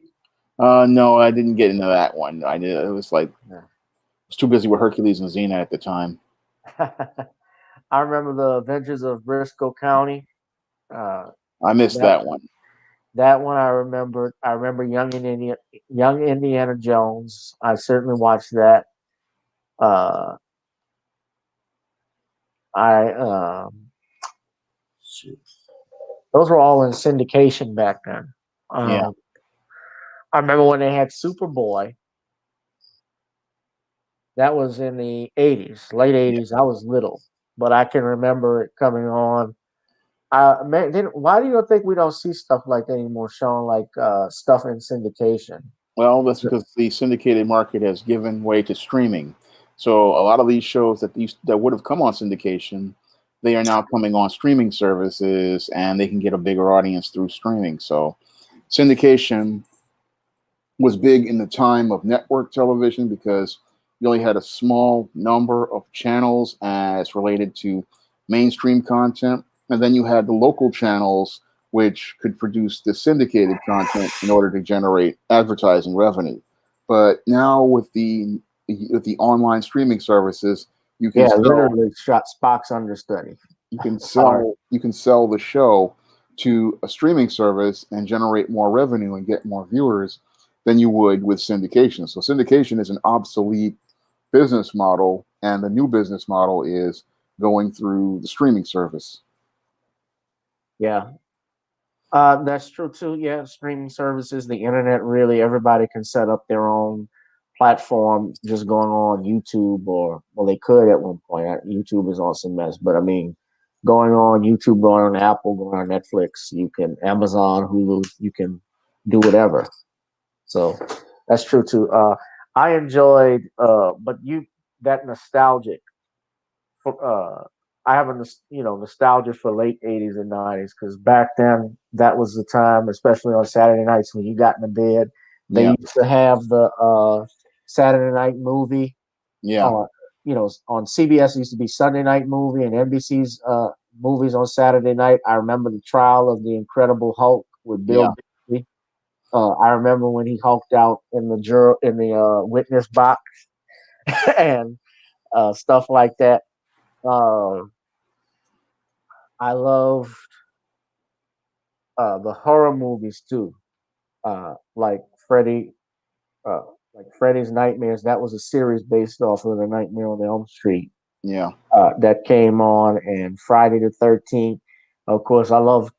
Speaker 2: No, I didn't get into that one. It was like I was too busy with Hercules and Xena at the time.
Speaker 1: I remember the Adventures of Briscoe County.
Speaker 2: I missed that one.
Speaker 1: That one I remember. I remember Young Indiana Jones. I certainly watched that. Those were all in syndication back then.
Speaker 2: Yeah.
Speaker 1: I remember when they had Superboy. That was in the 80s, late 80s. I was little, but I can remember it coming on. Why do you think we don't see stuff like that anymore, Sean? Like stuff in syndication?
Speaker 2: Well, that's because the syndicated market has given way to streaming. So a lot of these shows that would have come on syndication, they are now coming on streaming services, and they can get a bigger audience through streaming. So syndication was big in the time of network television because you only had a small number of channels as related to mainstream content. And then you had the local channels, which could produce the syndicated content in order to generate advertising revenue. But now with the online streaming services, you can
Speaker 1: literally shot Spock's understudy.
Speaker 2: You can sell the show to a streaming service and generate more revenue and get more viewers than you would with syndication. So syndication is an obsolete business model, and the new business model is going through the streaming service.
Speaker 1: Yeah. That's true too. Yeah, streaming services, the internet, really, everybody can set up their own platform just going on YouTube, or well, they could at one point. YouTube is also a mess, but I mean, going on YouTube, going on Apple, going on Netflix, you can Amazon, Hulu, you can do whatever. So that's true too. I enjoyed, but that nostalgic. I have a nostalgia for late 80s and 90s because back then that was the time, especially on Saturday nights when you got in the bed. They used to have the Saturday night movie.
Speaker 2: Yeah.
Speaker 1: On CBS it used to be Sunday night movie, and NBC's movies on Saturday night. I remember the Trial of the Incredible Hulk with Bill Bixby. I remember when he hulked out in the witness box and stuff like that. I loved the horror movies too, like Freddy's Nightmares. That was a series based off of the Nightmare on Elm Street.
Speaker 2: Yeah,
Speaker 1: that came on, and Friday the 13th. Of course, I loved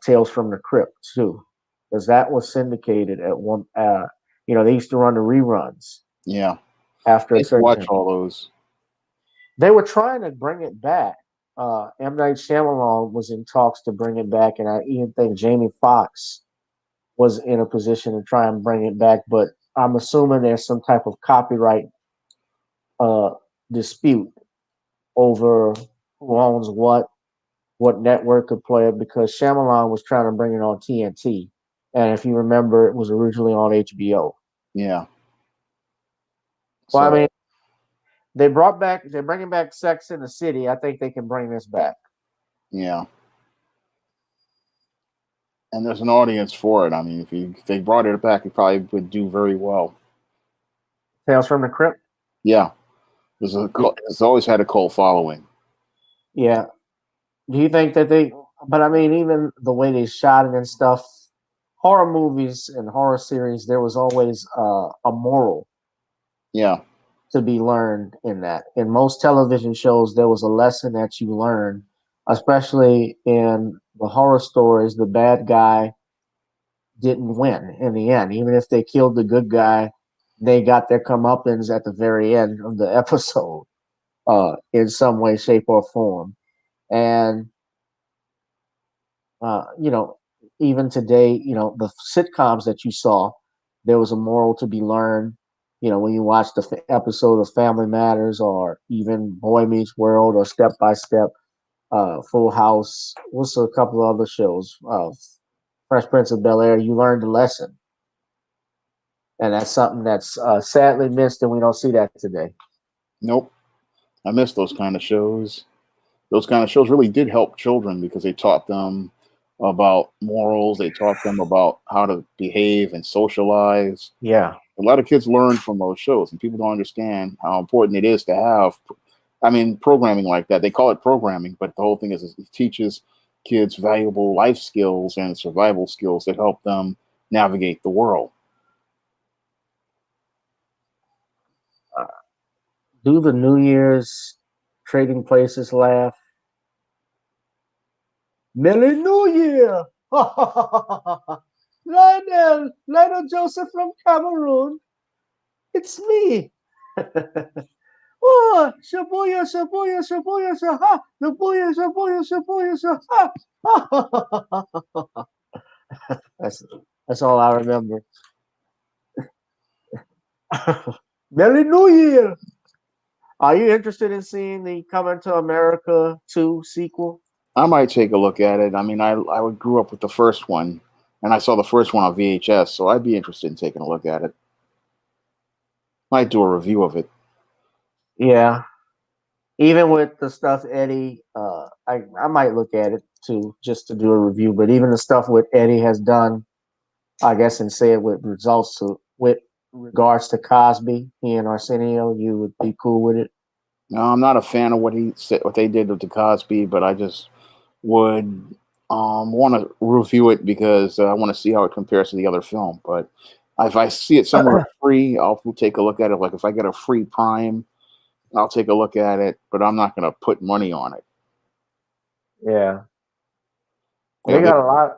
Speaker 1: Tales from the Crypt too, because that was syndicated at one. They used to run the reruns.
Speaker 2: Yeah,
Speaker 1: after a certain
Speaker 2: watch
Speaker 1: time.
Speaker 2: all those.
Speaker 1: They were trying to bring it back. M. Night Shyamalan was in talks to bring it back, and I even think Jamie Foxx was in a position to try and bring it back. But I'm assuming there's some type of copyright dispute over who owns what network could play it, because Shyamalan was trying to bring it on TNT, and if you remember, it was originally on HBO.
Speaker 2: Yeah.
Speaker 1: Well, I mean, they're bringing back Sex in the City. I think they can bring this back.
Speaker 2: Yeah. and there's an audience for it. I mean, if they brought it back, it probably would do very well.
Speaker 1: Tales from the Crypt.
Speaker 2: Yeah, it's always had a cult following.
Speaker 1: Yeah. Do you think that they? But I mean, even the way they shot it and stuff, horror movies and horror series, there was always a moral.
Speaker 2: Yeah.
Speaker 1: To be learned in that. In most television shows, there was a lesson that you learned, especially in the horror stories. The bad guy didn't win in the end. Even if they killed the good guy, they got their comeuppance at the very end of the episode, in some way, shape, or form. And you know, even today, you know, the sitcoms that you saw, there was a moral to be learned. You know, when you watch the episode of Family Matters or even Boy Meets World or Step by Step, Full House, what's a couple of other shows, Fresh Prince of Bel-Air, you learned a lesson. And that's something that's sadly missed, and we don't see that today.
Speaker 2: Nope. I miss those kind of shows. Those kind of shows really did help children because they taught them about morals. They taught them about how to behave and socialize.
Speaker 1: Yeah.
Speaker 2: A lot of kids learn from those shows, and people don't understand how important it is to have, I mean, programming like that. They call it programming, but the whole thing is it teaches kids valuable life skills and survival skills that help them navigate the world.
Speaker 1: Do the New Year's Trading Places laugh? Merry New Year! Lionel Joseph from Cameroon. It's me. Oh, shabuya, shabuya, shabuya, shaha, shabuya, shabuya, shabuya, shaha. That's all I remember. Merry New Year! Are you interested in seeing the Coming to America 2 sequel?
Speaker 2: I might take a look at it. I mean, I grew up with the first one, and I saw the first one on VHS, so I'd be interested in taking a look at it. Might do a review of it.
Speaker 1: Yeah. Even with the stuff Eddie, I might look at it too, just to do a review. But even the stuff what Eddie has done, I guess, and say it with results to with regards to Cosby, he and Arsenio, you would be cool with it.
Speaker 2: No, I'm not a fan of what he said, what they did with the Cosby, but I just would want to review it because I want to see how it compares to the other film. But if I see it somewhere free, I'll take a look at it. Like if I get a free Prime, I'll take a look at it, but I'm not going to put money on it.
Speaker 1: Yeah.
Speaker 2: You
Speaker 1: They
Speaker 2: know,
Speaker 1: got a lot.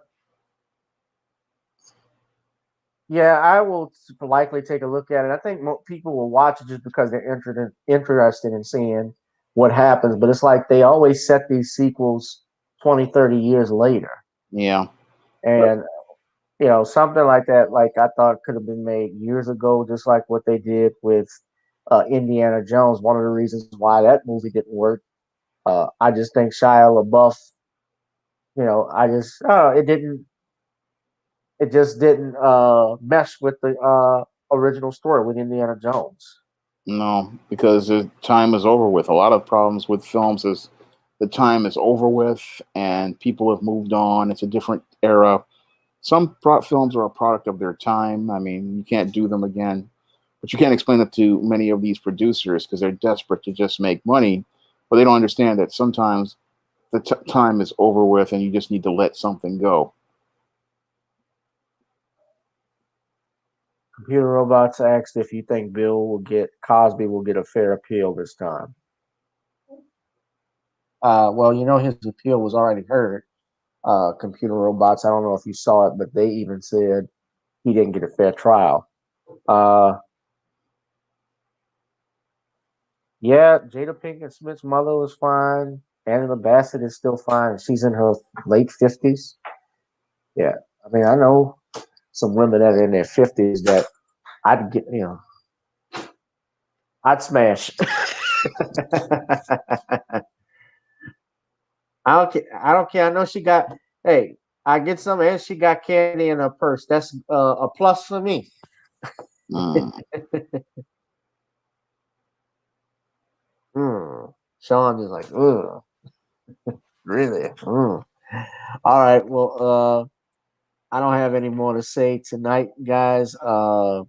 Speaker 1: Yeah, I will likely take a look at it. I think people will watch it just because they're interested in seeing what happens. But it's like they always set these sequels 20, 30 years later.
Speaker 2: Yeah.
Speaker 1: And, you know, something like that, like I thought could have been made years ago, just like what they did with Indiana Jones. One of the reasons why that movie didn't work. I just think Shia LaBeouf, you know, it just didn't mesh with the original story with Indiana Jones.
Speaker 2: No, because the time is over with. A lot of problems with films is the time is over with and people have moved on. It's a different era. Some films are a product of their time. I mean, you can't do them again. But you can't explain it to many of these producers because they're desperate to just make money. But they don't understand that sometimes the time is over with and you just need to let something go.
Speaker 1: Computer Robots asked if you think Cosby will get a fair appeal this time. Well, you know, his appeal was already heard. Computer Robots, I don't know if you saw it, but they even said he didn't get a fair trial. Yeah, Jada Pinkett Smith's mother was fine. Angela Bassett is still fine. She's in her late 50s. Yeah, I mean, I know some women that are in their 50s that I'd get, you know, I'd smash. I don't care. I know she got. Hey, I get some, and she got candy in her purse. That's a plus for me. Shawn is like, ugh, really? All right. Well, I don't have any more to say tonight, guys. Shawn,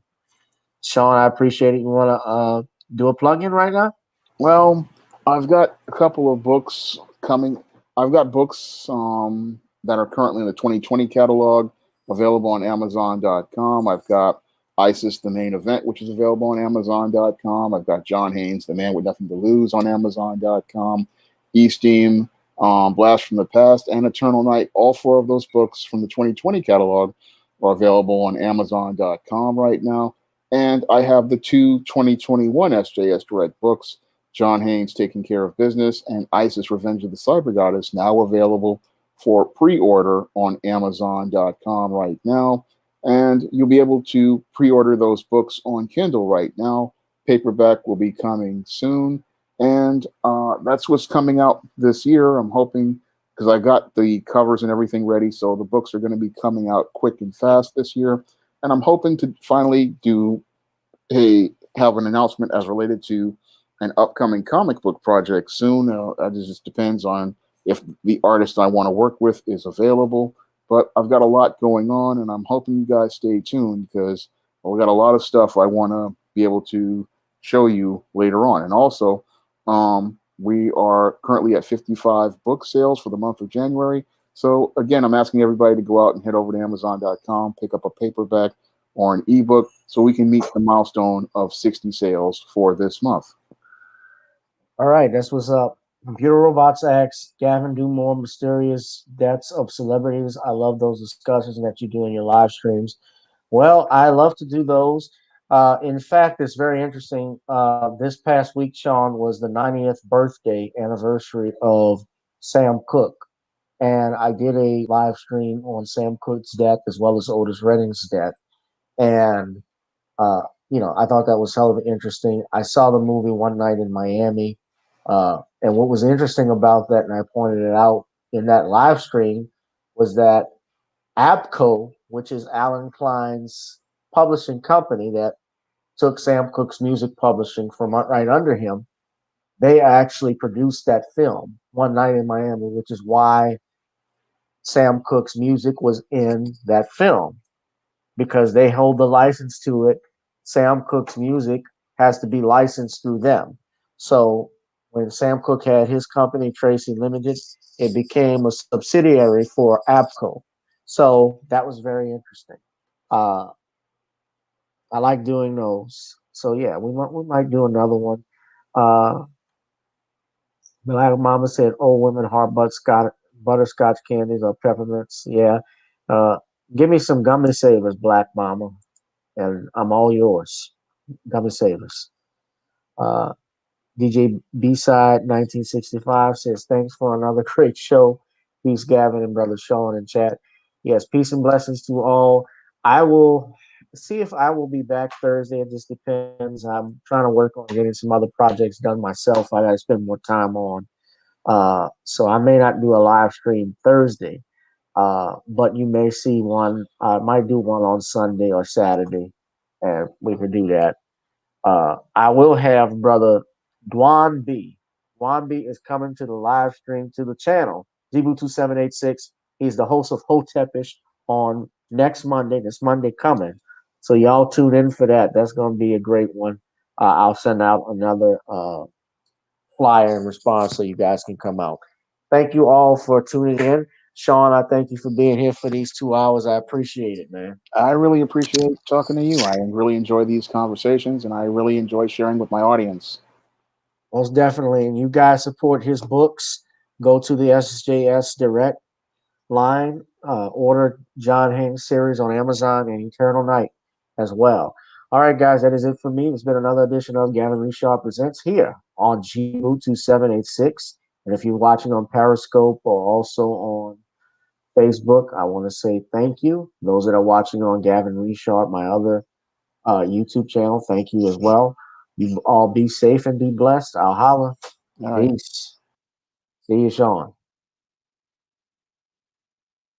Speaker 1: I appreciate it. You want to do a plug-in right now?
Speaker 2: Well, I've got a couple of books coming. I've got books that are currently in the 2020 catalog available on Amazon.com. I've got ISIS, the main event, which is available on Amazon.com. I've got John Haynes, the man with nothing to lose, on Amazon.com. E-Steam, Blast from the Past, and Eternal Night. All four of those books from the 2020 catalog are available on Amazon.com right now. And I have the two 2021 SJS Direct books, John Haynes, Taking Care of Business, and ISIS, Revenge of the Cyber Goddess, now available for pre-order on Amazon.com right now. And you'll be able to pre-order those books on Kindle right now. Paperback will be coming soon. And that's what's coming out this year. I'm hoping, because I got the covers and everything ready, so the books are going to be coming out quick and fast this year. And I'm hoping to finally have an announcement as related to an upcoming comic book project soon. It just depends on if the artist I want to work with is available. But I've got a lot going on, and I'm hoping you guys stay tuned, because we got a lot of stuff I want to be able to show you later on. And also, we are currently at 55 book sales for the month of January. So again, I'm asking everybody to go out and head over to Amazon.com, pick up a paperback or an ebook, so we can meet the milestone of 60 sales for this month.
Speaker 1: All right, that's what's up. Computer Robots X, Gavin, do more mysterious deaths of celebrities. I love those discussions that you do in your live streams. Well, I love to do those. In fact, it's very interesting. This past week, Shawn, was the 90th birthday anniversary of Sam Cooke. And I did a live stream on Sam Cooke's death as well as Otis Redding's death. And, I thought that was hell of interesting. I saw the movie one night in Miami. And what was interesting about that, and I pointed it out in that live stream, was that ABCO, which is Alan Klein's publishing company that took Sam Cooke's music publishing from right under him, they actually produced that film, One Night in Miami, which is why Sam Cooke's music was in that film, because they hold the license to it. Sam Cooke's music has to be licensed through them. So when Sam Cooke had his company, Tracy Limited, it became a subsidiary for ABCO. So that was very interesting. I like doing those. So yeah, we might do another one. Black Mama said, "Old women heart butterscotch candies or peppermints." Yeah, give me some gummy savers, Black Mama, and I'm all yours. Gummy savers. Uh, DJ B-Side 1965 says, "Thanks for another great show. Peace, Gavin and Brother Shawn in chat." Yes, peace and blessings to all. I will see if I will be back Thursday. It just depends. I'm trying to work on getting some other projects done myself. I got to spend more time on. So I may not do a live stream Thursday, but you may see one. I might do one on Sunday or Saturday, and we could do that. I will have Brother Dwan B. Dwan B is coming to the live stream to the channel, Zebu2786. He's the host of Hotepish on next Monday, this Monday coming. So y'all tune in for that. That's going to be a great one. I'll send out another flyer in response so you guys can come out. Thank you all for tuning in. Shawn, I thank you for being here for these 2 hours. I appreciate it, man.
Speaker 2: I really appreciate talking to you. I really enjoy these conversations, and I really enjoy sharing with my audience.
Speaker 1: Most definitely. And you guys support his books. Go to the SJS Direct line, order John Haynes series on Amazon and Eternal Night as well. All right, guys, that is it for me. It's been another edition of Gavin Reshaw Presents here on GU2786. And if you're watching on Periscope or also on Facebook, I want to say thank you. Those that are watching on Gavin Reshaw, my other YouTube channel, thank you as well. You all be safe and be blessed. I'll holla. Peace. See you, Shawn.